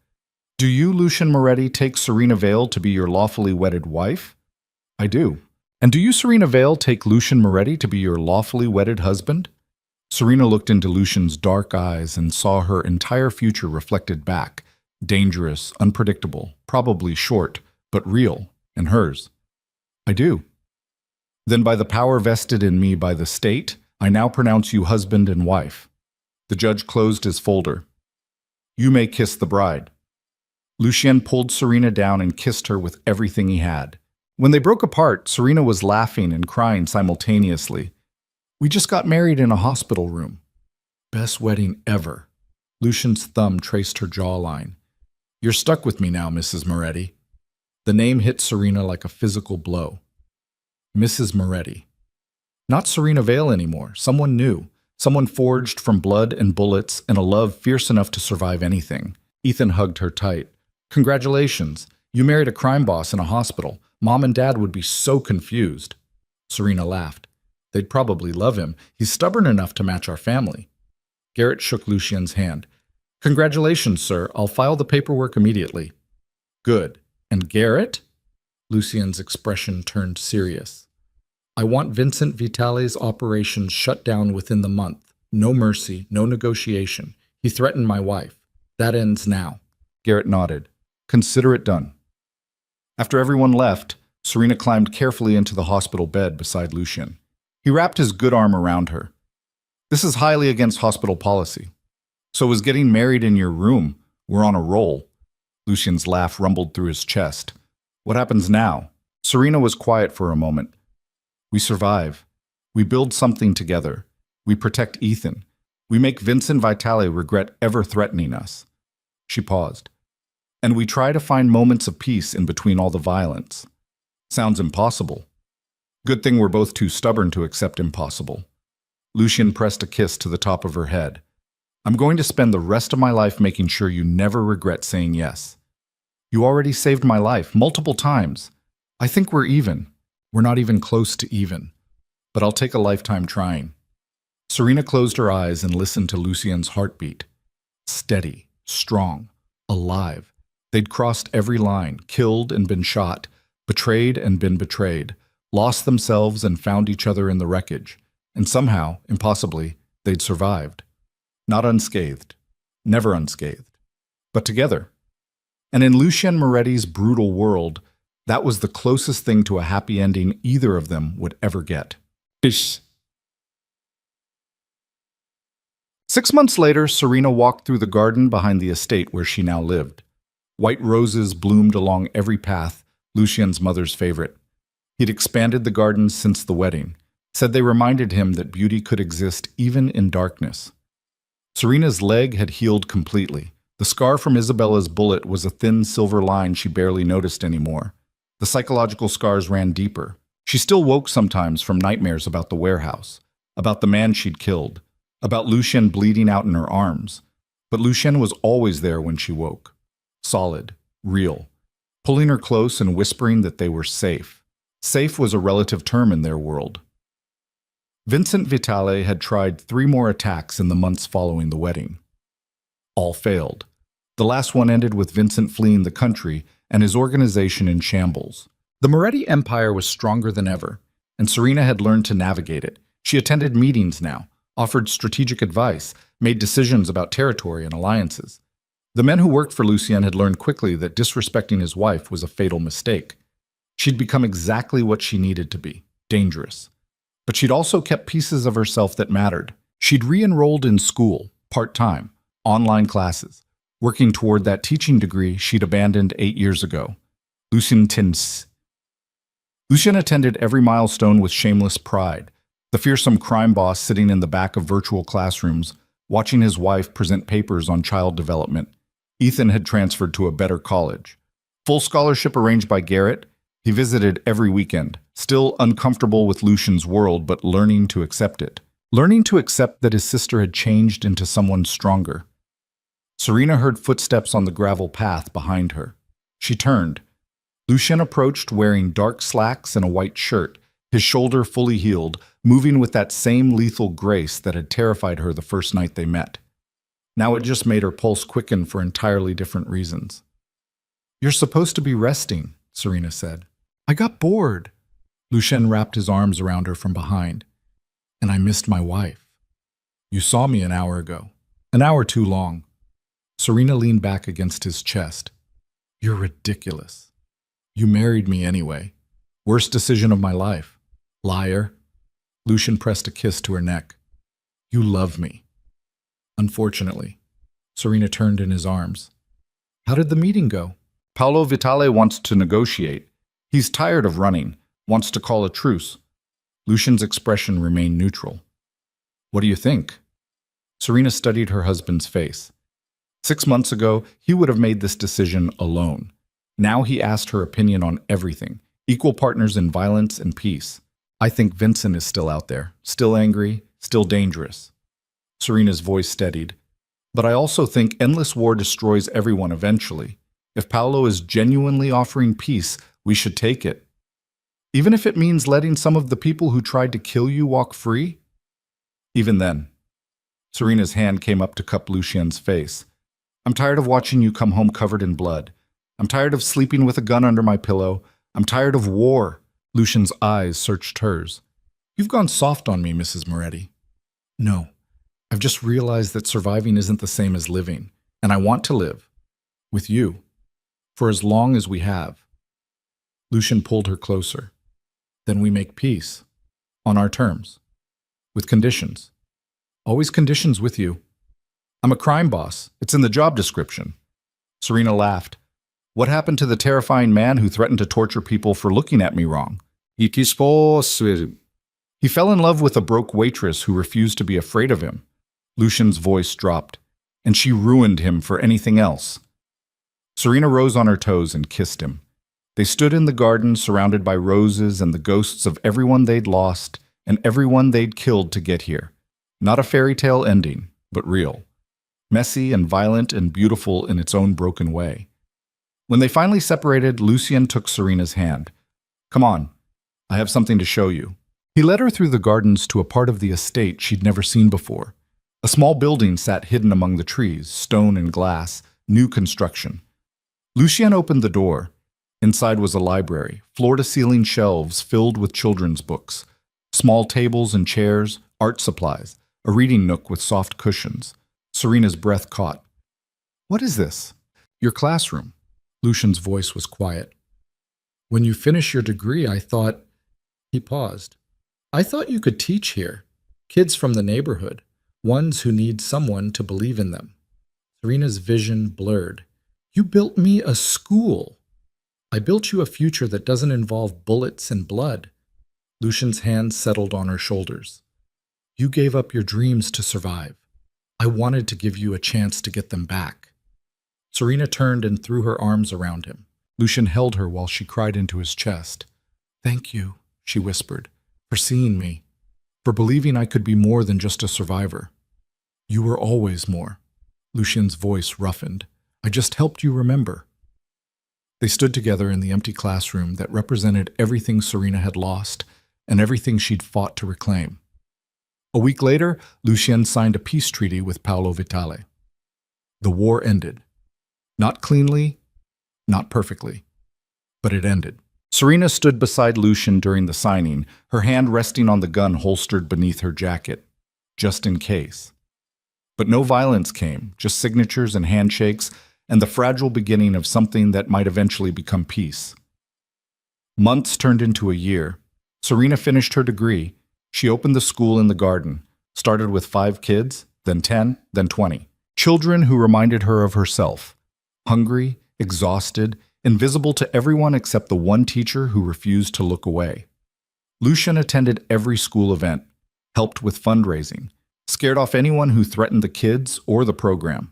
Do you, Lucien Moretti, take Serena Vale to be your lawfully wedded wife? I do. And do you, Serena Vale, take Lucien Moretti to be your lawfully wedded husband? Serena looked into Lucien's dark eyes and saw her entire future reflected back, dangerous, unpredictable, probably short, but real, and hers. I do. Then by the power vested in me by the state, I now pronounce you husband and wife. The judge closed his folder. You may kiss the bride. Lucien pulled Serena down and kissed her with everything he had. When they broke apart, Serena was laughing and crying simultaneously. We just got married in a hospital room. Best wedding ever. Lucien's thumb traced her jawline. You're stuck with me now, Mrs. Moretti. The name hit Serena like a physical blow. Mrs. Moretti. Not Serena Vale anymore, someone new. Someone forged from blood and bullets and a love fierce enough to survive anything. Ethan hugged her tight. Congratulations. You married a crime boss in a hospital. Mom and Dad would be so confused. Serena laughed. They'd probably love him. He's stubborn enough to match our family. Garrett shook Lucien's hand. Congratulations, sir. I'll file the paperwork immediately. Good. And Garrett? Lucien's expression turned serious. I want Vincent Vitale's operation shut down within the month. No mercy, no negotiation. He threatened my wife. That ends now. Garrett nodded. Consider it done. After everyone left, Serena climbed carefully into the hospital bed beside Lucien. He wrapped his good arm around her. This is highly against hospital policy. So is getting married in your room. We're on a roll. Lucien's laugh rumbled through his chest. What happens now? Serena was quiet for a moment. We survive. We build something together. We protect Ethan. We make Vincent Vitale regret ever threatening us. She paused. And we try to find moments of peace in between all the violence. Sounds impossible. Good thing we're both too stubborn to accept impossible. Lucien pressed a kiss to the top of her head. I'm going to spend the rest of my life making sure you never regret saying yes. You already saved my life multiple times. I think we're even. We're not even close to even. But I'll take a lifetime trying. Serena closed her eyes and listened to Lucien's heartbeat. Steady, strong, alive. They'd crossed every line, killed and been shot, betrayed and been betrayed, lost themselves and found each other in the wreckage. And somehow, impossibly, they'd survived. Not unscathed. Never unscathed. But together. And in Lucien Moretti's brutal world, that was the closest thing to a happy ending either of them would ever get. Ish. 6 months later, Serena walked through the garden behind the estate where she now lived. White roses bloomed along every path, Lucien's mother's favorite. He'd expanded the gardens since the wedding, said they reminded him that beauty could exist even in darkness. Serena's leg had healed completely. The scar from Isabella's bullet was a thin silver line she barely noticed anymore. The psychological scars ran deeper. She still woke sometimes from nightmares about the warehouse, about the man she'd killed, about Lucien bleeding out in her arms. But Lucien was always there when she woke. Solid, real, pulling her close and whispering that they were safe. Safe was a relative term in their world. Vincent Vitale had tried 3 more attacks in the months following the wedding. All failed. The last one ended with Vincent fleeing the country and his organization in shambles. The Moretti Empire was stronger than ever, and Serena had learned to navigate it. She attended meetings now, offered strategic advice, made decisions about territory and alliances. The men who worked for Lucien had learned quickly that disrespecting his wife was a fatal mistake. She'd become exactly what she needed to be, dangerous. But she'd also kept pieces of herself that mattered. She'd re-enrolled in school, part-time, online classes, working toward that teaching degree she'd abandoned 8 years ago. Lucien attended every milestone with shameless pride, the fearsome crime boss sitting in the back of virtual classrooms, watching his wife present papers on child development. Ethan had transferred to a better college. Full scholarship arranged by Garrett, he visited every weekend, still uncomfortable with Lucien's world but learning to accept it. Learning to accept that his sister had changed into someone stronger. Serena heard footsteps on the gravel path behind her. She turned. Lucien approached wearing dark slacks and a white shirt, his shoulder fully healed, moving with that same lethal grace that had terrified her the first night they met. Now it just made her pulse quicken for entirely different reasons. "You're supposed to be resting," Serena said. "I got bored." Lucien wrapped his arms around her from behind. "And I missed my wife. You saw me an hour ago. An hour too long." Serena leaned back against his chest. "You're ridiculous. You married me anyway. Worst decision of my life. Liar." Lucien pressed a kiss to her neck. "You love me." "Unfortunately." Serena turned in his arms. "How did the meeting go?" "Paolo Vitale wants to negotiate. He's tired of running, wants to call a truce." Lucien's expression remained neutral. "What do you think?" Serena studied her husband's face. 6 months ago, he would have made this decision alone. Now he asked her opinion on everything, equal partners in violence and peace. "I think Vincent is still out there, still angry, still dangerous." Serena's voice steadied. "But I also think endless war destroys everyone eventually. If Paolo is genuinely offering peace, we should take it. Even if it means letting some of the people who tried to kill you walk free?" "Even then." Serena's hand came up to cup Lucien's face. "I'm tired of watching you come home covered in blood. I'm tired of sleeping with a gun under my pillow. I'm tired of war." Lucien's eyes searched hers. "You've gone soft on me, Mrs. Moretti." "No. I've just realized that surviving isn't the same as living, and I want to live. With you. For as long as we have." Lucien pulled her closer. "Then we make peace. On our terms. With conditions. Always conditions with you. I'm a crime boss. It's in the job description." Serena laughed. "What happened to the terrifying man who threatened to torture people for looking at me wrong?" He fell in love with a broke waitress who refused to be afraid of him. Lucien's voice dropped. "And she ruined him for anything else." Serena rose on her toes and kissed him. They stood in the garden surrounded by roses and the ghosts of everyone they'd lost and everyone they'd killed to get here. Not a fairy tale ending, but real. Messy and violent and beautiful in its own broken way. When they finally separated, Lucien took Serena's hand. Come on, I have something to show you. He led her through the gardens to a part of the estate she'd never seen before. A small building sat hidden among the trees, stone and glass, new construction. Lucien opened the door. Inside was a library, floor-to-ceiling shelves filled with children's books, small tables and chairs, art supplies, a reading nook with soft cushions. Serena's breath caught. What is this? Your classroom. Lucien's voice was quiet. When you finish your degree, I thought... He paused. I thought you could teach here. Kids from the neighborhood. Ones who need someone to believe in them. Serena's vision blurred. You built me a school. I built you a future that doesn't involve bullets and blood. Lucien's hands settled on her shoulders. You gave up your dreams to survive. I wanted to give you a chance to get them back. Serena turned and threw her arms around him. Lucien held her while she cried into his chest. Thank you, she whispered, for seeing me, for believing I could be more than just a survivor. You were always more. Lucien's voice roughened. I just helped you remember. They stood together in the empty classroom that represented everything Serena had lost and everything she'd fought to reclaim. A week later, Lucien signed a peace treaty with Paolo Vitale. The war ended. Not cleanly, not perfectly, but it ended. Serena stood beside Lucien during the signing, her hand resting on the gun holstered beneath her jacket, just in case. But no violence came, just signatures and handshakes, and the fragile beginning of something that might eventually become peace. Months turned into a year. Serena finished her degree. She opened the school in the garden, started with 5 kids, then 10, then 20. Children who reminded her of herself. Hungry, exhausted, invisible to everyone except the one teacher who refused to look away. Lucien attended every school event, helped with fundraising, scared off anyone who threatened the kids or the program.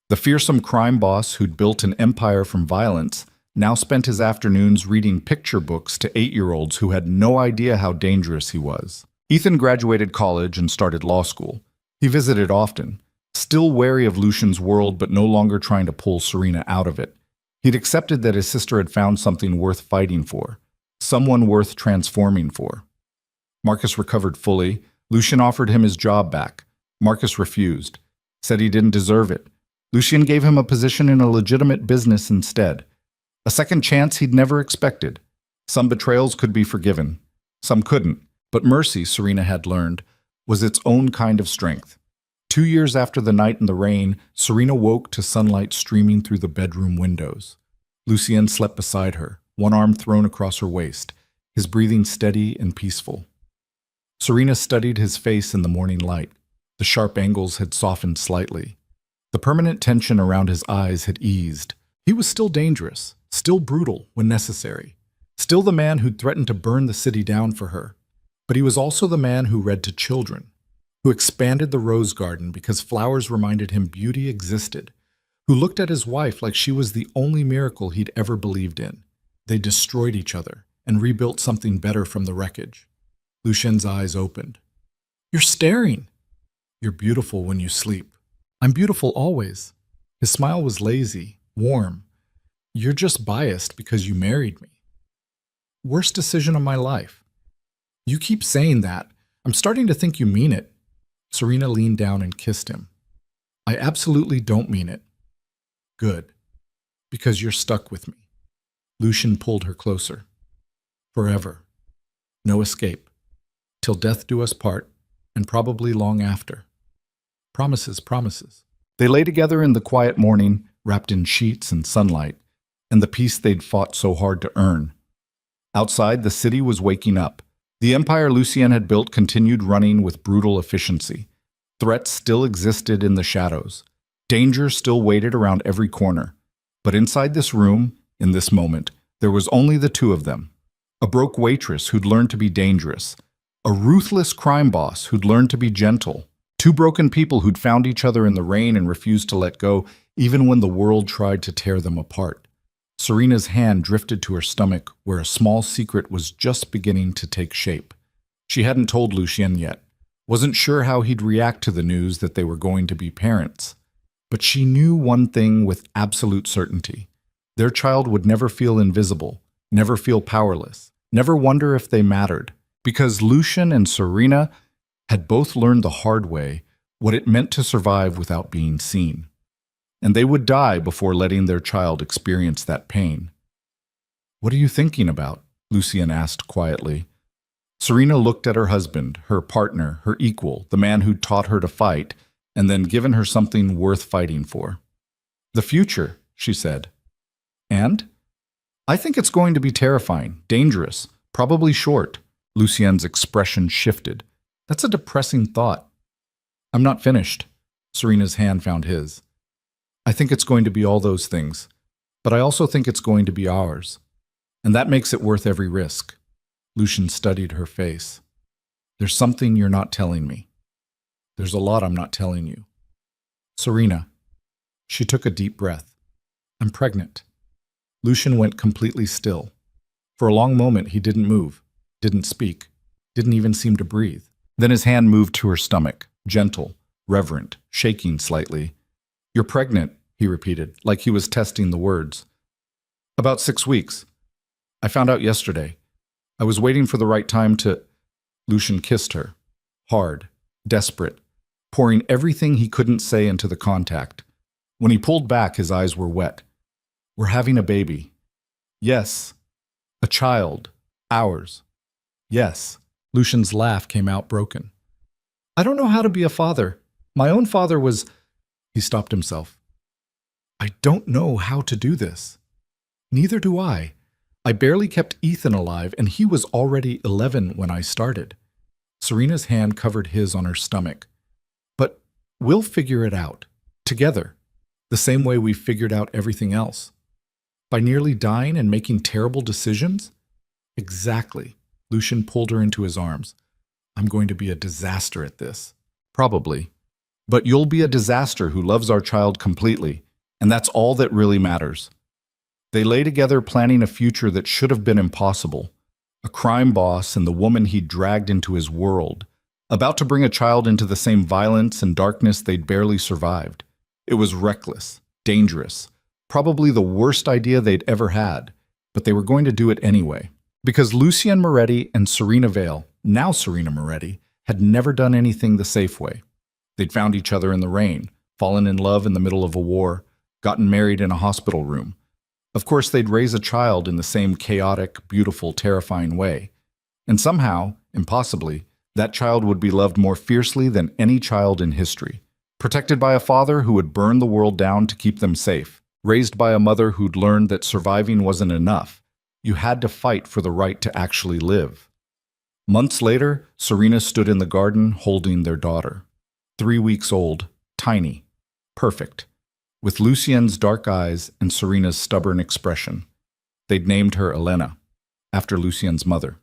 The fearsome crime boss who'd built an empire from violence now spent his afternoons reading picture books to 8-year-olds who had no idea how dangerous he was. Ethan graduated college and started law school. He visited often, still wary of Lucien's world but no longer trying to pull Serena out of it. He'd accepted that his sister had found something worth fighting for, someone worth transforming for. Marcus recovered fully. Lucien offered him his job back. Marcus refused, said he didn't deserve it. Lucien gave him a position in a legitimate business instead. A second chance he'd never expected. Some betrayals could be forgiven. Some couldn't. But mercy, Serena had learned, was its own kind of strength. 2 years after the night in the rain, Serena woke to sunlight streaming through the bedroom windows. Lucien slept beside her, one arm thrown across her waist, his breathing steady and peaceful. Serena studied his face in the morning light. The sharp angles had softened slightly. The permanent tension around his eyes had eased. He was still dangerous, still brutal when necessary, still the man who'd threatened to burn the city down for her. But he was also the man who read to children, who expanded the rose garden because flowers reminded him beauty existed, who looked at his wife like she was the only miracle he'd ever believed in. They destroyed each other and rebuilt something better from the wreckage. Lucien's eyes opened. You're staring. You're beautiful when you sleep. I'm beautiful always. His smile was lazy, warm. You're just biased because you married me. Worst decision of my life. You keep saying that. I'm starting to think you mean it. Serena leaned down and kissed him. I absolutely don't mean it. Good. Because you're stuck with me. Lucien pulled her closer. Forever. No escape. Till death do us part, and probably long after. Promises, promises. They lay together in the quiet morning, wrapped in sheets and sunlight, and the peace they'd fought so hard to earn. Outside, the city was waking up. The empire Lucien had built continued running with brutal efficiency. Threats still existed in the shadows. Danger still waited around every corner. But inside this room, in this moment, there was only the two of them. A broke waitress who'd learned to be dangerous. A ruthless crime boss who'd learned to be gentle. 2 broken people who'd found each other in the rain and refused to let go, even when the world tried to tear them apart. Serena's hand drifted to her stomach, where a small secret was just beginning to take shape. She hadn't told Lucien yet, wasn't sure how he'd react to the news that they were going to be parents. But she knew one thing with absolute certainty. Their child would never feel invisible, never feel powerless, Never wonder if they mattered, because Lucian and Serena had both learned the hard way what it meant to survive without being seen. And they would die before letting their child experience that pain. "What are you thinking about?" Lucian asked quietly. Serena looked at her husband, her partner, her equal, the man who'd taught her to fight, and then given her something worth fighting for. "The future," she said. "And?" "I think it's going to be terrifying, dangerous, probably short." Lucien's expression shifted. "That's a depressing thought." "I'm not finished." Serena's hand found his. "I think it's going to be all those things, but I also think it's going to be ours. And that makes it worth every risk." Lucian studied her face. "There's something you're not telling me. There's a lot I'm not telling you." "Serena." She took a deep breath. "I'm pregnant." Lucian went completely still. For a long moment he didn't move, didn't speak, didn't even seem to breathe. Then his hand moved to her stomach, gentle, reverent, shaking slightly. "You're pregnant," he repeated, like he was testing the words. "About 6 weeks. I found out yesterday. I was waiting for the right time to—" Lucian kissed her, hard, desperate, pouring everything he couldn't say into the contact. When he pulled back, his eyes were wet. "We're having a baby." "Yes. A child. Ours." "Yes." Lucian's laugh came out broken. "I don't know how to be a father. My own father was—" He stopped himself. "I don't know how to do this. Neither do I. I barely kept Ethan alive, and he was already 11 when I started." Serena's hand covered his on her stomach. "But we'll figure it out. Together. The same way we figured out everything else. By nearly dying and making terrible decisions?" "Exactly." Lucian pulled her into his arms. "I'm going to be a disaster at this." "Probably. But you'll be a disaster who loves our child completely, and that's all that really matters." They lay together planning a future that should have been impossible. A crime boss and the woman he'd dragged into his world, about to bring a child into the same violence and darkness they'd barely survived. It was reckless, dangerous, probably the worst idea they'd ever had, but they were going to do it anyway. Because Lucian Moretti and Serena Vale, now Serena Moretti, had never done anything the safe way. They'd found each other in the rain, fallen in love in the middle of a war, gotten married in a hospital room. Of course, they'd raise a child in the same chaotic, beautiful, terrifying way. And somehow, impossibly, that child would be loved more fiercely than any child in history. Protected by a father who would burn the world down to keep them safe. Raised by a mother who'd learned that surviving wasn't enough. You had to fight for the right to actually live. Months later, Serena stood in the garden holding their daughter. 3 weeks old, tiny, perfect. With Lucien's dark eyes and Serena's stubborn expression. They'd named her Elena, after Lucien's mother.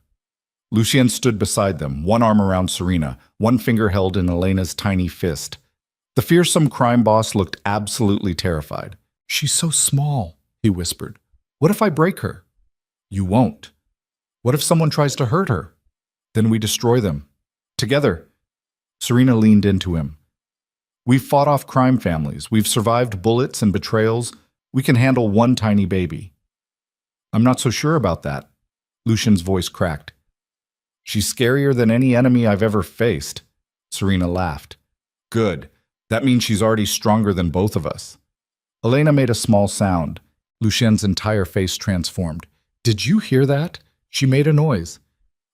Lucien stood beside them, one arm around Serena, one finger held in Elena's tiny fist. The fearsome crime boss looked absolutely terrified. "She's so small," he whispered. "What if I break her?" "You won't." "What if someone tries to hurt her?" "Then we destroy them. Together." Serena leaned into him. "We've fought off crime families. We've survived bullets and betrayals. We can handle one tiny baby." "I'm not so sure about that." Lucian's voice cracked. "She's scarier than any enemy I've ever faced." Serena laughed. "Good. That means she's already stronger than both of us." Elena made a small sound. Lucien's entire face transformed. "Did you hear that? She made a noise.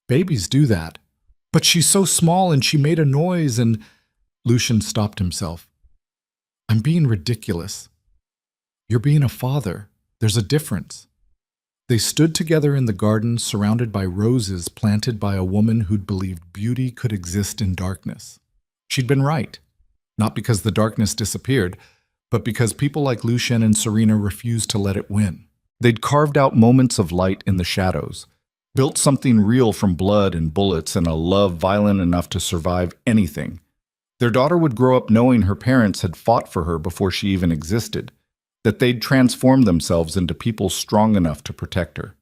Babies do that. But she's so small and she made a noise and—" Lucian stopped himself. "I'm being ridiculous. You're being a father. There's a difference." They stood together in the garden, surrounded by roses planted by a woman who'd believed beauty could exist in darkness. She'd been right. Not because the darkness disappeared, but because people like Lucian and Serena refused to let it win. They'd carved out moments of light in the shadows, built something real from blood and bullets and a love violent enough to survive anything. Their daughter would grow up knowing her parents had fought for her before she even existed, that they'd transformed themselves into people strong enough to protect her.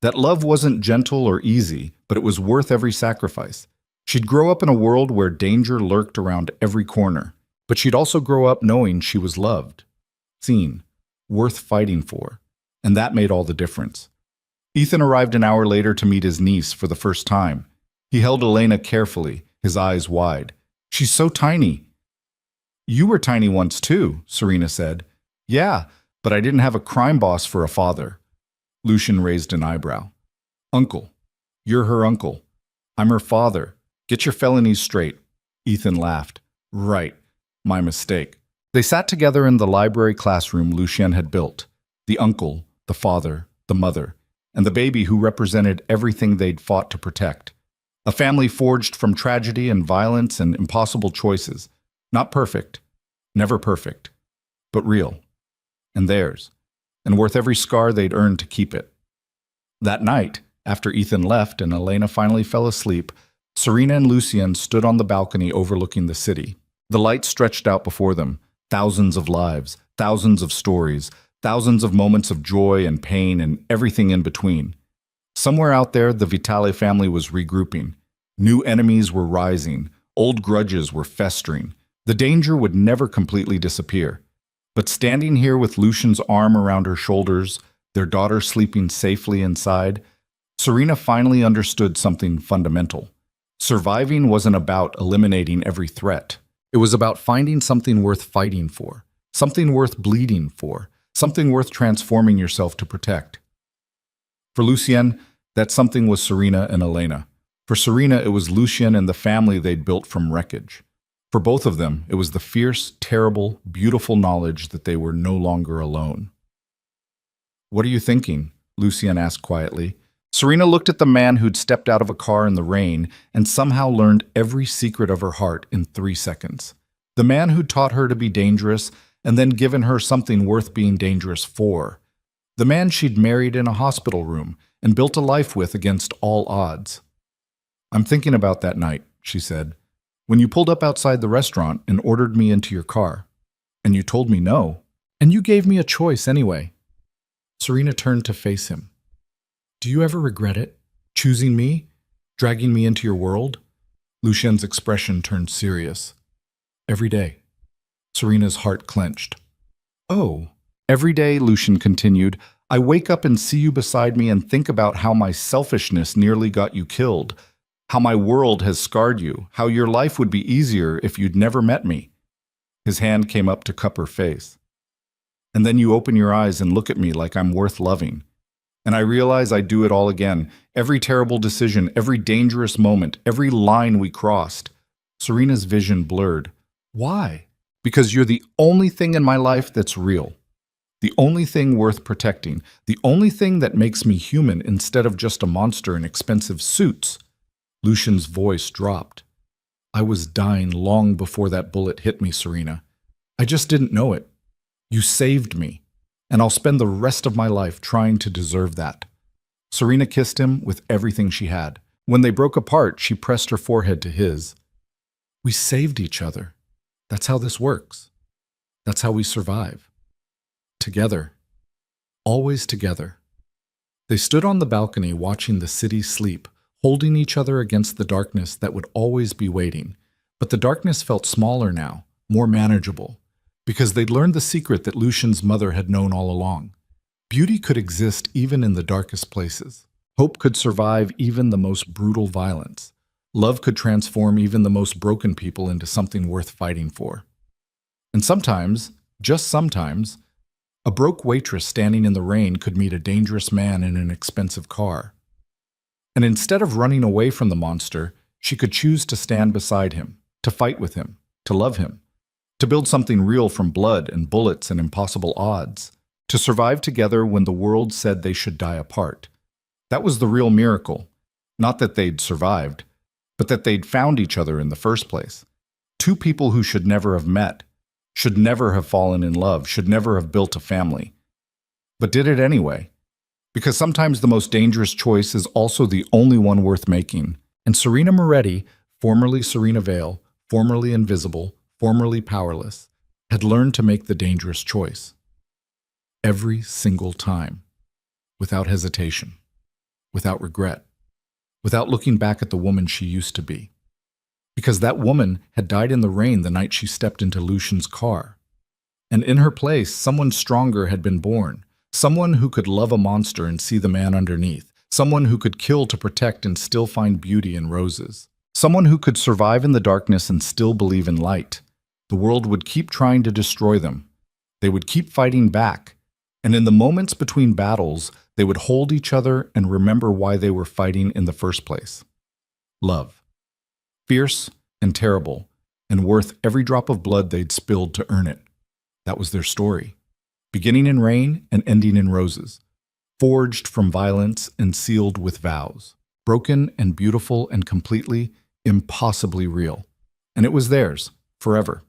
That love wasn't gentle or easy, but it was worth every sacrifice. She'd grow up in a world where danger lurked around every corner, but she'd also grow up knowing she was loved, seen, worth fighting for, and that made all the difference. Ethan arrived an hour later to meet his niece for the first time. He held Elena carefully, his eyes wide. She's so tiny. You were tiny once too, Serena said. Yeah, but I didn't have a crime boss for a father. Lucian raised an eyebrow. Uncle. You're her uncle. I'm her father. Get your felonies straight. Ethan laughed. Right. My mistake. They sat together in the library classroom Lucien had built. The uncle, the father, the mother, and the baby who represented everything they'd fought to protect. A family forged from tragedy and violence and impossible choices. Not perfect, never perfect, but real. And theirs. And worth every scar they'd earned to keep it. That night, after Ethan left and Elena finally fell asleep, Serena and Lucien stood on the balcony overlooking the city. The light stretched out before them, thousands of lives, thousands of stories, thousands of moments of joy and pain and everything in between. Somewhere out there, the Vitale family was regrouping. New enemies were rising, old grudges were festering. The danger would never completely disappear. But standing here with Lucian's arm around her shoulders, their daughter sleeping safely inside, Serena finally understood something fundamental. Surviving wasn't about eliminating every threat. It was about finding something worth fighting for, something worth bleeding for, something worth transforming yourself to protect. For Lucien, that something was Serena and Elena. For Serena, it was Lucien and the family they'd built from wreckage. For both of them, it was the fierce, terrible, beautiful knowledge that they were no longer alone. What are you thinking? Lucien asked quietly. Serena looked at the man who'd stepped out of a car in the rain and somehow learned every secret of her heart in 3 seconds. The man who'd taught her to be dangerous and then given her something worth being dangerous for. The man she'd married in a hospital room and built a life with against all odds. I'm thinking about that night, she said, when you pulled up outside the restaurant and ordered me into your car. And you told me no. And you gave me a choice anyway. Serena turned to face him. Do you ever regret it? Choosing me? Dragging me into your world? Lucien's expression turned serious. Every day. Serena's heart clenched. Oh. Every day, Lucien continued, I wake up and see you beside me and think about how my selfishness nearly got you killed, how my world has scarred you, how your life would be easier if you'd never met me. His hand came up to cup her face. And then you open your eyes and look at me like I'm worth loving. And I realize I do it all again. Every terrible decision, every dangerous moment, every line we crossed. Serena's vision blurred. Why? Because you're the only thing in my life that's real. The only thing worth protecting. The only thing that makes me human instead of just a monster in expensive suits. Lucien's voice dropped. I was dying long before that bullet hit me, Serena. I just didn't know it. You saved me. And I'll spend the rest of my life trying to deserve that. Serena kissed him with everything she had. When they broke apart, she pressed her forehead to his. We saved each other. That's how this works. That's how we survive. Together. Always together. They stood on the balcony watching the city sleep, holding each other against the darkness that would always be waiting. But the darkness felt smaller now, more manageable. Because they'd learned the secret that Lucien's mother had known all along. Beauty could exist even in the darkest places. Hope could survive even the most brutal violence. Love could transform even the most broken people into something worth fighting for. And sometimes, just sometimes, a broke waitress standing in the rain could meet a dangerous man in an expensive car. And instead of running away from the monster, she could choose to stand beside him, to fight with him, to love him. To build something real from blood and bullets and impossible odds. To survive together when the world said they should die apart. That was the real miracle. Not that they'd survived, but that they'd found each other in the first place. Two people who should never have met, should never have fallen in love, should never have built a family. But did it anyway. Because sometimes the most dangerous choice is also the only one worth making. And Serena Moretti, formerly Serena Vale, formerly invisible, formerly powerless, had learned to make the dangerous choice. Every single time. Without hesitation. Without regret. Without looking back at the woman she used to be. Because that woman had died in the rain the night she stepped into Lucien's car. And in her place, someone stronger had been born. Someone who could love a monster and see the man underneath. Someone who could kill to protect and still find beauty in roses. Someone who could survive in the darkness and still believe in light. The world would keep trying to destroy them. They would keep fighting back. And in the moments between battles, they would hold each other and remember why they were fighting in the first place. Love. Fierce and terrible, and worth every drop of blood they'd spilled to earn it. That was their story. Beginning in rain and ending in roses. Forged from violence and sealed with vows. Broken and beautiful and completely, impossibly real. And it was theirs, forever.